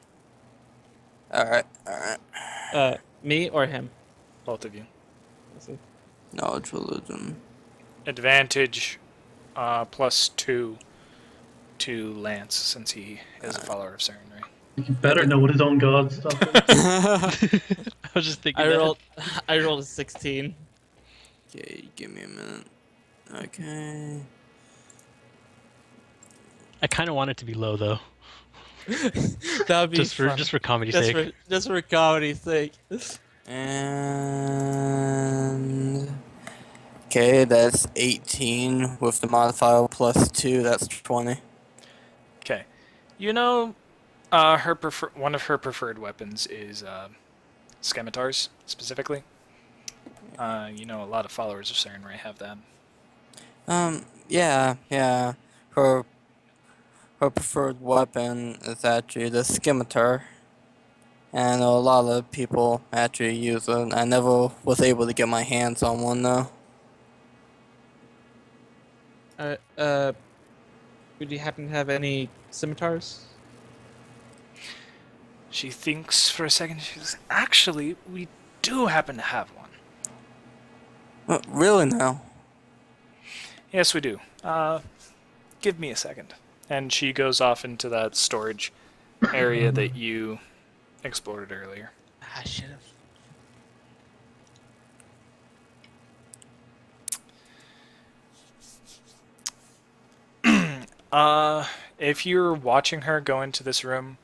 Alright, alright. Me or him? Both of you. Let's see. Knowledge religion. Advantage +2 to Lance since he is a follower of Sarenrae. You better know what his own god stuff is. I was just thinking I that. rolled. I rolled a 16. Okay, give me a minute. Okay. I kind of want it to be low though, That would be just fun. for comedy's just sake. for comedy's sake. And okay, that's 18 with the modifier +2. That's 20. Okay. You know, one of her preferred weapons is scimitars, specifically. You know, a lot of followers of Sarenrae have that. Yeah, yeah. Her preferred weapon is actually the scimitar, and a lot of people actually use it. I never was able to get my hands on one though. Would you happen to have any scimitars? She thinks for a second. She says, "Actually, we do happen to have one." Really now? Yes, we do. Give me a second. And she goes off into that storage area that you explored earlier. I should have. If you're watching her go into this room,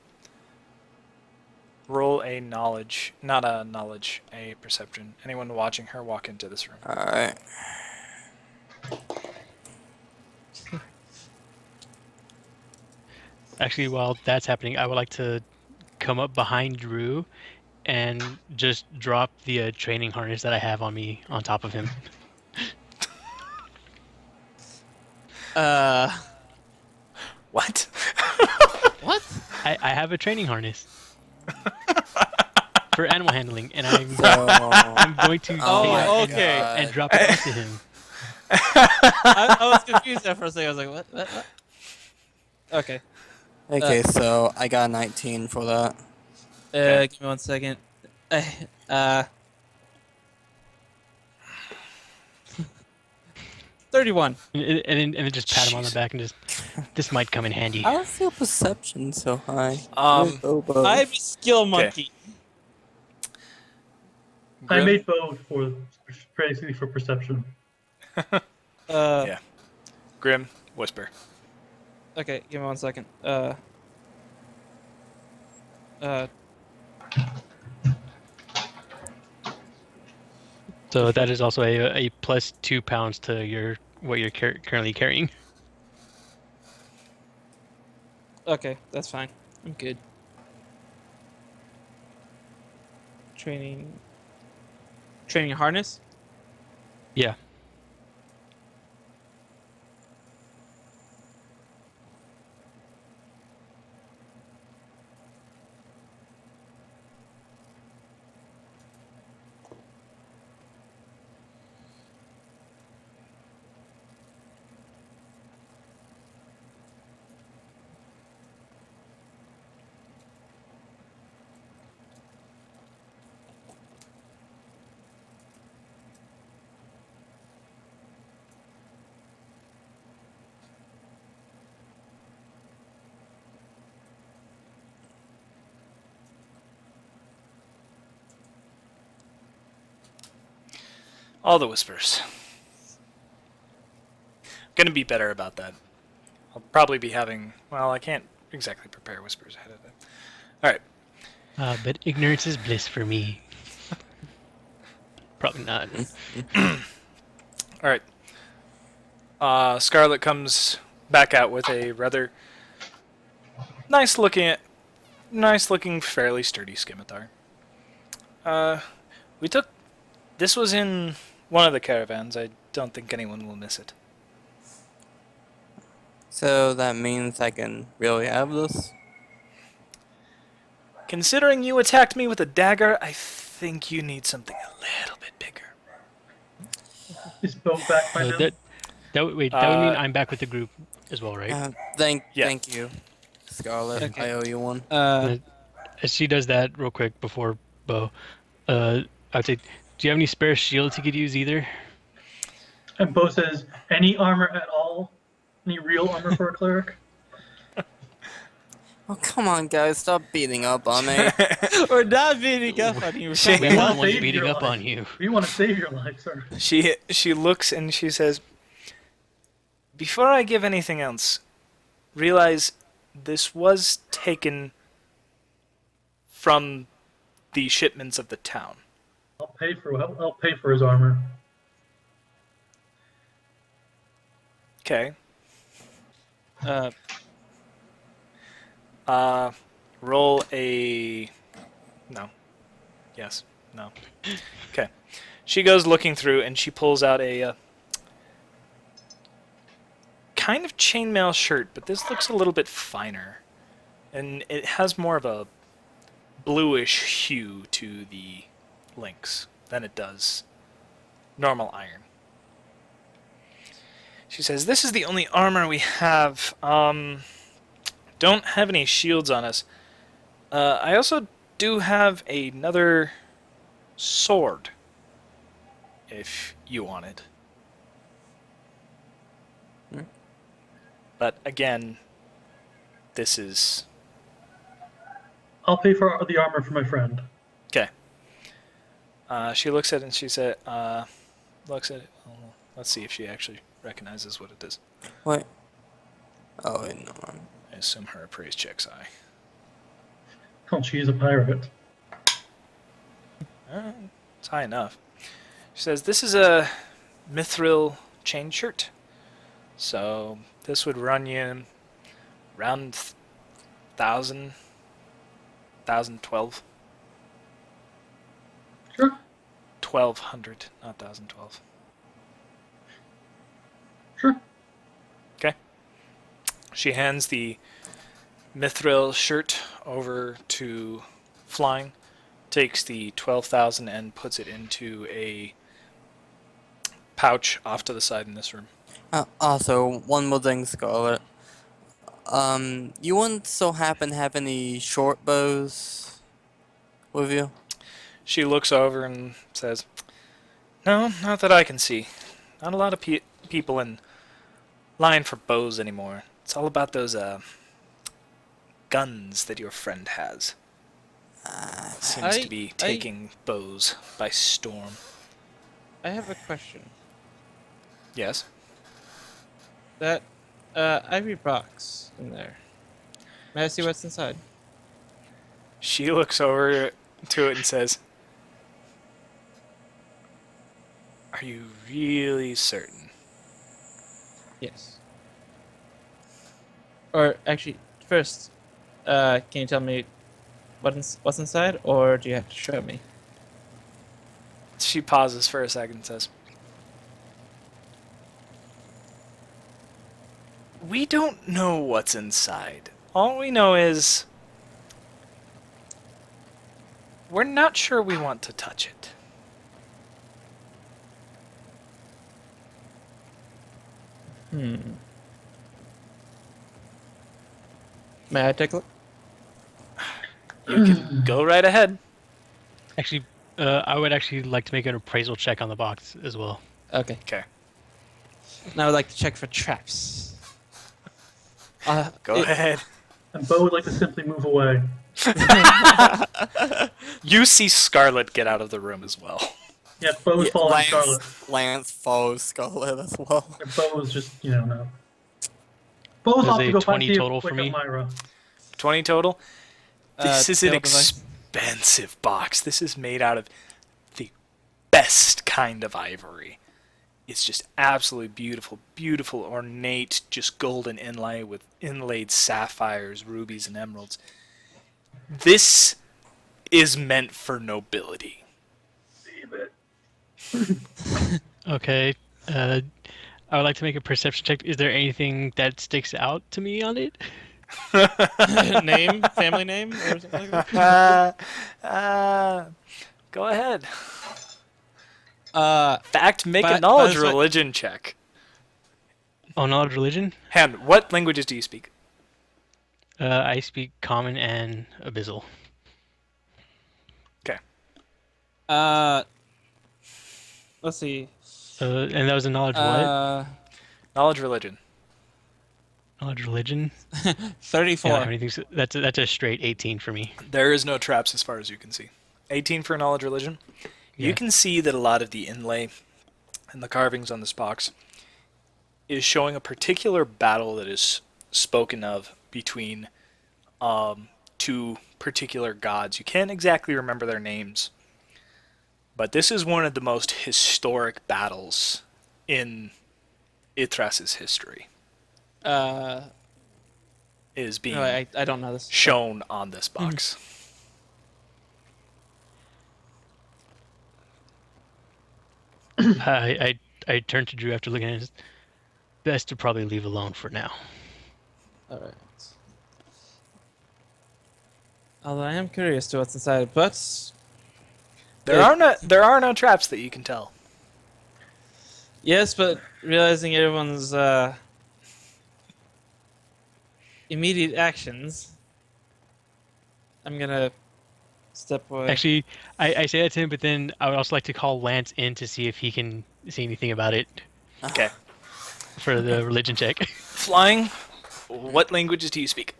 roll a knowledge, not a knowledge, a perception. Anyone watching her walk into this room. Alright. Actually, while that's happening, I would like to come up behind Drew and just drop the training harness that I have on me on top of him. What? What? I have a training harness for animal handling, and I'm So. I'm going to Oh take my it and, okay. God. and drop it onto him. I was confused there for a second. I was like, what? Okay. Okay, so I got 19 for that. Okay. Give me 1 second. 31. And then just pat him on the Jeez. back and just, this might come in handy. How is your perception so high? Um, Bobo. I'm a skill monkey. I Grim? made both for basically for perception. Yeah. Grim, whisper. Okay, give me 1 second. So that is also a plus 2 pounds to your what you're currently carrying. Okay, that's fine. I'm good. Training harness? Yeah. All the whispers. Gonna be better about that. I'll probably be having. Well, I can't exactly prepare whispers ahead of it. All right. But ignorance is bliss for me. Probably not. All right. Scarlet comes back out with a rather nice looking, fairly sturdy scimitar. We took. This was in one of the caravans. I don't think anyone will miss it. So that means I can really have this? Considering you attacked me with a dagger, I think you need something a little bit bigger. Is Bo back by now? That would mean Uh, I'm back with the group as well, right? Yeah. Thank you, Scarlet. Okay. I owe you one. As she does that real quick before Bo, I'd say, do you have any spare shields he could use either? And Bo says, any armor at all? Any real armor for a cleric? Oh, come on, guys. Stop beating up on me. We're not beating up on you. We're Shit. We're We not wanna the ones save beating your up life. on you. We want to save your life, sir. She looks and she says, "Before I give anything else, realize this was taken from the shipments of the town." I'll pay for his armor. Okay. Uh, Roll a. No. Yes. No. Okay. She goes looking through and she pulls out a kind of chainmail shirt, but this looks a little bit finer. And it has more of a bluish hue to the links than it does normal iron. She says, "This is the only armor we have. Don't have any shields on us. I also do have another sword, if you wanted. But again, this is I'll pay for the armor for my friend. okay." She looks at it and she said, looks at it. Oh, let's see if she actually recognizes what it is. Wait. Oh, wait, no. I assume her appraise checks high. Oh, she's a pirate. It's high enough. She says, "This is a mithril chain shirt. So this would run you around 1,012. Sure. 1,200, not 1,012. Sure. Okay. She hands the mithril shirt over to Flying, takes the 12,000 and puts it into a pouch off to the side in this room. Also, one more thing, Scarlet. You wouldn't so happen to have any short bows with you? She looks over and says, "No, not that I can see. Not a lot of people in line for bows anymore. It's all about those guns that your friend has. Seems to be taking bows by storm." I have a question. Yes. That ivory box in there. May I see what's inside? She looks over to it and says, "Are you really certain?" Yes. Or actually, first, can you tell me what's inside, or do you have to show me? She pauses for a second and says, "We don't know what's inside. All we know is we're not sure we want to touch it." May I take a look? You can go right ahead. Actually, I would actually like to make an appraisal check on the box as well. Okay. Okay. Now I would like to check for traps. Go ahead. And Bo would like to simply move away. You see Scarlet get out of the room as well. Yeah, Bo is following Scarlet. Lance follows Scarlet as well. And Bo is just, no. Bo's There's off a to go 20 find total for wake up me. Myra. 20 total. This is an table device. expensive box. This is made out of the best kind of ivory. It's just absolutely beautiful, beautiful, ornate, just golden inlay with inlaid sapphires, rubies, and emeralds. This is meant for nobility. Okay. I would like to make a perception check. Is there anything that sticks out to me on it? Name, family name, or something like that. Go ahead. Uh, Fact, make a But- knowledge but it's what- religion check. Oh, knowledge religion? Hand, what languages do you speak? I speak Common and Abyssal. Okay. Let's see. And that was a knowledge what? Knowledge religion. Knowledge religion? 34. Yeah, anything, that's a straight 18 for me. There is no traps as far as you can see. 18 for knowledge religion. You Yeah. can see that a lot of the inlay and the carvings on this box is showing a particular battle that is spoken of between two particular gods. You can't exactly remember their names, but this is one of the most historic battles in Ithras's history. Is being No, I don't know this. shown on this box. I turned to Drew after looking at it. Best to probably leave alone for now. All right. Although I am curious to what's inside, but There are no traps that you can tell. yes, but realizing everyone's immediate actions, I'm gonna step away. Actually, I say that to him, but then I would also like to call Lance in to see if he can see anything about it Okay. for the religion check. Flying, what languages do you speak?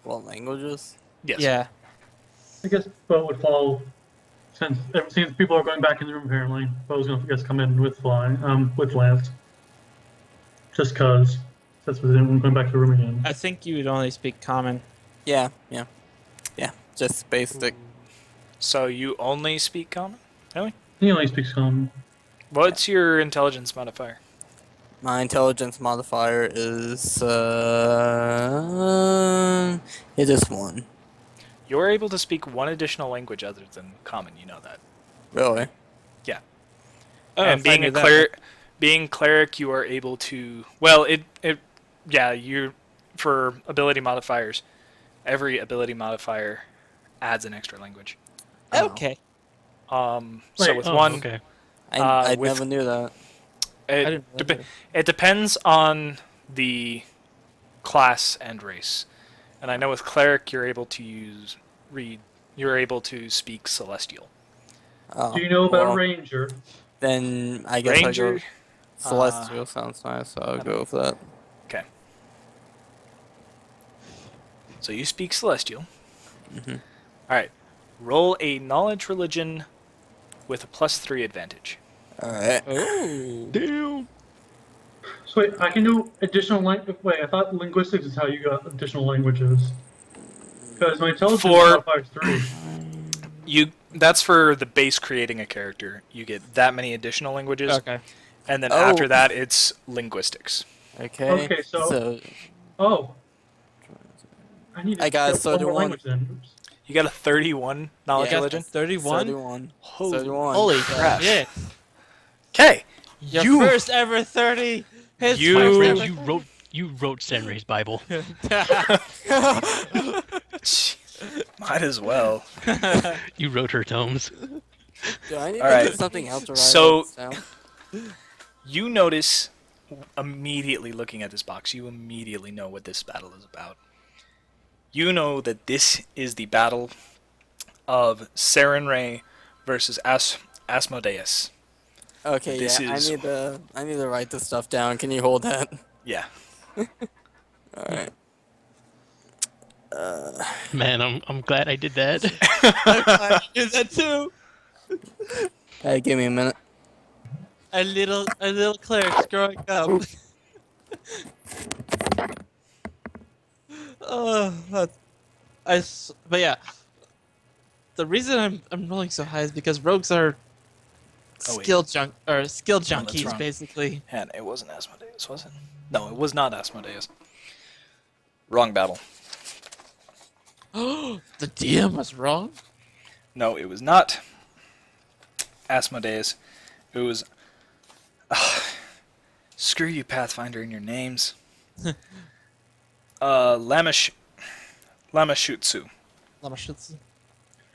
What languages? Yes. Yeah. I guess Bo would fall since people are going back in the room apparently. Bo's gonna, I guess, come in with with Lance. Just cause that's what we're going back to the room again. I think you would only speak common. Yeah. Just basic. So you only speak common? Really? He only speaks common. What's your intelligence modifier? My intelligence modifier is it is 1. You're able to speak one additional language other than common, you know that. Really? Yeah. Oh, And if I knew that. being cleric, you are able to you for ability modifiers, every ability modifier adds an extra language. Oh. Okay. So Wait, with Oh, one, okay. I with- never knew that. I it, didn't know that. it depends on the class and race. And I know with cleric, you're able to speak celestial. Oh, Do you know about well, Ranger? Then I guess Ranger, I go Celestial sounds nice, so I'll go with that. okay. So you speak celestial. Mhm. All right. Roll a knowledge religion with a +3 advantage. Alright. Ooh. Damn. So wait, I can do additional language. Wait, I thought linguistics is how you got additional languages. Because my intelligence modifier is 3. That's for the base creating a character. You get that many additional languages, Okay. and then Oh. after that, it's linguistics. Okay. Okay, so- Oh. I need to I got get one more 31. language then. Oops. You got a 31 knowledge Yeah. religion. 31. 31. Holy 31. Holy crap. shit! Okay. Your first ever 30. His You- My first friend, ever you wrote Senrei's Bible. Might as well. You wrote her tomes. Do I need All to right. get something else to write So- this down? You notice immediately looking at this box, you immediately know what this battle is about. You know that this is the battle of Sarenrae versus Asmodeus. Okay, This yeah, is- I need to write this stuff down. Can you hold that? Yeah. Alright. Man, I'm glad I did that. I did that too. Hey, give me a minute. A little cleric growing up. Oh, but yeah, The reason I'm rolling so high is because rogues are Oh, wait. skill that's junkies, wrong. basically. And it wasn't Asmodeus, was it? No, it was not Asmodeus. Wrong battle. Oh, the DM was wrong. No, it was not Asmodeus. It was... screw you, Pathfinder, and your names. Lamashutsu. Lamashutsu.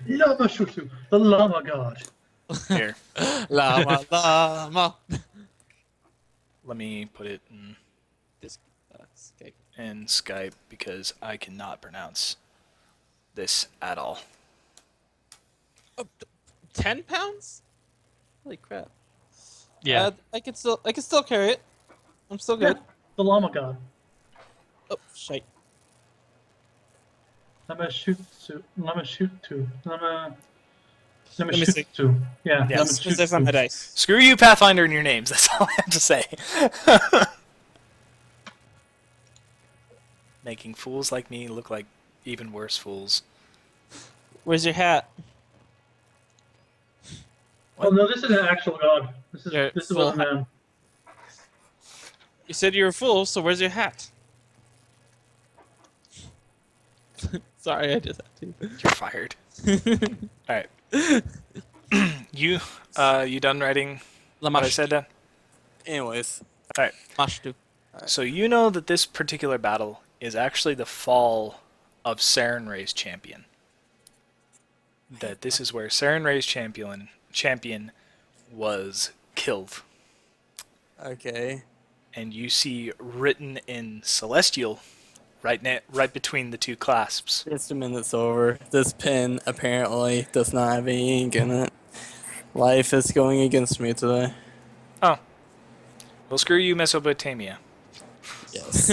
Lava Shushu, the Lava God. Here, Lama. let me put it This, escape. in Skype because I cannot pronounce this at all. 10 pounds? Holy crap. Yeah. I can still carry it. I'm still good. Yeah, the Llama God. Oh, shite. Lama Shutsu. Lama Shutsu. Lama Let me see. Shutsu. Yeah, Yeah. Lama Let's this on my Shutsu. dice. Screw you, Pathfinder, and your names. That's all I have to say. Making fools like me look like even worse fools. Where's your hat? Oh no, this is an actual god. Yeah, This full was a man. You said you're a fool, so where's your hat? Sorry, I did that too. You're fired. All right. you done writing what I said, Dan? Anyways, All right. Mashtu. So you know that this particular battle is actually the fall of Saren Ray's champion. That this is where Saren Ray's champion was killed. okay. And you see written in Celestial, right between the two clasps. Just a minute's over. This pen apparently does not have any ink in it. Life is going against me today. Oh. Well, screw you, Mesopotamia. Yes.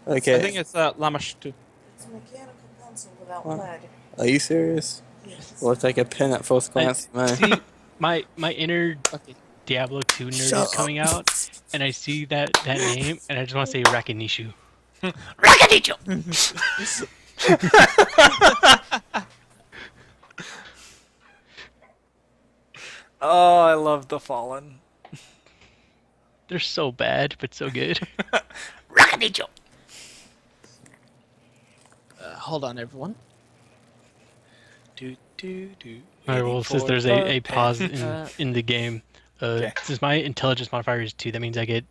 Okay. I think it's Lamashtu. It's a mechanical pencil without What? lead. Are you serious? Yes. Looks like a pen at first glance. Man. See, my inner Okay. Diablo 2 nerd Shut is coming up. out, and I see that name, and I just want to say Rakinishu. Rakanicho! Oh, I love the Fallen. They're so bad, but so good. Rakanicho! Hold on, everyone. Do, do, do. Alright, well, since there's a pause in the game, Okay. since my intelligence modifier is 2, that means I get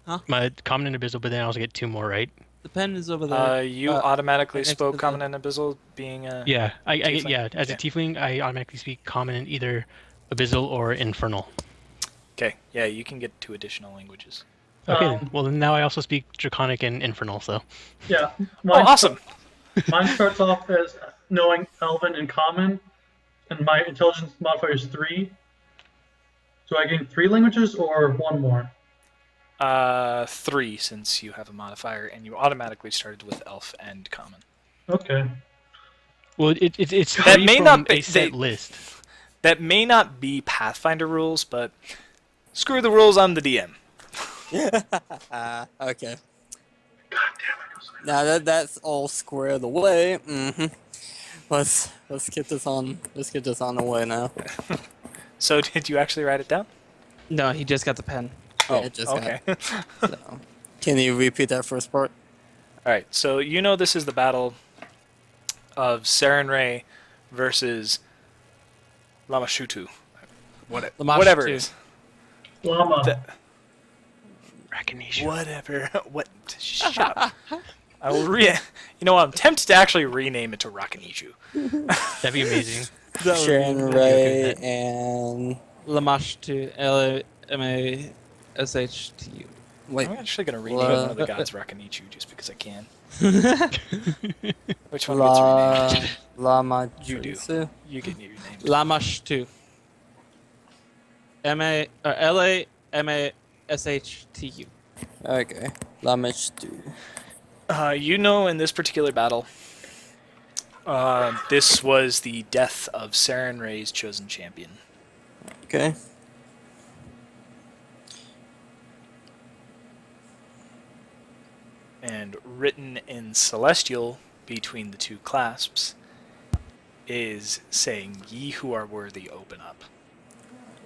Huh? my common and abyssal, but then I also get 2 more, right? The pen is over there. You automatically next spoke to the- Common and Abyssal being a... Yeah, I get, Tiefling? yeah, as a Okay. tiefling, I automatically speak common in either abyssal or infernal. Okay, yeah, you can get 2 additional languages. Okay, Um, then. Well, then now I also speak draconic and infernal, so. Yeah. Oh, Mine, awesome! mine starts off as knowing Elven and Common, and my intelligence modifier is 3. Do I gain 3 languages or 1 more? 3, since you have a modifier, and you automatically started with Elf and Common. Okay. Well, it's That free may from not be- a set they- list. That may not be Pathfinder rules, but screw the rules, I'm the DM. Okay. God damn it. Now that's all squared away. Let's get this on. Let's get this on the way now. So did you actually write it down? No, he just got the pen. Yeah, it just okay. So. Can you repeat that first part? Alright, so you know this is the battle of Saren Ray versus Lamashutu. Lamashutu. Whatever it is. Llama. Rakinishu. Whatever. What? Shut up. I will You know what? I'm tempted to actually rename it to Rakanichu. That'd be amazing. Sharon okay Ray with that. and Lamashtu. Lamashtu. wait. I'm actually going to rename one of the gods Rakanichu just because I can. Which one gets renamed? Lama. You do. Jutsu? You get your name. Lamashtu. Lamashtu. Okay. Lamashtu. You know, in this particular battle, this was the death of Saren Ray's chosen champion. Okay. And and written in Celestial between the two clasps is saying, "Ye who are worthy, open up."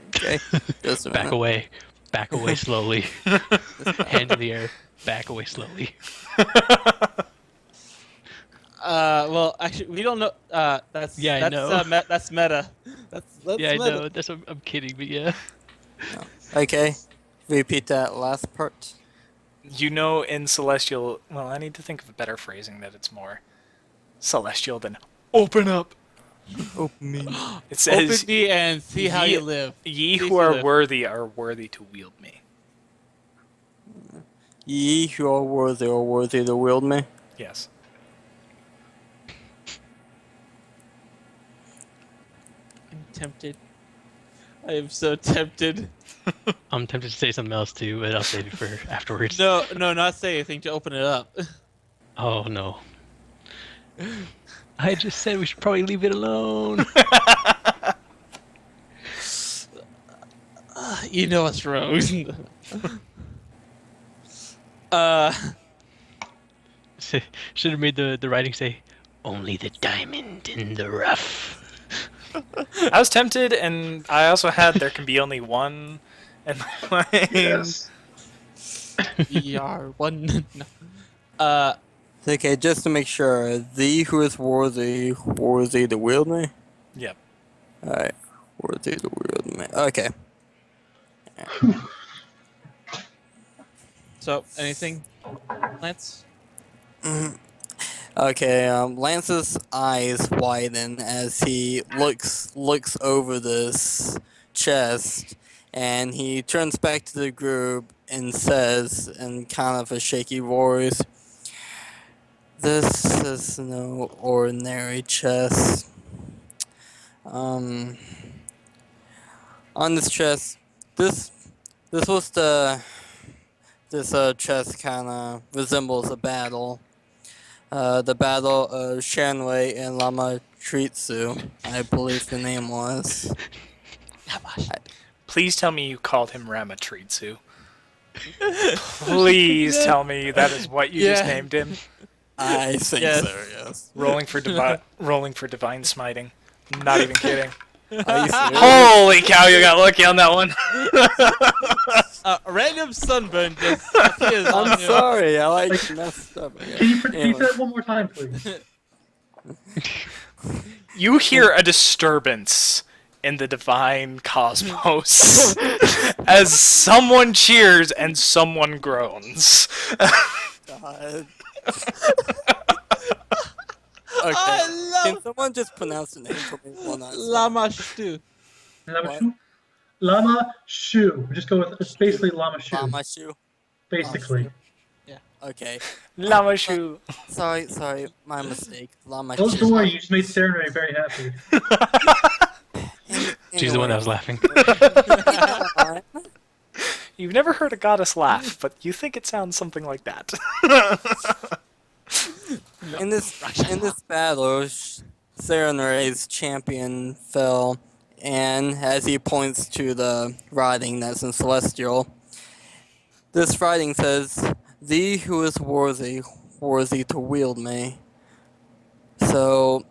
Okay. Just a Back minute. away. Back away slowly. Hand in the air. Back away slowly. Well, actually, we don't know. That's Yeah, I that's know. that's meta. That's Yeah, I meta. know. That's I'm kidding, but yeah. Okay. Repeat that last part. You know, in Celestial, well, I need to think of a better phrasing that it's more celestial than "open up." Open me. It says, Open me and see how Ye- you live. "Ye See who if you are live." worthy to wield me." Ye who are worthy to wield me. Yes. I'm tempted. I am so tempted. I'm tempted to say something else too, but I'll save it for afterwards. No, not say anything to open it up. Oh no. I just said we should probably leave it alone. You know what's wrong. uh, Should have made the writing say, "Only the diamond in the rough." I was tempted, and I also had "there can be only one," and Yes. we are one. No. Uh, Okay, just to make sure, thee who is worthy to wield me? Yep. Alright, worthy to wield me. Okay. so anything, Lance? Okay, Lance's eyes widen as he looks over this chest, and he turns back to the group and says in kind of a shaky voice, "This is no ordinary chest. On this chest, this was this chest kind of resembles a battle. The battle of Shanwei and Lama Tritsu, I believe the name was. Please tell me you called him Ramatritsu. Please tell me that is what you just Yeah. named him. I think Yes. so, yes. Rolling for divine smiting. I'm not even kidding. Are you serious? Holy cow, you got lucky on that one. A random sunburn just appears on I'm you. sorry, I like messed up. Can you repeat Anyway. that one more time, please? You hear a disturbance in the divine cosmos as someone cheers and someone groans. God. I Okay, love can someone just pronounce the name for me one last time? Lama Stu. Lama What? Shu? Lama Shu. We just go with it's basically Lama Shu. Lamashu? Basically. Okay. Lamashu. Sorry, my mistake. Don't Lamashu. worry, you just made Serenade very happy. She's the one that was laughing. You've never heard a goddess laugh, but you think it sounds something like that. In this battle, Serenade's champion fell, and as he points to the writing that's in Celestial, this writing says, "Thee who is worthy to wield me." So,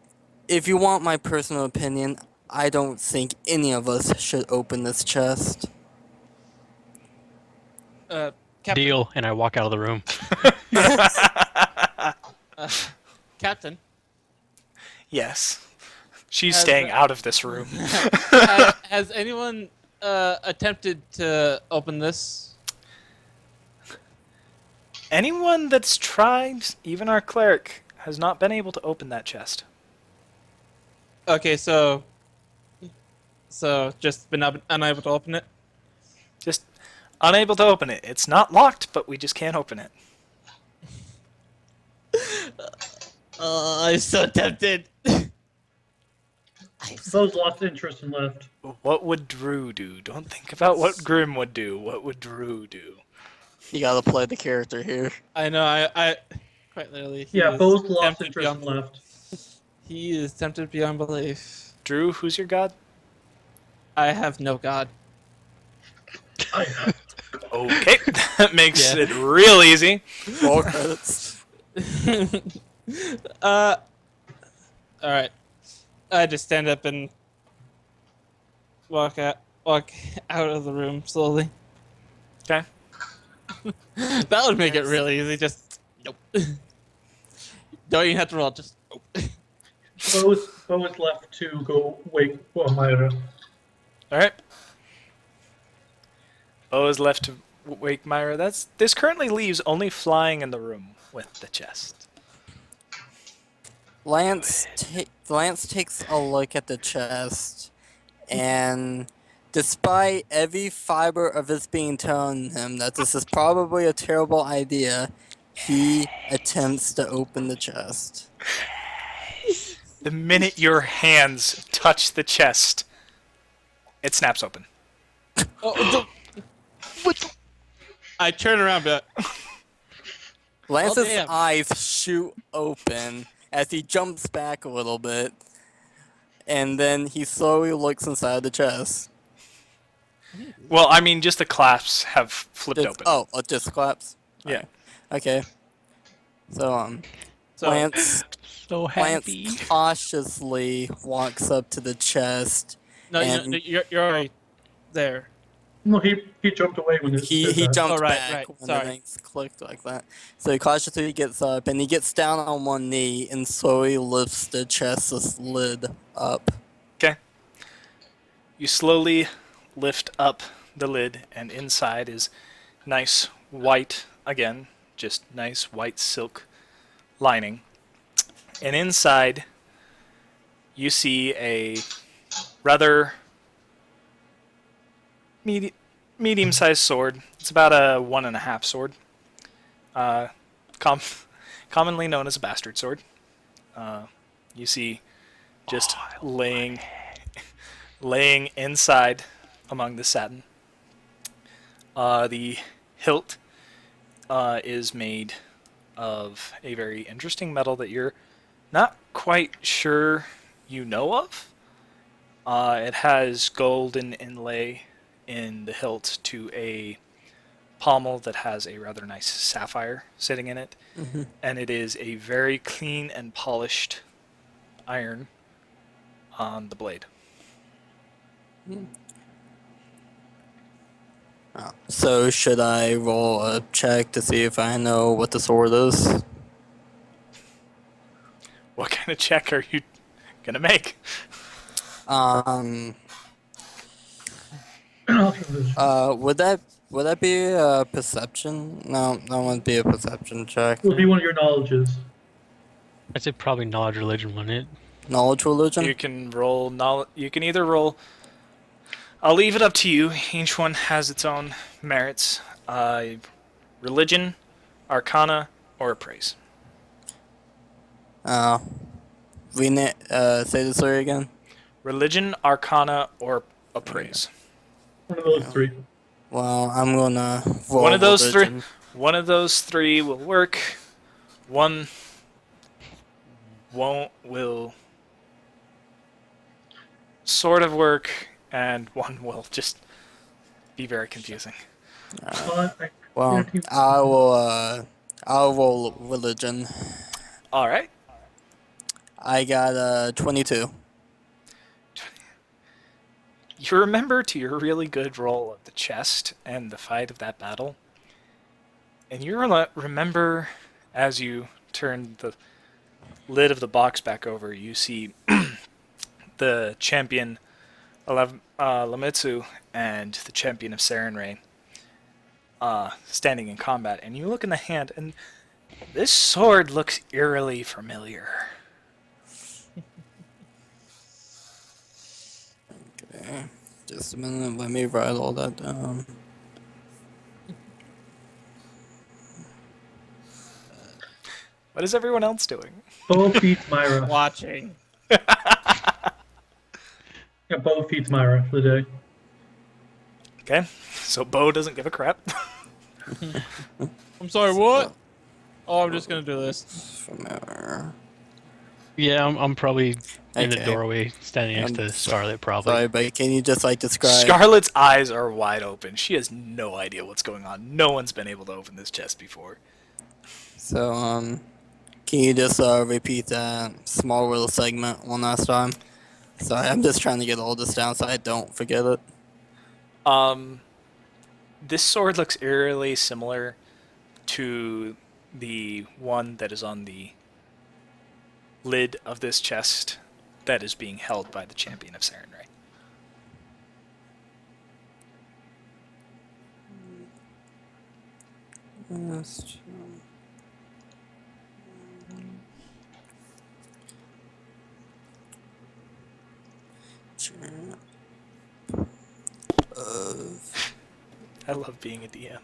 if you want my personal opinion, I don't think any of us should open this chest. Captain. Deal, and I walk out of the room. Captain. Yes. She's Has staying the- out of this room. Has anyone attempted to open this? Anyone that's tried, even our cleric, has not been able to open that chest. Okay, so just been unable to open it. Just unable to open it. It's not locked, but we just can't open it. I'm so tempted. Those lost interest and left. What would Drew do? Don't think about what Grim would do. What would Drew do? You gotta play the character here. I know. I quite literally. he Yeah, is both lost tempted interest and beyond- left. He is tempted beyond belief. Drew, who's your god? I have no god. Okay, that makes Yeah. it real easy. Roll credits. All right. I just stand up and walk out of the room slowly. Okay. That would make it really easy. Just nope. Don't even have to roll. Just nope. Bo is left to go wake Myra. All right. Bo is left to wake Myra. This currently leaves only flying in the room with the chest. Lance takes a look at the chest, and despite every fiber of his being telling him that this is probably a terrible idea, he attempts to open the chest. The minute your hands touch the chest, it snaps open. Oh, what? I turn around, but Lance's damn. eyes shoot open as he jumps back a little bit, and then he slowly looks inside the chest. Well, I mean, just the clasps have flipped Just, open. oh, it just collapsed? Yeah. Alright. Okay. So, so Lance So happy. cautiously walks up to the chest. no, and you're already there. No, he jumped away when it He said that. jumped Oh, right, back right, when sorry. the things clicked like that. So he cautiously gets up and he gets down on one knee and slowly lifts the chest's lid up. Okay. You slowly lift up the lid, and inside is nice white, again, just nice white silk lining. And inside, you see a rather medium-sized sword. It's about a 1.5 sword. Commonly known as a bastard sword. You see just laying inside among the satin. The hilt is made of a very interesting metal that you're not quite sure you know of. It has golden inlay in the hilt to a pommel that has a rather nice sapphire sitting in it. Mm-hmm. And it is a very clean and polished iron on the blade. Oh. So should I roll a check to see if I know what the sword is? What kind of check are you gonna make? Vision. Would that be a perception? No, that wouldn't be a perception check. Will be one of your knowledges. I'd say probably knowledge religion, wouldn't it? Knowledge religion? You can roll knowledge. You can either roll. I'll leave it up to you. Each one has its own merits. Religion, Arcana, or Appraise. Say the story again. Religion, Arcana, or Appraise. One of those three. Well, I'm gonna roll One of those religion. three. One of those three will work. One will sort of work, and one will just be very confusing. Well, I'll roll religion. All right. I got 22. You remember to your really good roll of the chest and the fight of that battle, and you remember as you turn the lid of the box back over, you see the champion Lamitsu and the champion of Sarenrae standing in combat, and you look in the hand, and this sword looks eerily familiar. Okay, just a minute. Let me write all that down. What is everyone else doing? Bo feeds Myra. Watching. Yeah, Bo feeds Myra for the day. Okay, so Bo doesn't give a crap. I'm sorry, what? Oh, I'm just gonna do this. Familiar. Yeah, I'm probably in the Okay. doorway, standing next to Scarlet, probably. Sorry, but can you just describe? Scarlet's eyes are wide open. She has no idea what's going on. No one's been able to open this chest before. So Can you just repeat that small little segment one last time? Sorry, I'm just trying to get all this down so I don't forget it. This sword looks eerily similar to the one that is on the lid of this chest that is being held by the champion of Sarenrae. I love being a DM.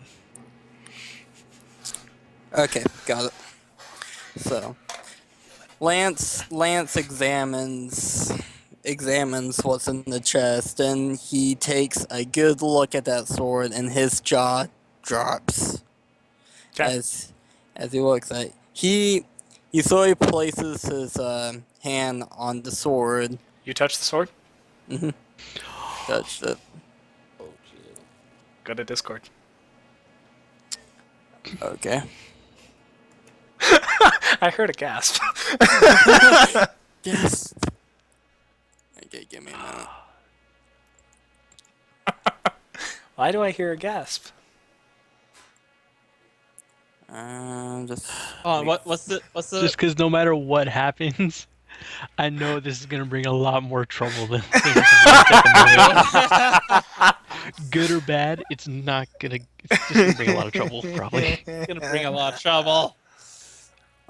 Okay, got it. So, Lance examines what's in the chest, and he takes a good look at that sword, and his jaw drops Okay. as he looks at it. He slowly places his hand on the sword. You touch the sword? Touched it. Go to Discord. Okay. I heard a gasp. Yes. Okay, give me a minute. Why do I hear a gasp? Just. Hold on, what's the Just because no matter what happens, I know this is gonna bring a lot more trouble than things at the moment. Good or bad, it's not gonna. It's just gonna bring a lot of trouble, probably. gonna bring a lot of trouble?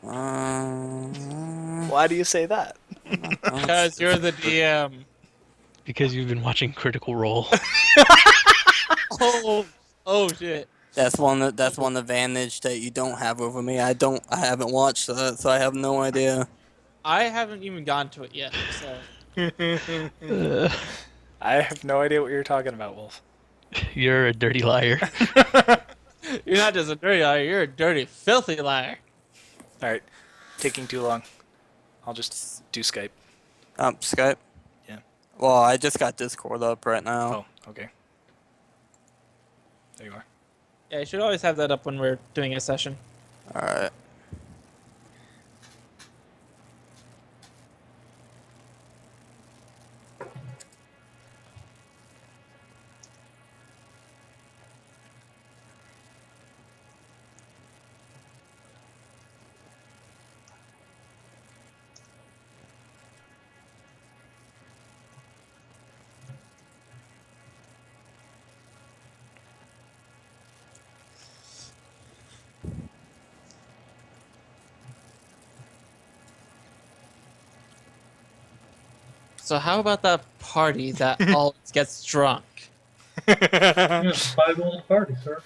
Why do you say that? Because you're the DM. Because you've been watching Critical Role. Oh shit. That's one advantage that you don't have over me. I haven't watched that, so I have no idea. I haven't even gone to it yet, so I have no idea what you're talking about, Wolf. You're a dirty liar. you're not just a dirty liar, you're a dirty, filthy liar. Alright. Taking too long. I'll just do Skype. Skype? Yeah. Well, I just got Discord up right now. Oh, okay. There you are. Yeah, you should always have that up when we're doing a session. Alright. So how about that party that always gets drunk? Yes, 5 gold party, sir.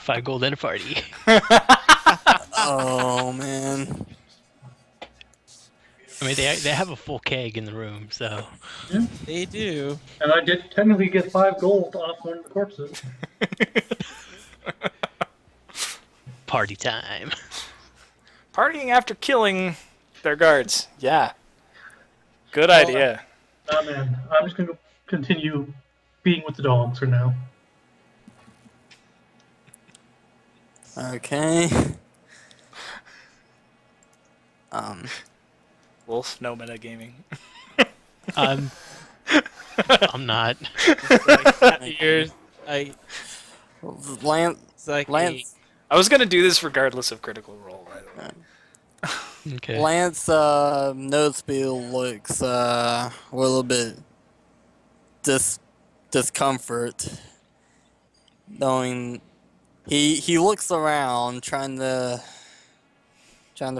5 gold and a party. Oh man. I mean, they have a full keg in the room, so. Yeah. They do. And I did technically get 5 gold off one of the corpses. Party time. Partying after killing their guards. Yeah. Good idea. Nah, man. I'm just gonna continue being with the dogs for now. Okay. Wolf, no metagaming. I'm not. You're like Lance I was gonna do this regardless of Critical Role, by the way. Okay. Lance Nosebeel looks a little bit discomfort, knowing he looks around trying to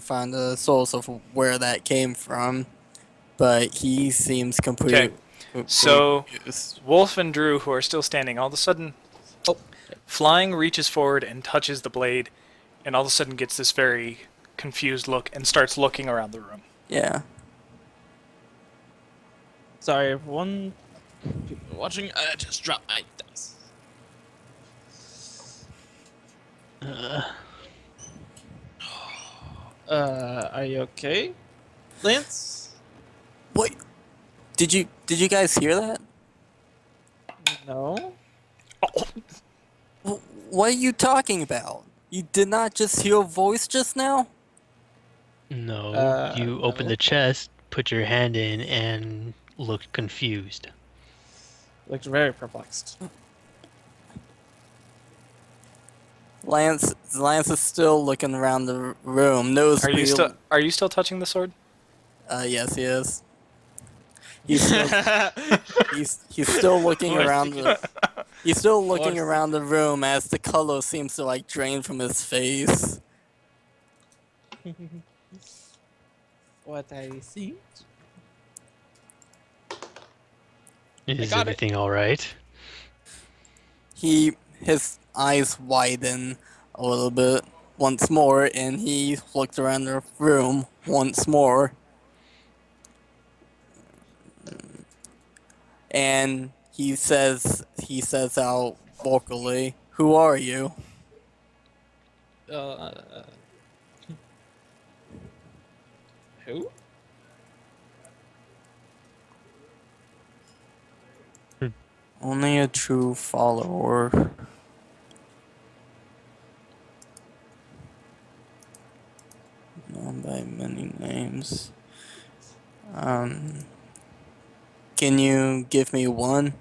find the source of where that came from, but he seems completely So confused. Wolf and Drew, who are still standing, all of a sudden, Flying reaches forward and touches the blade, and all of a sudden gets this very confused look and starts looking around the room. Yeah. sorry, everyone. People watching. I just dropped my dice. Are you okay, Lance? Wait. Did you guys hear that? No. What are you talking about? You did not just hear a voice just now? No, you opened No. the chest, put your hand in, and looked confused. Looked very perplexed. Lance is still looking around the room. Are you still touching the sword? Yes, he is. He's still he's still looking around the he's still looking What's- around the room as the color seems to like drain from his face. What I see? Is got it. everything all right? His eyes widen a little bit once more, and he looked around the room once more, and he says out vocally, "Who are you?" Uh, who? Only a true follower. Known by many names. Can you give me one?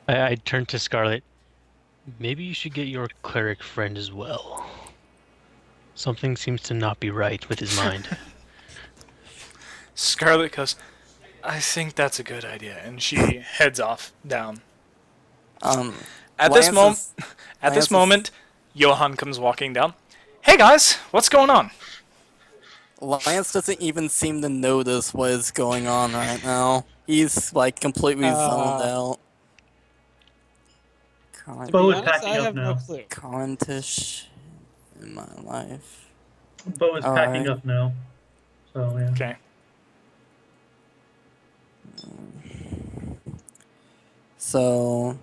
I turned to Scarlet. Maybe you should get your cleric friend as well. Something seems to not be right with his mind. Scarlet goes, I think that's a good idea, and she heads off down. At this moment, at this Lance is- moment, Johann comes walking down. Hey guys, what's going on? Lance doesn't even seem to notice what is going on right now. He's like completely zoned out. To Bo be is honest, packing I up have no now. clue. Currentish in my life. Bo is packing Alright. up now. So yeah. Okay. So,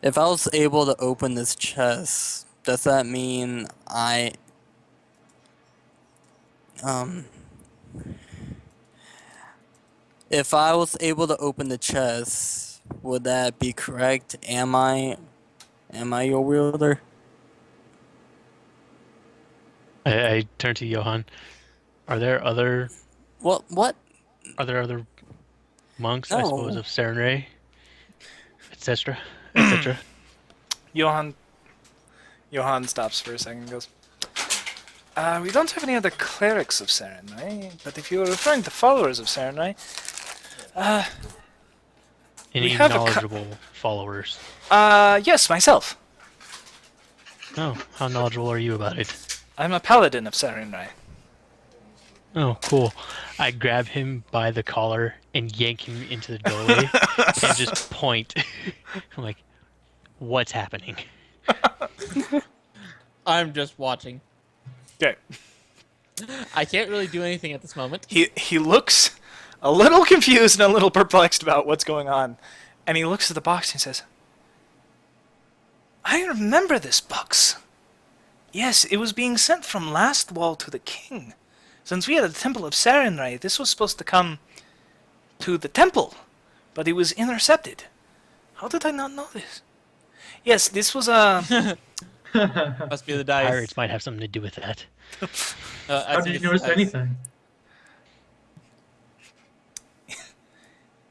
if I was able to open this chest, does that mean if I was able to open the chest, would that be correct? Am I your wielder? I turned to Johann. Are there other What? monks, I suppose, No. of Serenray, etc., etc.? Johann stops for a second and goes, we don't have any other clerics of Serenai, but if you are referring to followers of Serenai, Any have a knowledgeable followers? yes, myself. Oh, how knowledgeable are you about it? I'm a paladin of Serenai. Oh, cool. I grab him by the collar and yank him into the doorway and just point. I'm like, what's happening? I'm just watching. Okay. I can't really do anything at this moment. He looks a little confused and a little perplexed about what's going on, and he looks at the box and says, I remember this box. Yes, it was being sent from Last Wall to the king. Since we had the Temple of Sarenrae, this was supposed to come to the temple, but it was intercepted. How did I not know this? Yes, this was a... Must be the dice. Pirates might have something to do with that. I How think did you it's notice dice. anything?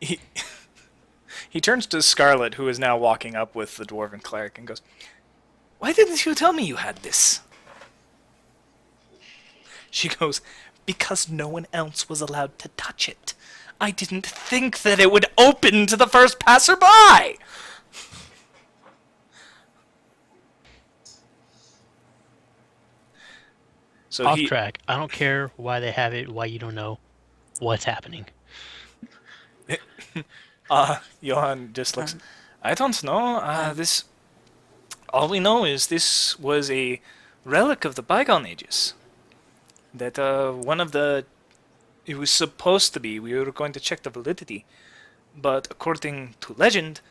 he, he turns to Scarlet, who is now walking up with the dwarven cleric, and goes, Why didn't you tell me you had this? She goes, Because no one else was allowed to touch it. I didn't think that it would open to the first passerby! So Off track. I don't care why they have it, why you don't know what's happening. Johann just looks, I don't know, this... All we know is this was a relic of the bygone ages. That, one of the... It was supposed to be, we were going to check the validity, but according to legend,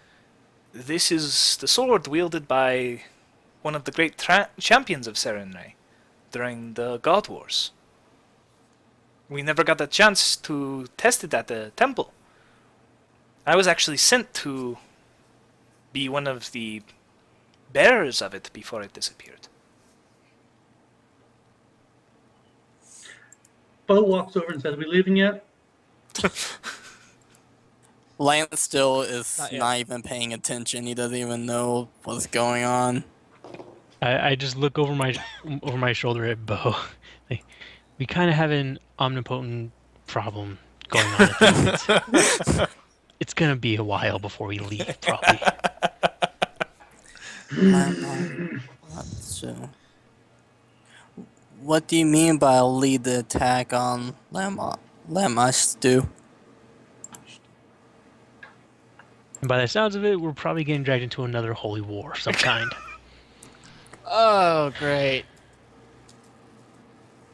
this is the sword wielded by one of the great champions of Serenray during the God Wars. We never got the chance to test it at the temple. I was actually sent to be one of the bearers of it before it disappeared. Bo walks over and says, "We leaving yet?" Lance still is Not yet. not even paying attention. He doesn't even know what's going on. I just look over my shoulder at Bo. Like, we kind of have an omnipotent problem going on at the moment. It's gonna be a while before we leave, probably. So, what do you mean by lead the attack on Lamastu? And by the sounds of it, we're probably getting dragged into another holy war of some kind. Oh, great.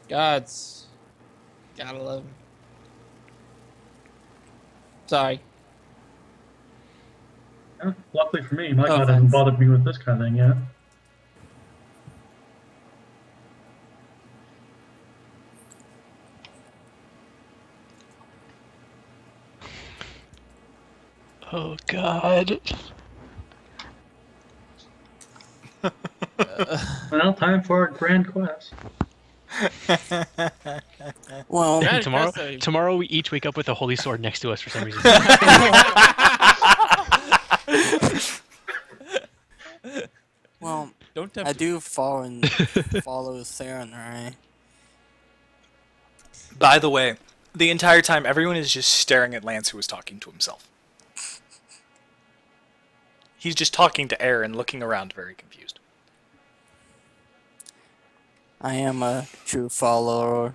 Gods. Gotta love 'em. Sorry. Yeah, luckily for me, my Oh, god hasn't thanks. bothered me with this kind of thing yet. Oh God. Well, time for our grand quest. Well, Yeah. Tomorrow we each wake up with a holy sword next to us for some reason. well, Don't tempt I me. do follow Saren, right? By the way, the entire time everyone is just staring at Lance, who was talking to himself. He's just talking to air and looking around very confused. I am a true follower,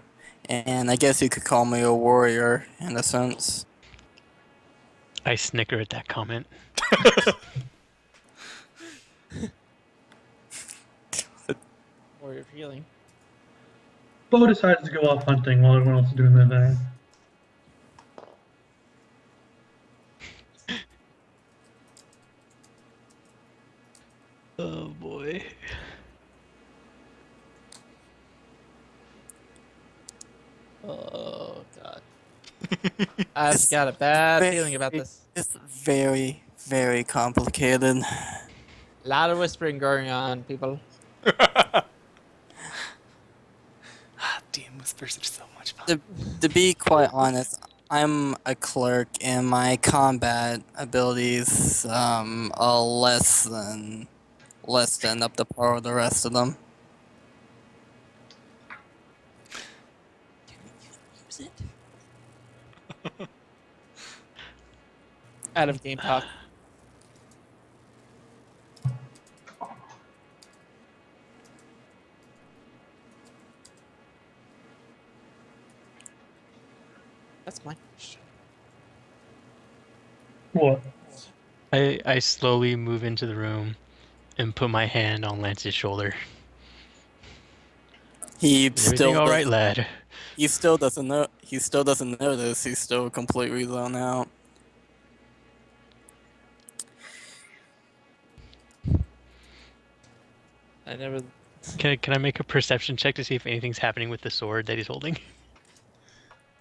and I guess you could call me a warrior in a sense. I snicker at that comment. Warrior of healing. Bo decides to go off hunting while everyone else is doing their thing. Oh boy. Oh, God. I've got a bad feeling about this. It's very, very complicated. A lot of whispering going on, people. DM whispers are so much fun. To be quite honest, I'm a clerk, and my combat abilities are less than up to par with the rest of them. Out of game talk. That's my question. What? I slowly move into the room and put my hand on Lance's shoulder. He Is everything all right, lad? He still doesn't know. He still doesn't notice. He's still completely zoned out. I never. Can I make a perception check to see if anything's happening with the sword that he's holding?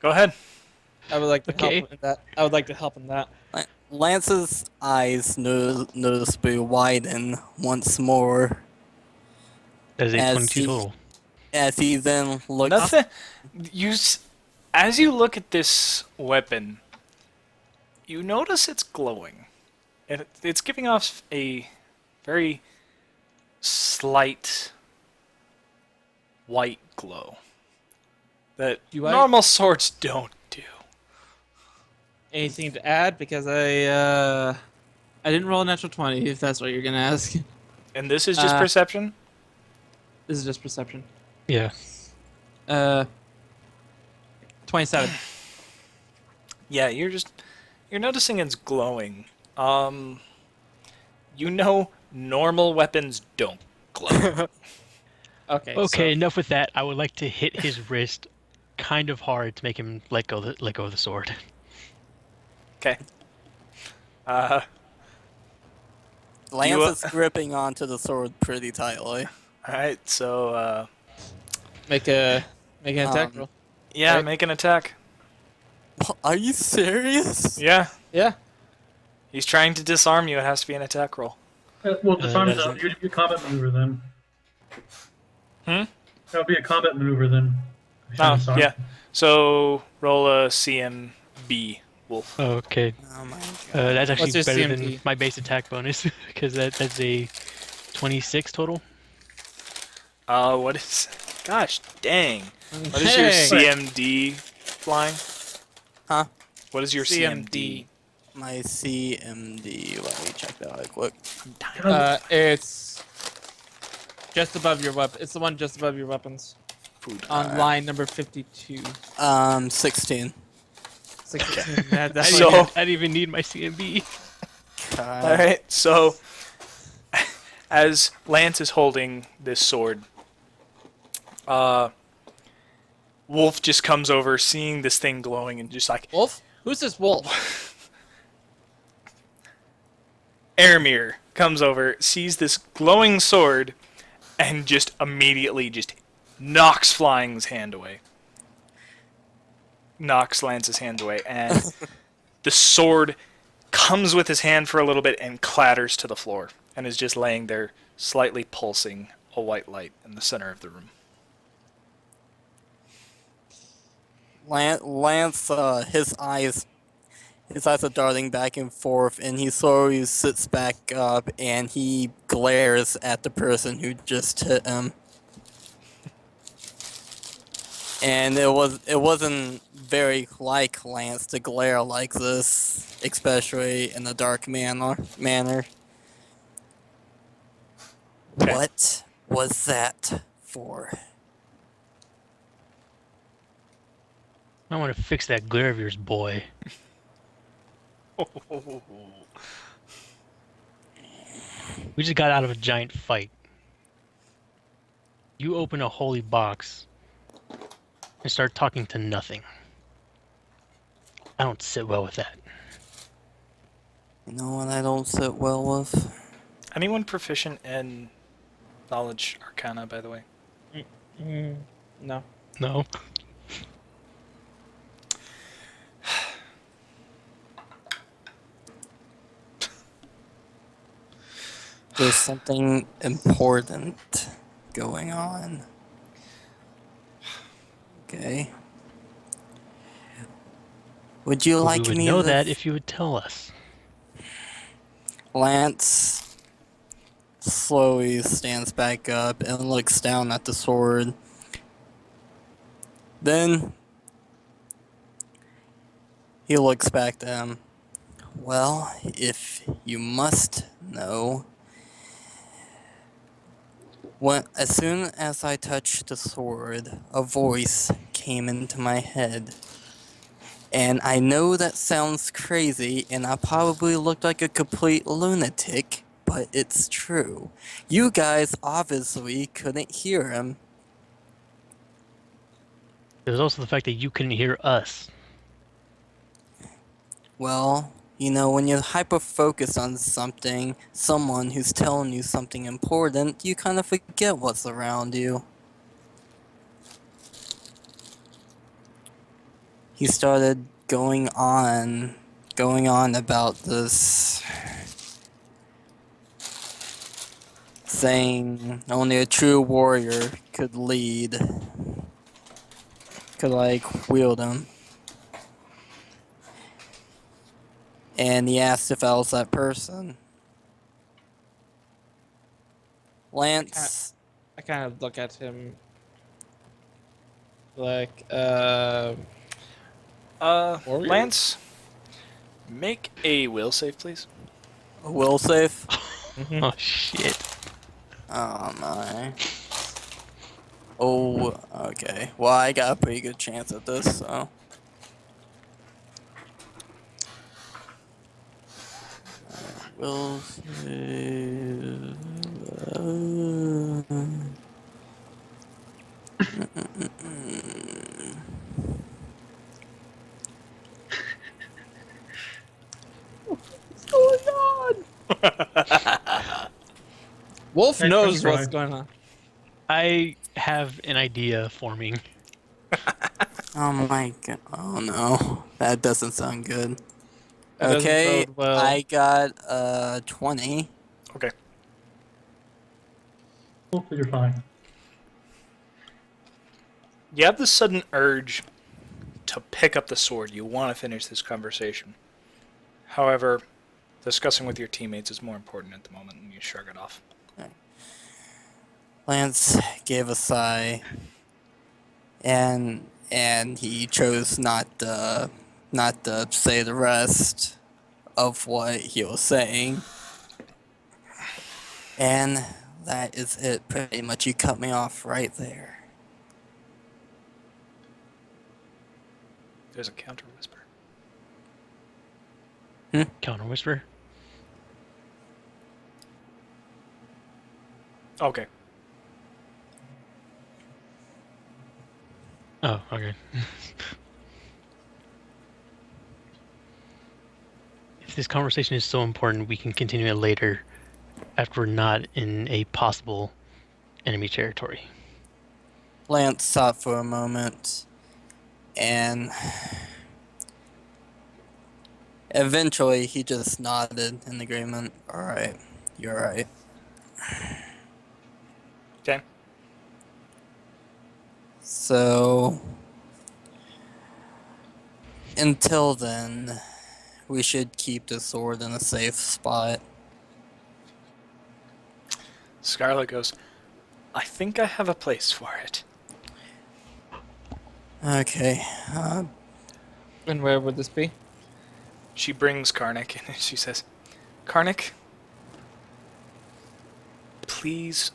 Go ahead. I would like to Okay. help in that. I would like to help in that. Lance's eyes noticeably widen once more That is a As 22 he- total. as he then looks. Nothing. As you look at this weapon, you notice it's glowing. It's giving off a very slight white glow that Do I- normal swords don't do. Anything to add? Because I didn't roll a natural 20. If that's what you're gonna ask. And this is just Uh, perception? This is just perception. Yeah. 27. Yeah, you're noticing it's glowing. You know normal weapons don't glow. Okay. Okay, So, enough with that. I would like to hit his wrist kind of hard to make him let go of the sword. Okay. Lance is gripping onto the sword pretty tightly. Alright, so make an attack roll. yeah, Right. make an attack. Are you serious? Yeah. Yeah. He's trying to disarm you. It has to be an attack roll. Well, disarm is doesn't- a combat maneuver then. Hmm? That would be a combat maneuver then. If he's trying to Oh, disarm. yeah. So roll a CMB, Wolf. Okay. Oh my god. That's actually What's your better than CMP? my base attack bonus because that's a 26 total. What is? Gosh, dang. What is your Dang. CMD flying? Huh? What is your CMD? My CMD. Let me check that right quick. It's just above your weapon. It's the one just above your weapons. Food. On line number 52. 16. 16. That's So- I didn't even need my CMB. All right. So, as Lance is holding this sword, Wolf just comes over, seeing this thing glowing, and just like Wolf? Who's this wolf? Aramir comes over, sees this glowing sword, and just immediately just knocks Flying's hand away. Knocks Lance's hand away, and the sword comes with his hand for a little bit and clatters to the floor, and is just laying there, slightly pulsing a white light in the center of the room. Lance, his eyes are darting back and forth, and he slowly sits back up, and he glares at the person who just hit him. And it wasn't very like Lance to glare like this, especially in a dark manner. Okay. What was that for? I want to fix that glare of yours, boy. We just got out of a giant fight. You open a holy box and start talking to nothing. I don't sit well with that. You know what I don't sit well with? Anyone proficient in knowledge arcana, by the way? No. No. There's something important going on. Okay. Would you like we would me know to... that if you would tell us. Lance slowly stands back up and looks down at the sword. Then he looks back to him. Well, if you must know, as soon as I touched the sword, a voice came into my head. And I know that sounds crazy, and I probably look like a complete lunatic, but it's true. You guys obviously couldn't hear him. There's also the fact that you couldn't hear us. Well, you know, when you're hyper-focused on something, someone who's telling you something important, you kind of forget what's around you. He started going on about this, saying only a true warrior could lead, could like wield him. And he asked if I was that person. Lance, I kind of look at him like, Warrior? Lance, make a will save, please. will save? Oh shit. Oh my. Oh, okay. Well, I got a pretty good chance at this, so. Will save. What's going on? Wolf Hey, knows come what's try. going on. I have an idea forming. Oh my god. Oh no. That doesn't sound good. That doesn't Okay, bode well. I got 20. Okay. Hopefully you're fine. You have this sudden urge to pick up the sword. You want to finish this conversation. However, discussing with your teammates is more important at the moment, and you shrug it off. Lance gave a sigh, and he chose not to say the rest of what he was saying. And that is it, pretty much. You cut me off right there. There's a counter whisper. Counter whisper. Okay. Oh, okay. If this conversation is so important, we can continue it later after we're not in a possible enemy territory. Lance thought for a moment, and eventually he just nodded in agreement. Alright, you're right. Okay. So, until then, we should keep the sword in a safe spot. Scarlet goes, I think I have a place for it. Okay, And where would this be? She brings Karnak in and she says, Karnak, please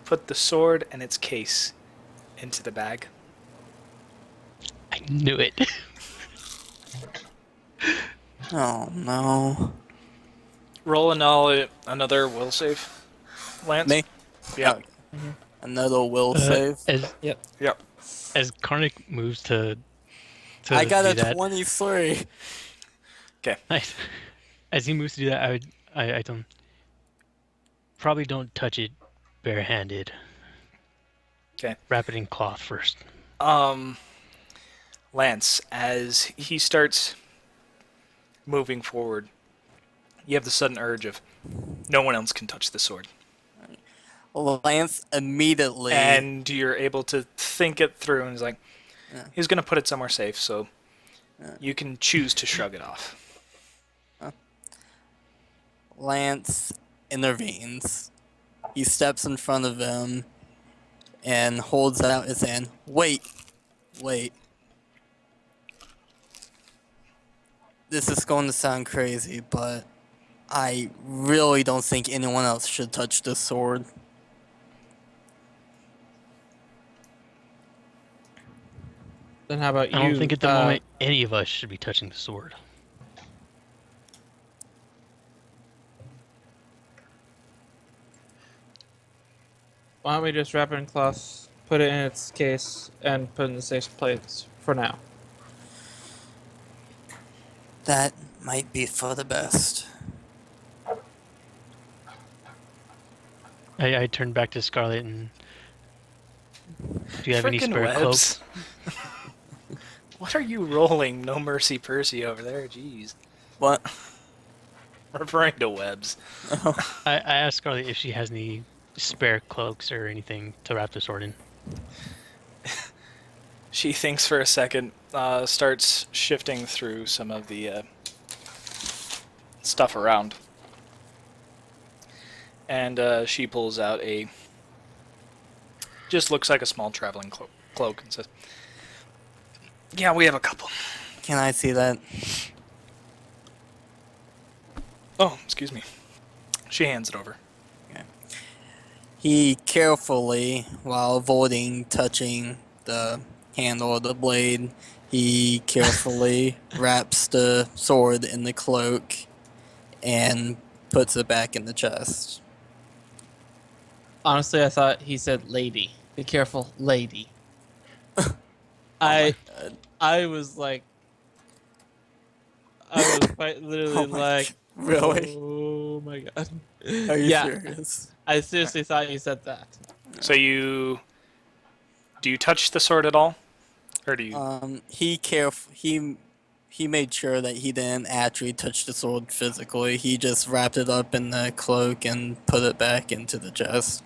put the sword and its case into the bag. I knew it. oh no. Roll another will save, Lance. Me? Yeah. Another will save. Yep. As Karnak moves to I got do a that, 23. as he moves to do that, I tell him, probably don't touch it barehanded. Okay. Wrap it in cloth first. Lance, as he starts moving forward, you have the sudden urge of, no one else can touch the sword. Lance immediately. And you're able to think it through, and he's like, he's going to put it somewhere safe, so you can choose to shrug it off. Lance intervenes. He steps in front of him and holds out his hand. Wait. This is going to sound crazy, but I really don't think anyone else should touch this sword. Then how about you? I don't think at the moment any of us should be touching the sword. Why don't we just wrap it in cloth, put it in its case, and put it in the safe place for now? That might be for the best. I turn back to Scarlet and, do you have any Frickin' spare webs. cloaks? What are you rolling? No Mercy Percy over there? Jeez. What? Referring to webs. I asked Scarlet if she has any spare cloaks or anything to wrap the sword in. She thinks for a second, starts shifting through some of the stuff around. And she pulls out just looks like a small traveling cloak and says, yeah, we have a couple. Can I see that? Oh, excuse me. She hands it over. He carefully, while avoiding touching the handle of the blade, he carefully wraps the sword in the cloak and puts it back in the chest. Honestly, I thought he said lady. Be careful, lady. I was like, I was quite literally Oh my like, God. Really? oh my god. Are you Yeah. serious? I seriously thought you said that. So do you touch the sword at all? Or do you? He he made sure that he didn't actually touch the sword physically. He just wrapped it up in the cloak and put it back into the chest.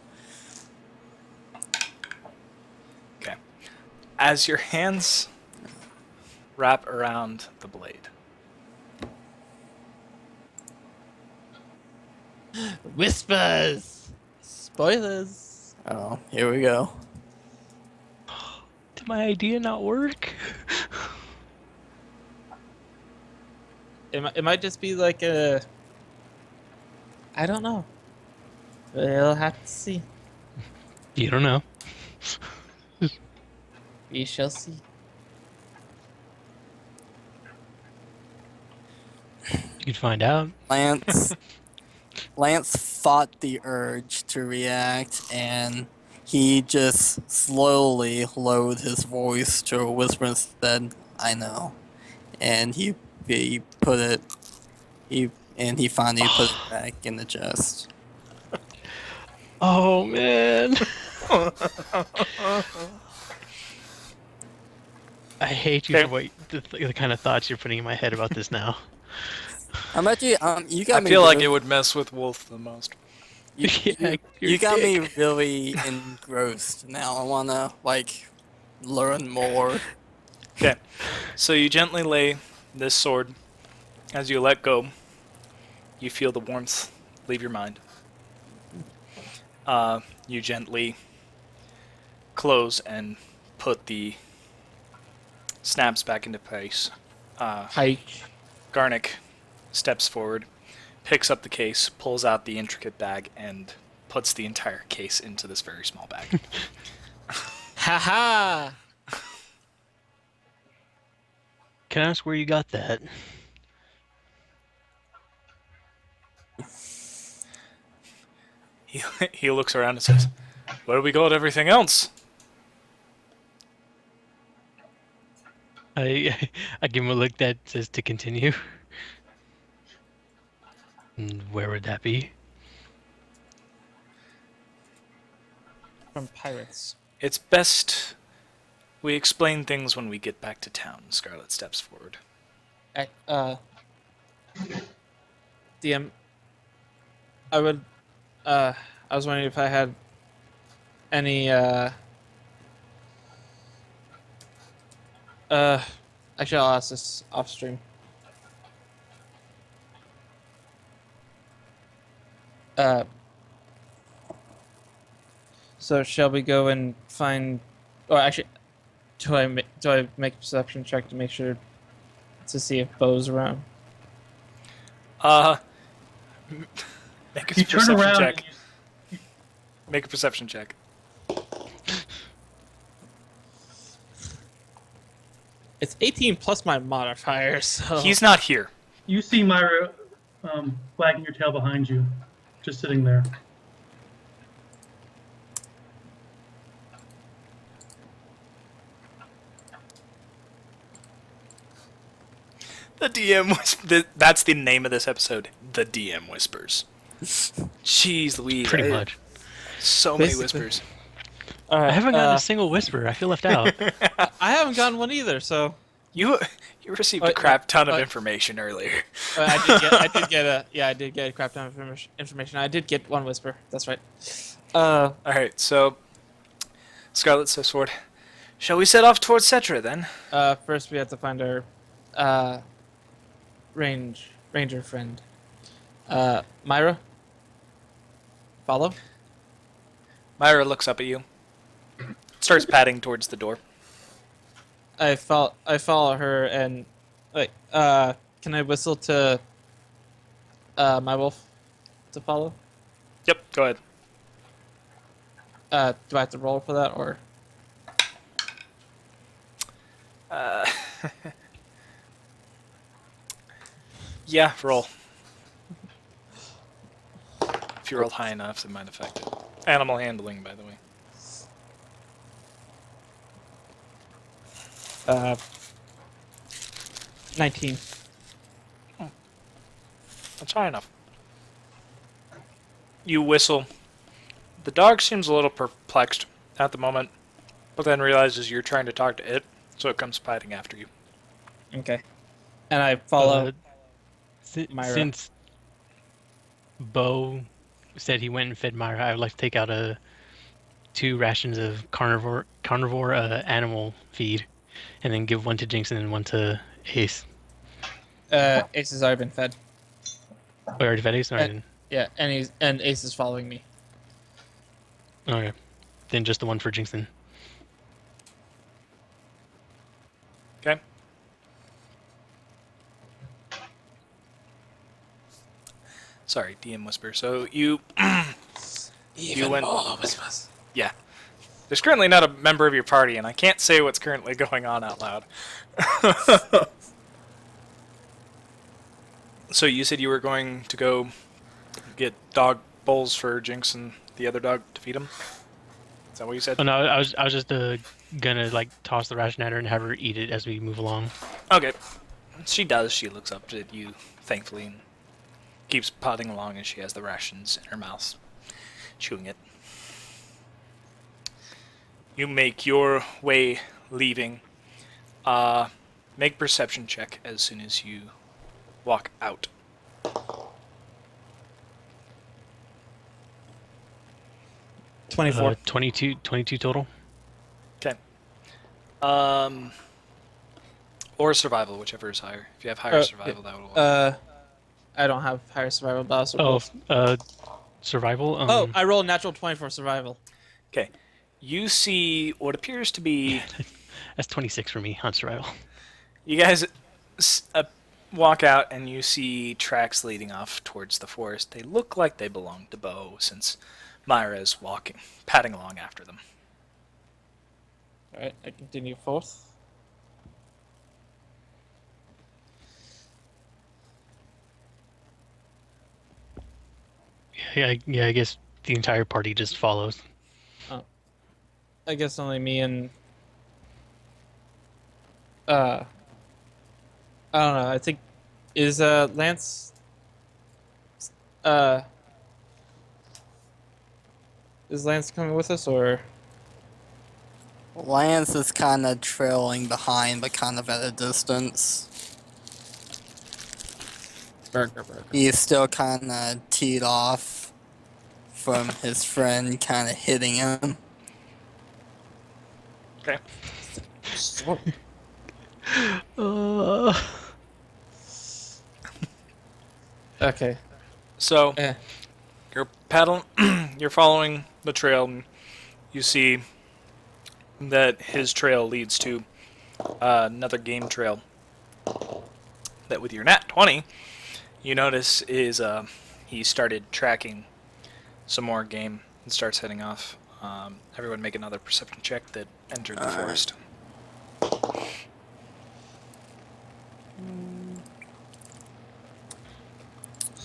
Okay. As your hands wrap around the blade, Whispers. Spoilers. Oh, here we go. Did my idea not work? It might just be like a. I don't know. We'll have to see. You don't know. We shall see. You'd find out. Lance fought the urge to react, and he just slowly lowered his voice to a whisper and said, "I know." And he put it he finally put it back in the chest. Oh man. I hate you Okay. for the kind of thoughts you're putting in my head about this now. I'm actually you got I me feel like really- it would mess with Wolf the most. you, Yeah, you you're got me dick. really engrossed. Now I wanna learn more. Okay, so you gently lay this sword. As you let go, you feel the warmth leave your mind. You gently close and put the snaps back into place. Hike. Garnick steps forward, picks up the case, pulls out the intricate bag, and puts the entire case into this very small bag. Haha. Can I ask where you got that? He looks around and says, "Where do we go with everything else?" I I give him a look that says to continue. And where would that be? From pirates. It's best we explain things when we get back to town. Scarlet steps forward. DM. I would. I was wondering if I had any. Actually, I'll ask this off stream. So shall we go and find? Or actually, do I make a perception check to make sure to see if Bo's around? Make a You turn perception around check. and you Make a perception check. It's 18 plus my modifier, so He's not here. you see Myra wagging your tail behind you, just sitting there. The DM that's the name of this episode. The DM whispers. Jeez Louise. Pretty much. So many Basically. whispers. All right, I haven't gotten a single whisper. I feel left out. I haven't gotten one either, so You received a Wait, crap ton of wait. information earlier. I did get a crap ton of information. I did get one whisper. That's right. Alright, so Scarlet steps forward. Shall we set off towards Cetra then? First we have to find our ranger friend. Myra. Follow. Myra looks up at you. Starts padding towards the door. I follow her and wait. Can I whistle to my wolf to follow? Yep, go ahead. Do I have to roll for that or? Yeah, roll. If you roll high enough, it might affect it. Animal handling, by the way. 19. That's high enough. You whistle. The dog seems a little perplexed at the moment, but then realizes you're trying to talk to it, so it comes padding after you. Okay. And I follow Myra. Since Bo said he went and fed Myra, I would like to take out 2 rations of carnivore animal feed, and then give one to Jinx and then one to Ace. Ace has already been fed. Oh, you already fed Ace? Alright, then. Yeah, and Ace is following me. Okay. Then just the one for Jinx then. Okay. Sorry, DM whisper. So you Even went- more whispers. yeah. There's currently not a member of your party, and I can't say what's currently going on out loud. So you said you were going to go get dog bowls for Jinx and the other dog to feed him? Is that what you said? Oh no, I was just gonna like toss the ration at her and have her eat it as we move along. Okay. She does. She looks up at you, thankfully, and keeps plodding along as she has the rations in her mouth, chewing it. You make your way leaving. Make perception check as soon as you walk out. 24. 22 total. Okay. Or survival, whichever is higher. If you have higher survival, that would work. I don't have higher survival, but I also Oh, roll. survival. Oh, I rolled natural 20 for survival. Okay. You see what appears to be... That's 26 for me on survival. You guys walk out and you see tracks leading off towards the forest. They look like they belong to Bo, since Myra is padding along after them. Alright, I continue forth. Yeah, I guess the entire party just follows. I guess only me and I don't know. I think is Lance is Lance coming with us, or Lance is kind of trailing behind, but kind of at a distance. burger? He's still kind of teed off from his friend kind of hitting him. Okay. Okay. So, Eh. you're you're following the trail, and you see that his trail leads to another game trail that with your nat 20, you notice is he started tracking some more game and starts heading off. Everyone make another perception check that entered the forest.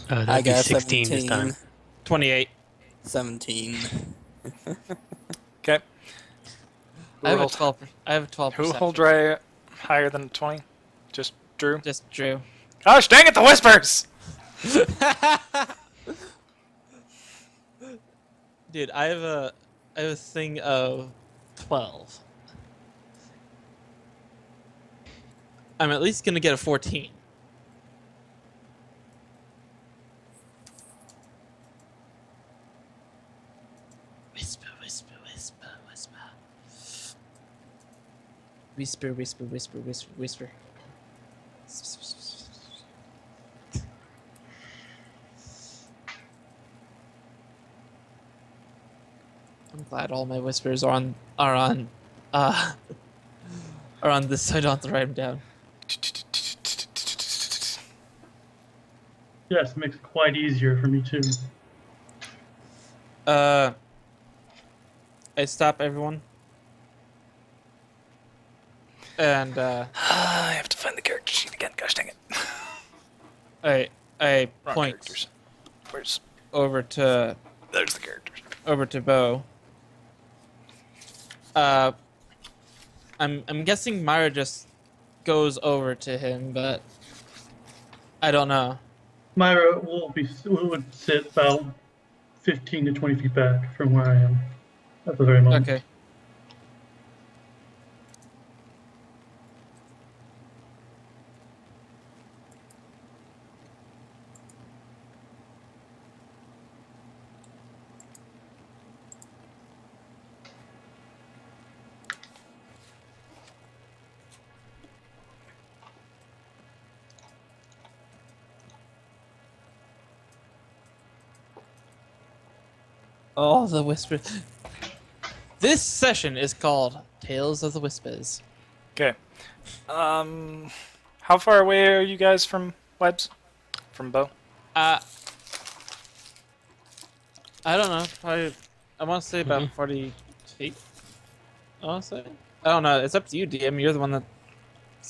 I That'd be got 16 this time. 28. 17. Okay. I have a 12. I have a 12. Who hold dry higher than 20? Just Drew? Just Drew. Gosh, dang it, the whispers! Dude, I have a thing of 12. I'm at least gonna get a 14. Whisper, whisper, whisper, whisper. Whisper, whisper, whisper, whisper, whisper. I'm glad all my whispers are on are on this so I don't have to write them down. Yes, it makes it quite easier for me too. I stop everyone. And I have to find the character sheet again. Gosh dang it. I Wrong point characters. Where's... over to There's the characters. Bo. I'm guessing Myra just goes over to him, but I don't know. Myra would sit about 15 to 20 feet back from where I am at the very moment. Okay. All the whispers. This session is called Tales of the Whispers. Okay. How far away are you guys from Webs? From Bo? Uh, I don't know. Probably, I want to say about 40 feet. I want to say. I don't know. It's up to you, DM. You're the one that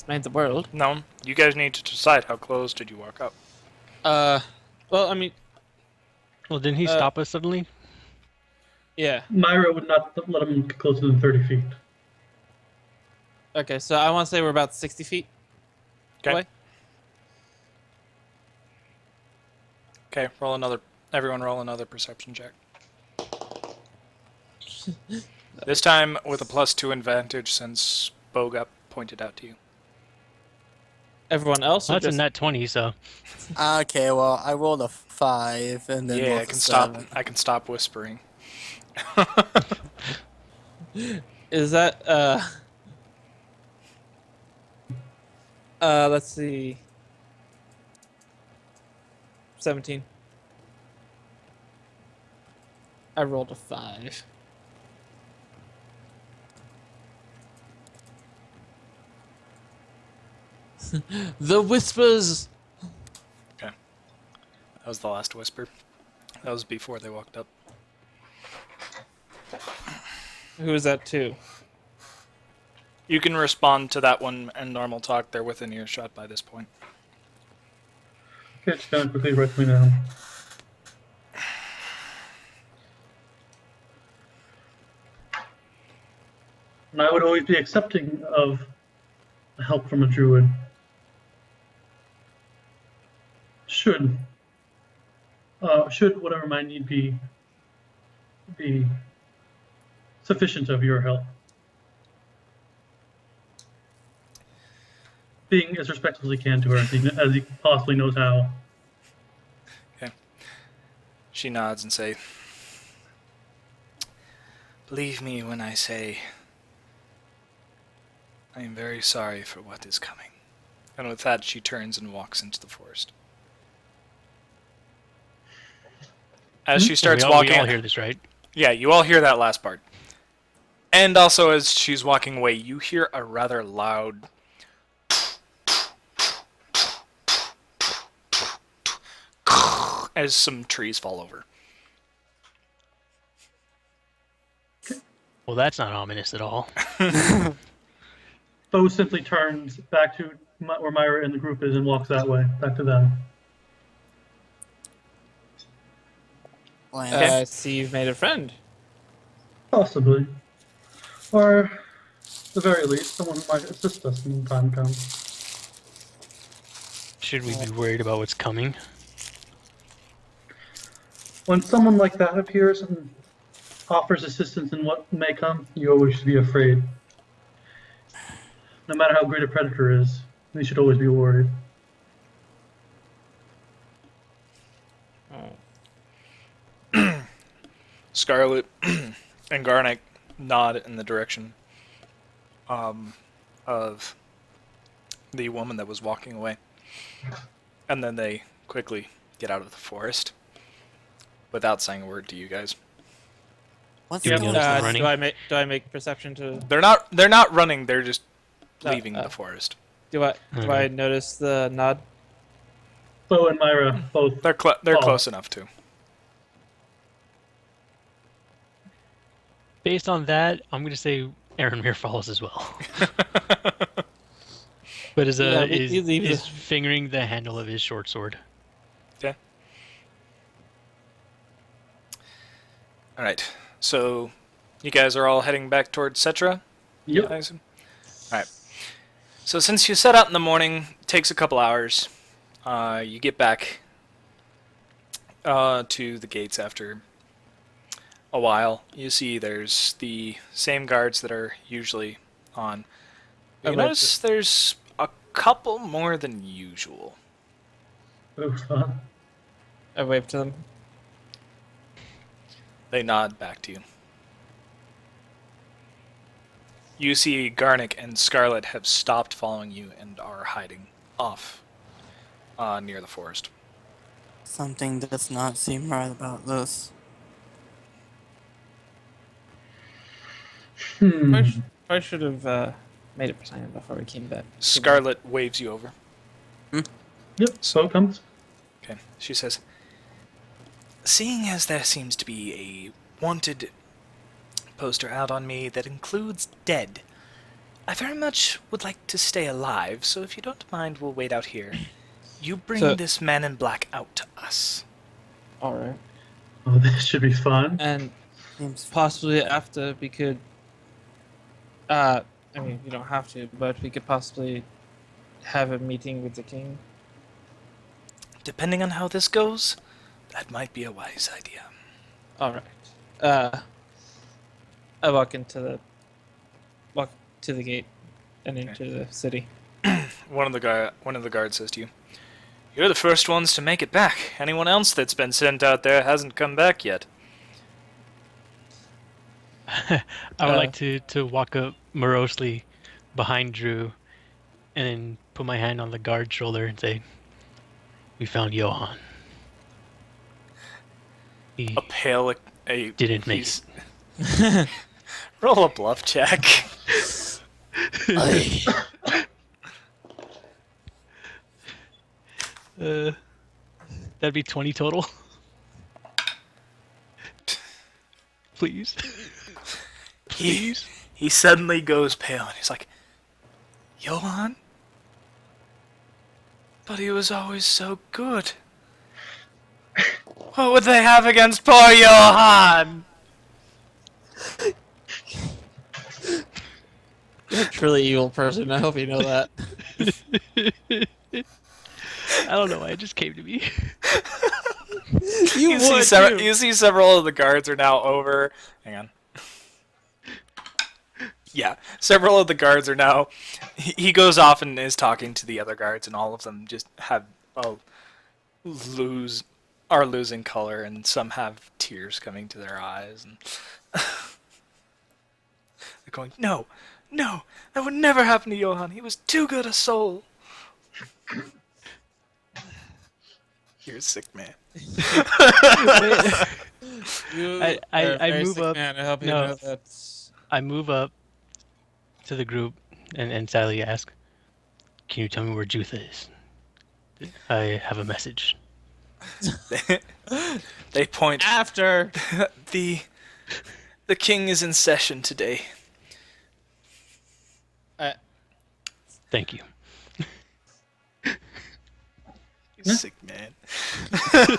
made the world. No. You guys need to decide how close did you walk up. Well, I mean, Well, didn't he stop us suddenly? yeah. Myra would not let him get closer than 30 feet. Okay, so I want to say we're about 60 feet Okay. away. Okay, everyone roll another perception check. This time with a +2 advantage since Bo got pointed out to you. Everyone else? Well, Or that's a just... net 20, so Okay, well, I rolled a 5 and then Yeah, rolled I a can 7. I can stop whispering. Is that, let's see. 17. I rolled a 5. The whispers. That was the last whisper. That was before they walked up. Who is that to? You can respond to that one and normal talk. They're within earshot by this point. Okay, just gonna quickly write me down. And I would always be accepting of help from a druid. Should whatever my need be sufficient of your help. Being as respectful as he can to her, as he possibly knows how. She nods and say, "Believe me when I say I am very sorry for what is coming." And with that, she turns and walks into the forest. As she starts walking, we all hear this, right? yeah, you all hear that last part. And also, as she's walking away, you hear a rather loud as some trees fall over. Well, that's not ominous at all. Bo simply turns back to where Myra and the group is and walks that way, back to them. Lance. I see you've made a friend. Possibly. Or, at the very least, someone who might assist us when the time comes. Should we be worried about what's coming? When someone like that appears and offers assistance in what may come, you always should be afraid. No matter how great a predator is, they should always be worried. Scarlet and Garnet nod in the direction of the woman that was walking away. And then they quickly get out of the forest without saying a word to you guys. What's Yeah, going notice them on? running? Do I make perception to? They're not running, they're just leaving oh. the forest. Do I notice the nod? Bo and Myra both. They're Oh. close enough to. Based on that, I'm going to say Aranmir follows as well. But Yeah, he leaves is it. fingering the handle of his short sword. Okay. Alright. So you guys are all heading back towards Cetra? Yep. I assume? Alright. So since you set out in the morning, it takes a couple hours. You get back to the gates after a while. You see there's the same guards that are usually on. But you Right. notice there's a couple more than usual. Oof, huh? I wave to them. They nod back to you. You see Garnick and Scarlet have stopped following you and are hiding off near the forest. Something does not seem right about this. I should have made a plan before we came back. Scarlet waves you over. Yep, so it comes. Okay. She says, seeing as there seems to be a wanted poster out on me that includes dead, I very much would like to stay alive, so if you don't mind, we'll wait out here. You bring So- this man in black out to us. All right. Oh, this should be fun. And Seems possibly after we could. I mean, you don't have to, but we could possibly have a meeting with the king. Depending on how this goes, that might be a wise idea. All right. I walk to the gate and into the city. One of the guards says to you, "You're the first ones to make it back. Anyone else that's been sent out there hasn't come back yet." I would like to walk up morosely behind Drew and then put my hand on the guard's shoulder and say, "We found Johan. He A pale, didn't make he's- Roll a bluff check. That'd be 20 total. Please. Please. He suddenly goes pale and he's like, Johan? But he was always so good. What would they have against poor Johan? You're a truly evil person. I hope you know that. I don't know why it just came to me. You see several of the guards are now over. Hang on. Yeah, several of the guards are now. He goes off and is talking to the other guards, and all of them just are losing color, and some have tears coming to their eyes, and they're going, "No, that would never happen to Johan. He was too good a soul." You're a sick man. You I are a very move sick up- Man. I hope you no. know that. I move up to the group and sadly ask, "Can you tell me where Jutha is? I have a message." They point. After. The king is in session today. Thank you. You sick man. So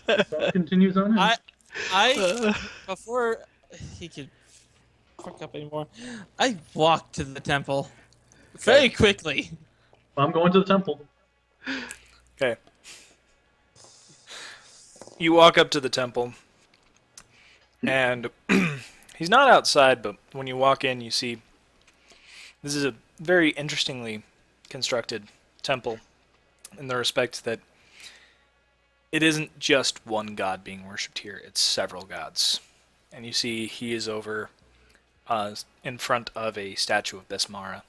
it continues on. I before he could fuck up anymore, I walked to the temple very quickly. I'm going to the temple. Okay. You walk up to the temple, and he's not outside, but when you walk in, you see this is a very interestingly constructed temple in the respect that it isn't just one god being worshipped here, it's several gods. And you see he is over in front of a statue of Besmara,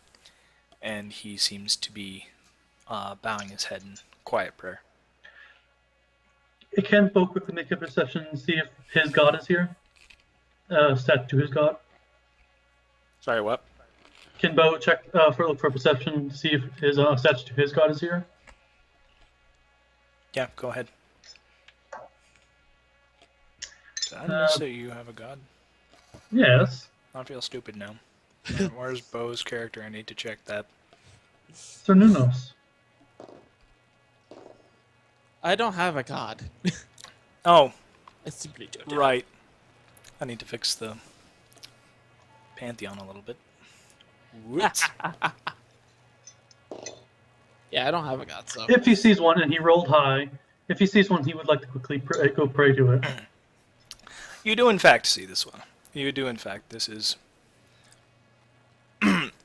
and he seems to be bowing his head in quiet prayer. Can Bo quickly make a perception and see if his god is here? Stat to his god. Sorry, what? Can Bo check look for perception to see if his statue to his god is here? Yeah, go ahead. Did I just say you have a god? Yes. I feel stupid now. Where's Bo's character? I need to check that. Sir Nunos. I don't have a god. Oh, I simply don't. right. I need to fix the Pantheon a little bit. Whoops. Yeah, I don't have a god. So If he sees one and he rolled high, if he sees one, he would like to quickly go pray to it. You do in fact see this one. You do in fact. This is...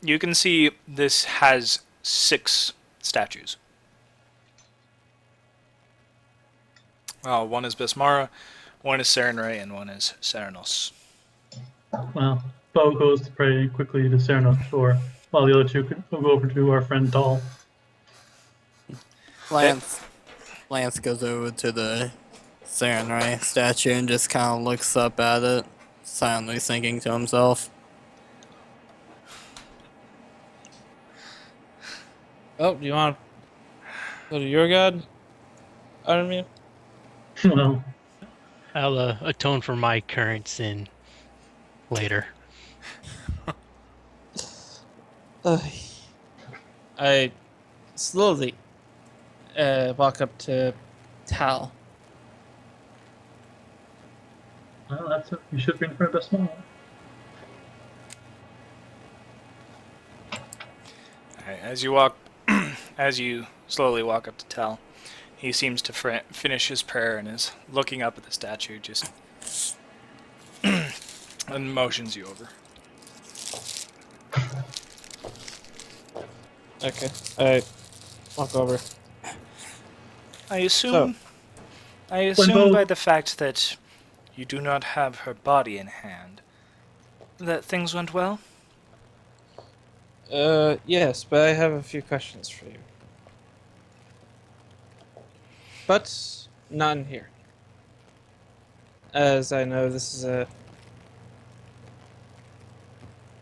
You can see this has 6 statues. One is Besmara, one is Serenray, and one is Serenos. Well, Bo goes to pray quickly to Cernus, or while the other two will go over to our friend Dahl. Lance goes over to the Sarenrae statue and just kind of looks up at it, silently thinking to himself. Oh, do you want to go to your god, Armin? Well, I'll atone for my current sin later. I slowly walk up to Tal. well, that's it. You should be in front of a small. Alright, as you walk, as you slowly walk up to Tal, he seems to finish his prayer and is looking up at the statue, just and motions you over. Okay. I walk over. I assume, I When assume both by the fact that you do not have her body in hand, that things went well. Yes, but I have a few questions for you. But not in here. As I know, this is a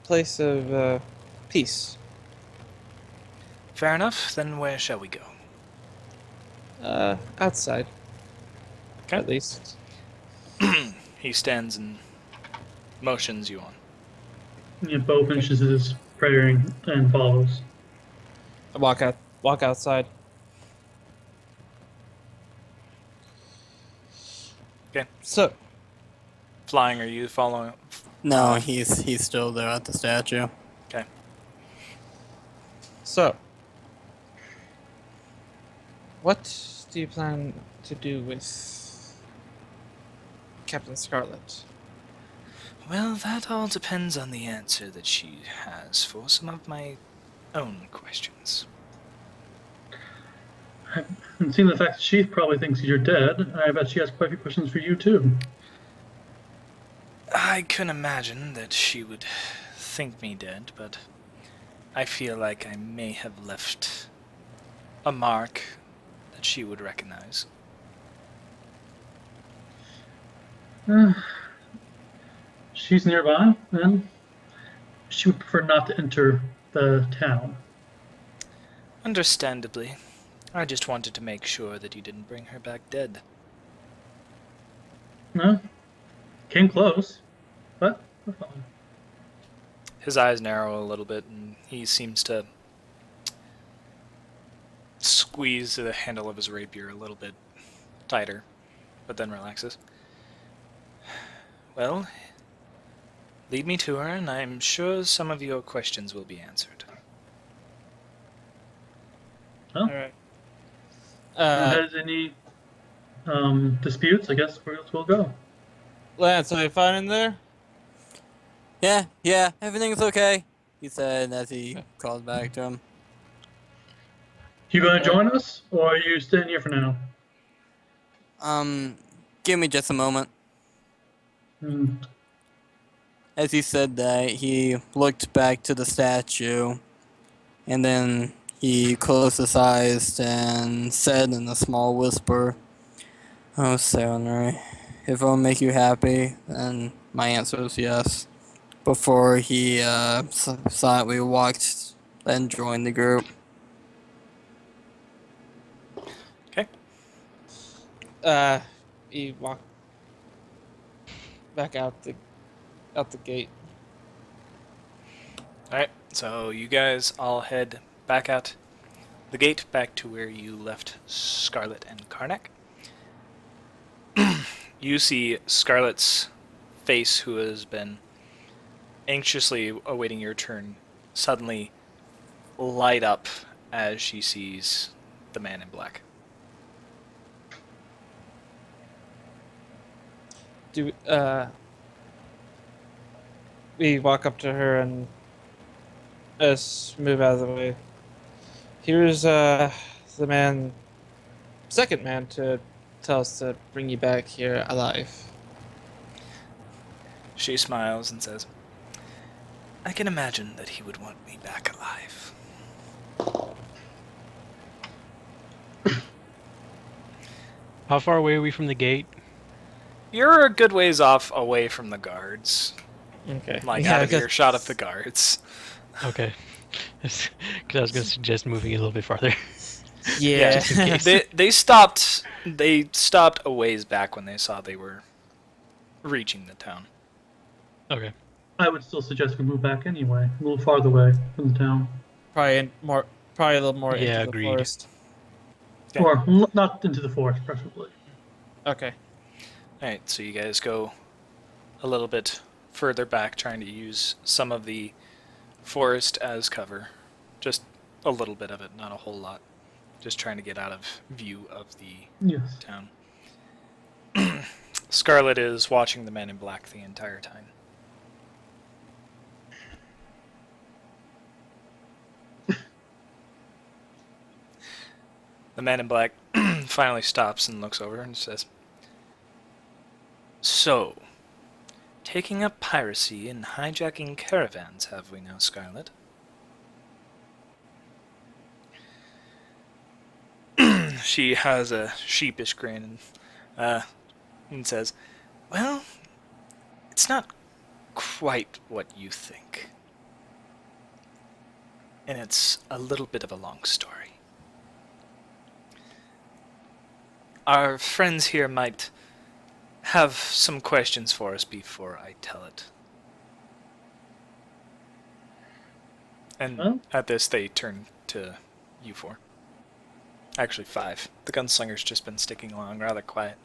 place of peace. Fair enough. Then where shall we go? Outside. Okay. At least. He stands and motions you on. Yeah, Bo finishes his praying and follows. I walk outside. Okay. So, Flying, are you following? No, he's still there at the statue. Okay. so, what do you plan to do with Captain Scarlet? Well, that all depends on the answer that she has for some of my own questions. And seeing the fact that she probably thinks you're dead, I bet she has quite a few questions for you too. I can imagine that she would think me dead, but I feel like I may have left a mark that she would recognize. She's nearby, and she would prefer not to enter the town. Understandably. I just wanted to make sure that you didn't bring her back dead. No, came close, but we're fine. His eyes narrow a little bit, and he seems to squeeze the handle of his rapier a little bit tighter, but then relaxes. Well, lead me to her, and I'm sure some of your questions will be answered. Well, Alright. has any disputes? I guess we'll go. Lance, are you fine in there? Yeah, everything's okay, he said as he calls back to him. You gonna join us, or are you staying here for now? Give me just a moment. Hmm. As he said that, he looked back to the statue, and then he closed his eyes and said in a small whisper, "Oh, Sailor, if it'll make you happy, then my answer is yes." Before he silently walked and joined the group. Okay. You walk back out the gate. Alright, so you guys all head back out the gate, back to where you left Scarlet and Karnak. You see Scarlet's face, who has been anxiously awaiting your turn, suddenly light up as she sees the man in black. We walk up to her and move out of the way. Here's the second man to tell us to bring you back here alive. She smiles and says, I can imagine that he would want me back alive. How far away are we from the gate? You're a good ways off away from the guards. Okay. Like, out of earshot of the guards. Okay. Because Actually, I was going to suggest moving a little bit farther. Yeah. Just in case. They stopped. They stopped a ways back when they saw they were reaching the town. Okay. I would still suggest we move back anyway, a little farther away from the town. Probably a little more Yeah, into the agreed. forest. Okay. Or not into the forest, preferably. Okay. All right, so you guys go a little bit further back, trying to use some of the forest as cover. Just a little bit of it, not a whole lot. Just trying to get out of view of the Yes. town. Scarlet is watching the man in black the entire time. The man in black finally stops and looks over and says, "So, taking up piracy and hijacking caravans, have we now, Scarlet?" She has a sheepish grin and says, "Well, it's not quite what you think. And it's a little bit of a long story. Our friends here might have some questions for us before I tell it." And Huh? at this, they turn to you four. Actually, five. The gunslinger's just been sticking along rather quiet.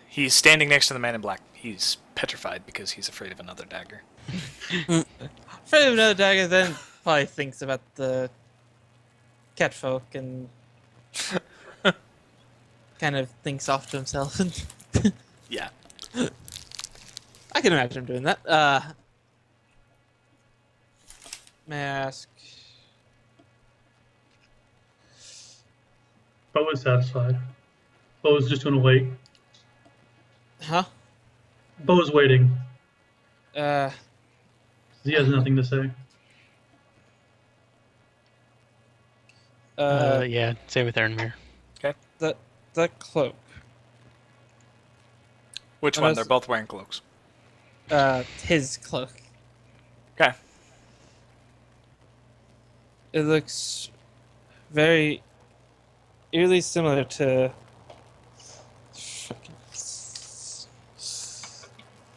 He's standing next to the man in black. He's petrified because he's afraid of another dagger. Afraid of another dagger, then probably thinks about the catfolk and kind of thinks off to himself. Yeah. I can imagine him doing that. May I ask? Bo was satisfied. Bo was just going to wait. Huh? Bo was waiting. Uh, He has nothing to say. Yeah, same with Aaronmere. the cloak. Which Oh, one? that's- They're both wearing cloaks. His cloak. Okay. It looks very eerily similar to.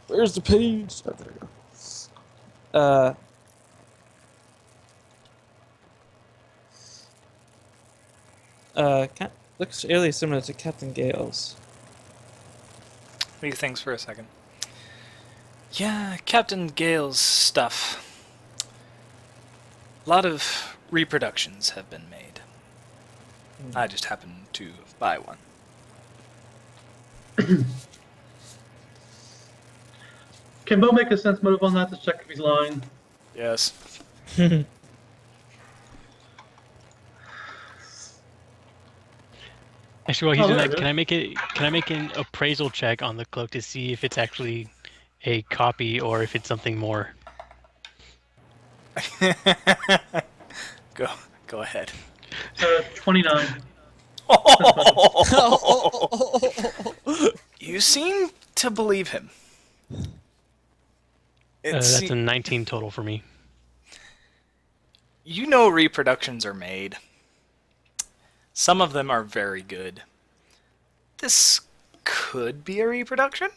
Where's the page? Oh, there we go. Looks eerily similar to Captain Gale's. What do you think for a second? Yeah, Captain Gale's stuff. A lot of reproductions have been made. I just happened to buy one. Can Bo make a sense motive on that to check if he's lying? Yes. Actually, while he's doing there that, it can I make an appraisal check on the cloak to see if it's actually a copy or if it's something more? Go ahead. 29. You seem to believe him. That's a 19 total for me. You know reproductions are made. Some of them are very good. This could be a reproduction?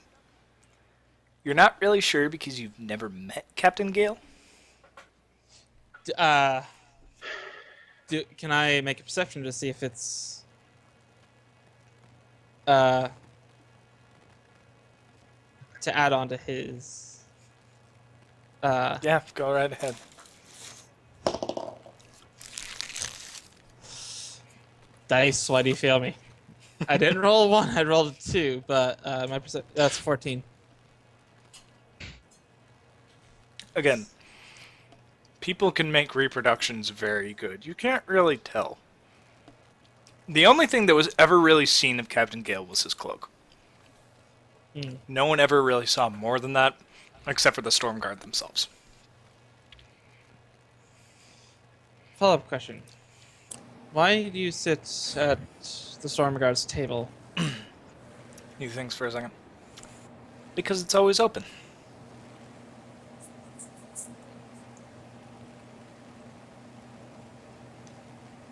You're not really sure because you've never met Captain Gale? Can I make a perception to see if it's to add on to his Yeah, go right ahead. dice? Why do you fail me? I didn't roll a 1, I rolled a 2, but my that's 14. Again, people can make reproductions very good. You can't really tell. The only thing that was ever really seen of Captain Gale was his cloak. No one ever really saw more than that, except for the Stormguard themselves. Follow-up question. Why do you sit at the Stormguard's table? You think for a second? Because it's always open.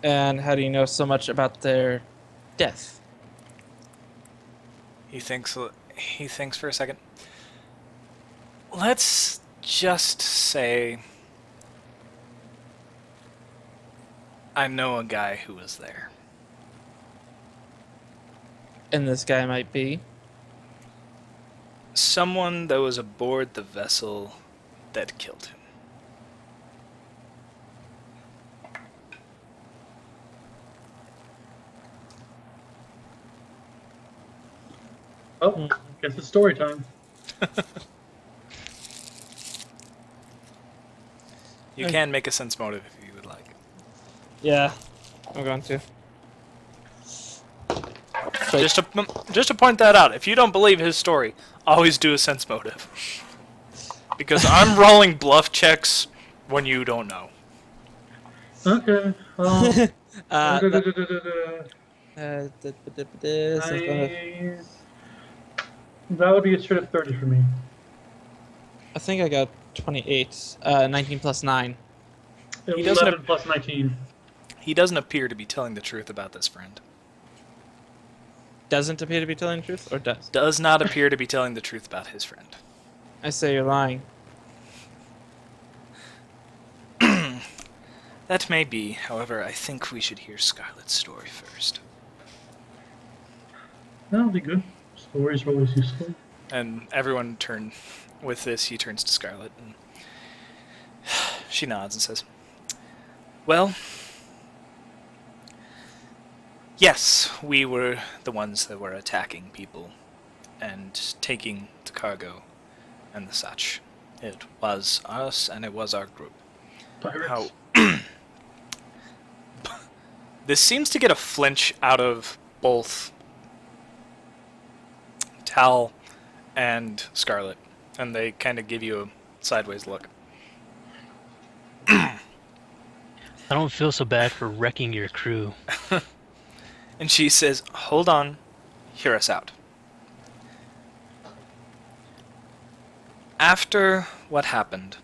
And how do you know so much about their death? He thinks. He thinks for a second. Let's just say I know a guy who was there. And this guy might be. Someone that was aboard the vessel that killed him. Oh, guess it's story time. You can make a sense motive if you would like. Yeah, I'm going to. Just to point that out, if you don't believe his story, always do a sense motive. Because I'm rolling bluff checks when you don't know. Okay. That would be a straight up 30 for me. I think I got 28. 19 plus 9. He doesn't 11 plus 19. He doesn't appear to be telling the truth about this friend. Doesn't appear to be telling the truth, or does? Does not appear to be telling the truth about his friend. I say you're lying. That may be, however, I think we should hear Scarlett's story first. That'll be good. Stories are always useful. And everyone turn with this, he turns to Scarlett and she nods and says, "Well, yes, we were the ones that were attacking people and taking the cargo and the such. It was us and it was our group. Pirates. How this seems to get a flinch out of both Tal and Scarlett, and they kind of give you a sideways look. I don't feel so bad for wrecking your crew. And she says, "Hold on, hear us out. After what happened,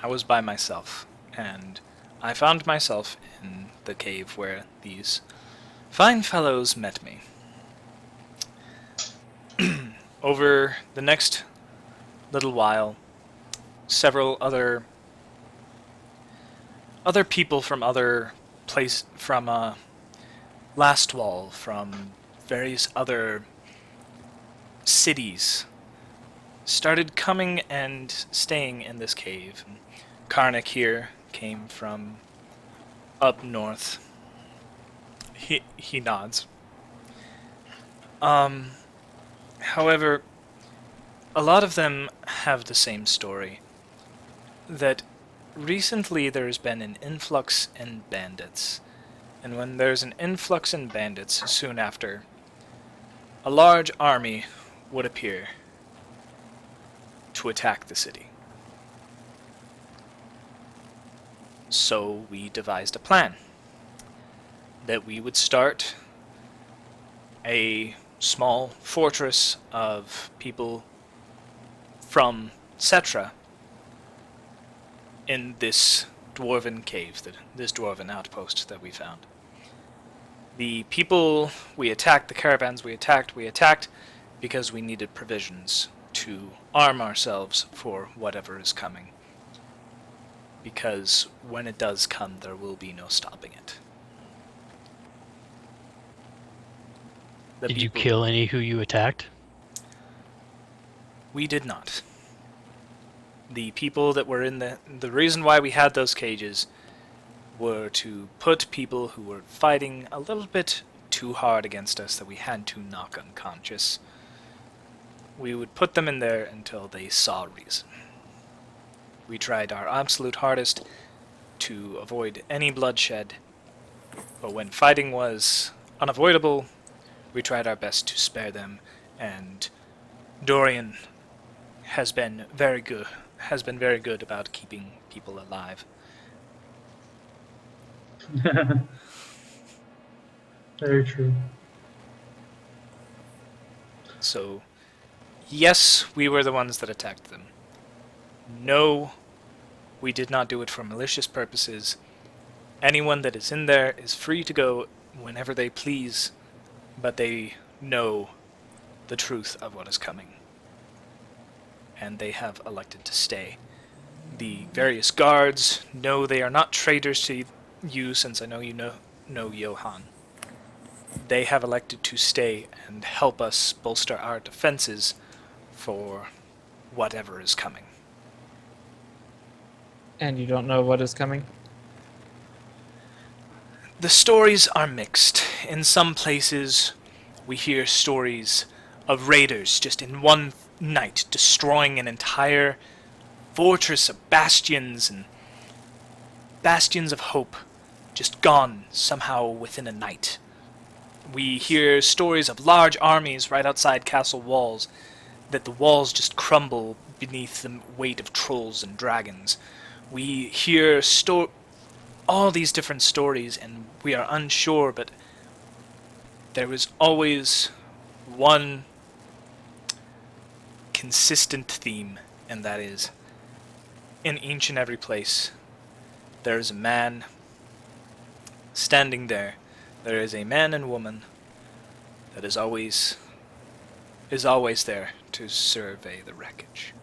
I was by myself, and I found myself in the cave where these fine fellows met me. Over the next little while, several other people from other from Last Wall, from various other cities, started coming and staying in this cave. Karnak here came from up north." He nods. However, a lot of them have the same story. That recently there's been an influx in bandits. And when there's an influx in bandits, soon after, a large army would appear to attack the city. So we devised a plan that we would start a small fortress of people from Cetra in this dwarven cave, this dwarven outpost that we found. The people we attacked, the caravans we attacked because we needed provisions to arm ourselves for whatever is coming. Because when it does come, there will be no stopping it. Did you kill any who you attacked? We did not. The people that were in the reason why we had those cages were to put people who were fighting a little bit too hard against us that we had to knock unconscious. We would put them in there until they saw reason. We tried our absolute hardest to avoid any bloodshed, but when fighting was unavoidable, we tried our best to spare them, and Dorian has been very good about keeping people alive. Very true. So, yes, we were the ones that attacked them. No, we did not do it for malicious purposes. Anyone that is in there is free to go whenever they please, but they know the truth of what is coming. And they have elected to stay. The various guards know they are not traitors to you, since I know you know Johann. They have elected to stay and help us bolster our defenses for whatever is coming. And you don't know what is coming? The stories are mixed. In some places, we hear stories of raiders just in one night destroying an entire fortress of bastions and bastions of hope, just gone somehow within a night. We hear stories of large armies right outside castle walls, that the walls just crumble beneath the weight of trolls and dragons. We hear all these different stories, and we are unsure, but there was always one consistent theme, and that is, in each and every place, there is a man standing there. There is a man and woman that is always there to survey the wreckage.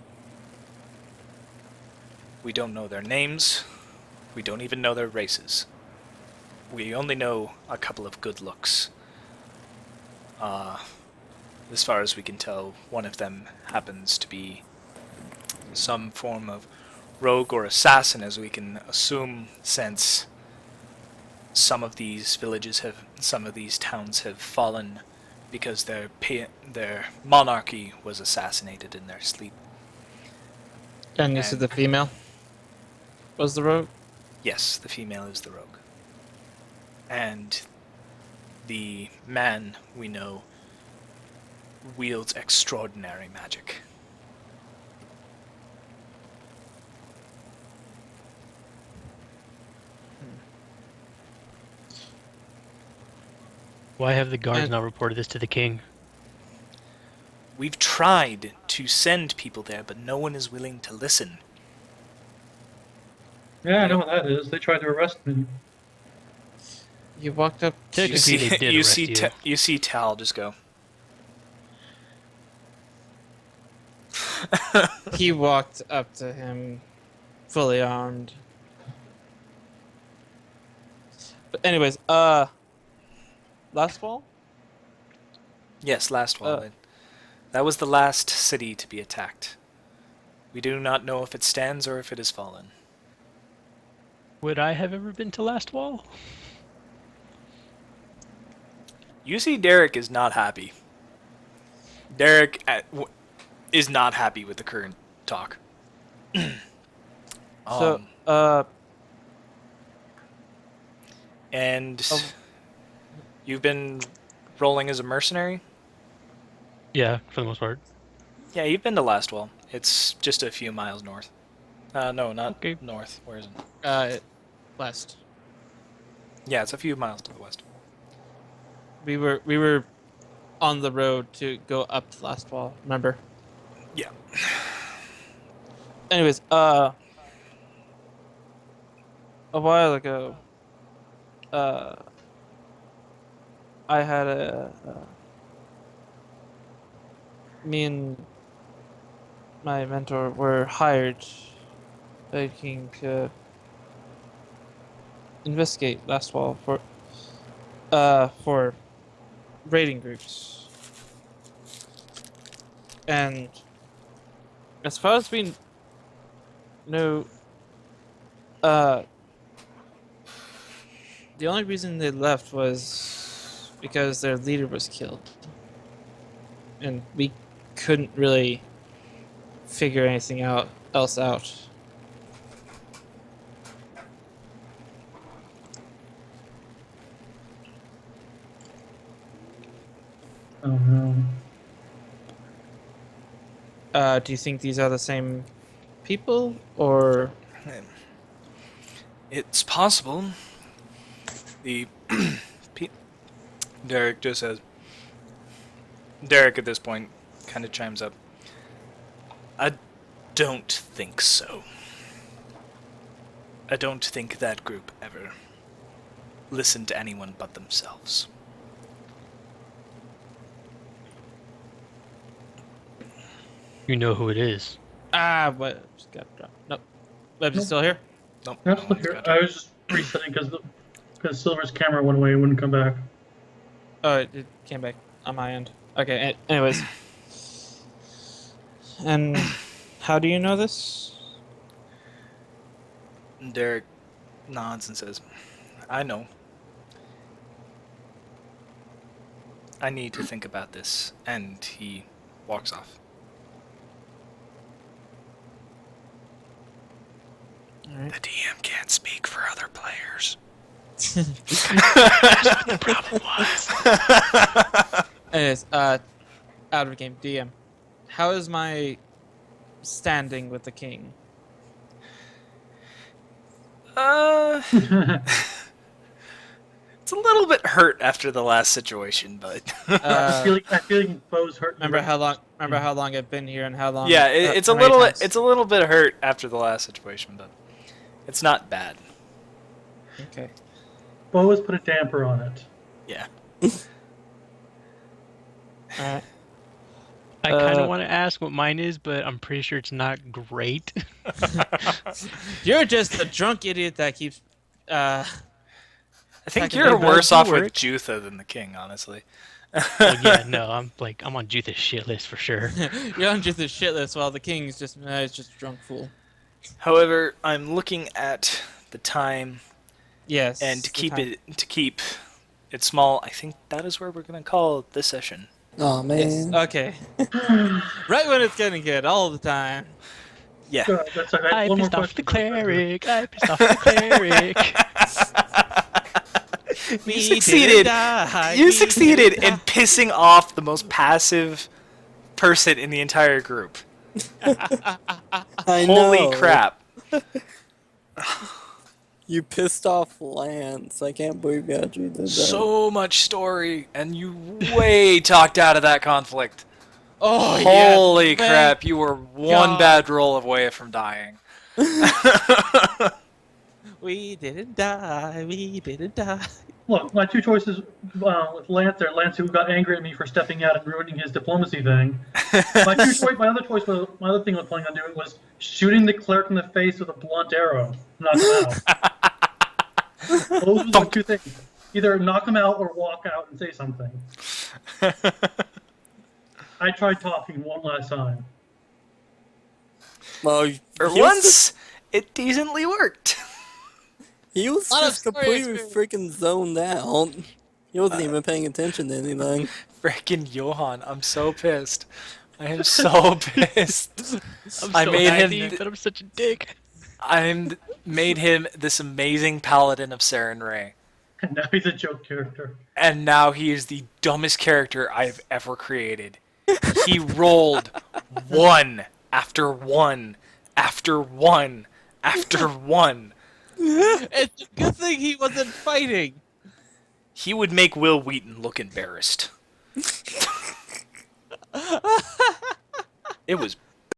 We don't know their names. We don't even know their races. We only know a couple of good looks. As far as we can tell, one of them happens to be some form of rogue or assassin, as we can assume, since some of these towns have fallen because their monarchy was assassinated in their sleep. And you said the female was the rogue? Yes, the female is the rogue. And the man, we know, wields extraordinary magic. Why have the guards And- not reported this to the king? We've tried to send people there, but no one is willing to listen. Yeah, I know what that is. They tried to arrest me. You walked up to... Technically, they did arrest you. You see Tal just go. He walked up to him, fully armed. But anyways, last fall? Yes, last one. That was the last city to be attacked. We do not know if it stands or if it has fallen. Would I have ever been to Last Wall? You see Derek is not happy. Derek is not happy with the current talk. So, And Oh. you've been rolling as a mercenary? Yeah, for the most part. Yeah, you've been to Lastwell. It's just a few miles north. No, not Okay. north. Where is it? west. Yeah, it's a few miles to the west. We were on the road to go up to last fall, remember? Yeah. Anyways, a while ago, I had me and my mentor were hired by the king to investigate last fall for raiding groups. And as far as we know, the only reason they left was because their leader was killed. And we couldn't really figure anything else out. Oh no. Do you think these are the same people, or It's possible. The Derek just says. Derek at this point kind of chimes up. I don't think so. I don't think that group ever listen to anyone but themselves. You know who it is. What? Just got dropped. Nope. Web's Nope. still here? Nope. That's no look one's here. got I it. was just resetting because Silver's camera went away and wouldn't come back. Oh, it came back on my end. Okay. Anyways. And how do you know this? Derek nods and says, I know. I need to think about this. And he walks off. All right. The DM can't speak for other players. The problem was. Anyways, out of game. DM. How is my standing with the king? It's a little bit hurt after the last situation, but I feel like Bo's hurt. Remember how long I've been here and how long? yeah, it's a how many little times? it's a little bit hurt after the last situation, but it's not bad. Okay. Bo has put a damper on it. Yeah. All right. I kind of want to ask what mine is, but I'm pretty sure it's not great. You're just a drunk idiot that keeps. I think Second you're day, worse but off it with work. Jutha than the king, honestly. Well, yeah, no, I'm on Jutha's shit list for sure. You're on just a shit list while the king's just is just a drunk fool. However, I'm looking at the time, Yes. and to the keep time. it small, I think that is where we're gonna call this session. Oh Yes. man. Okay. Right when it's getting good, all the time. Yeah. Good, that's all right. I One more pissed off the question. cleric. I pissed off the cleric. You succeeded. You We succeeded didn't in die. pissing off the most passive person in the entire group. I Holy know. crap. You pissed off Lance. I can't believe you actually did that. So much story, and you way talked out of that conflict. Oh yeah. Holy man. crap, you were one God. bad roll away from dying. We didn't die. We didn't die. Look, my two choices with Lance there, Lance who got angry at me for stepping out and ruining his diplomacy thing. My other thing I was planning on doing was shooting the cleric in the face with a blunt arrow. Knock him out. Those were the two things. Either knock him out or walk out and say something. I tried talking one last time. Well, For he was once, it decently worked. He was Lot of just story completely experience. freaking zoned out. He wasn't even paying attention to anything. Frickin' Johan, I'm so pissed. I am so pissed. I'm I so made him happy, but I'm such a dick. made him this amazing paladin of Saren Ray. And now he's a joke character. And now he is the dumbest character I've ever created. He rolled one after one after one after one. It's a good thing he wasn't fighting. He would make Will Wheaton look embarrassed. It was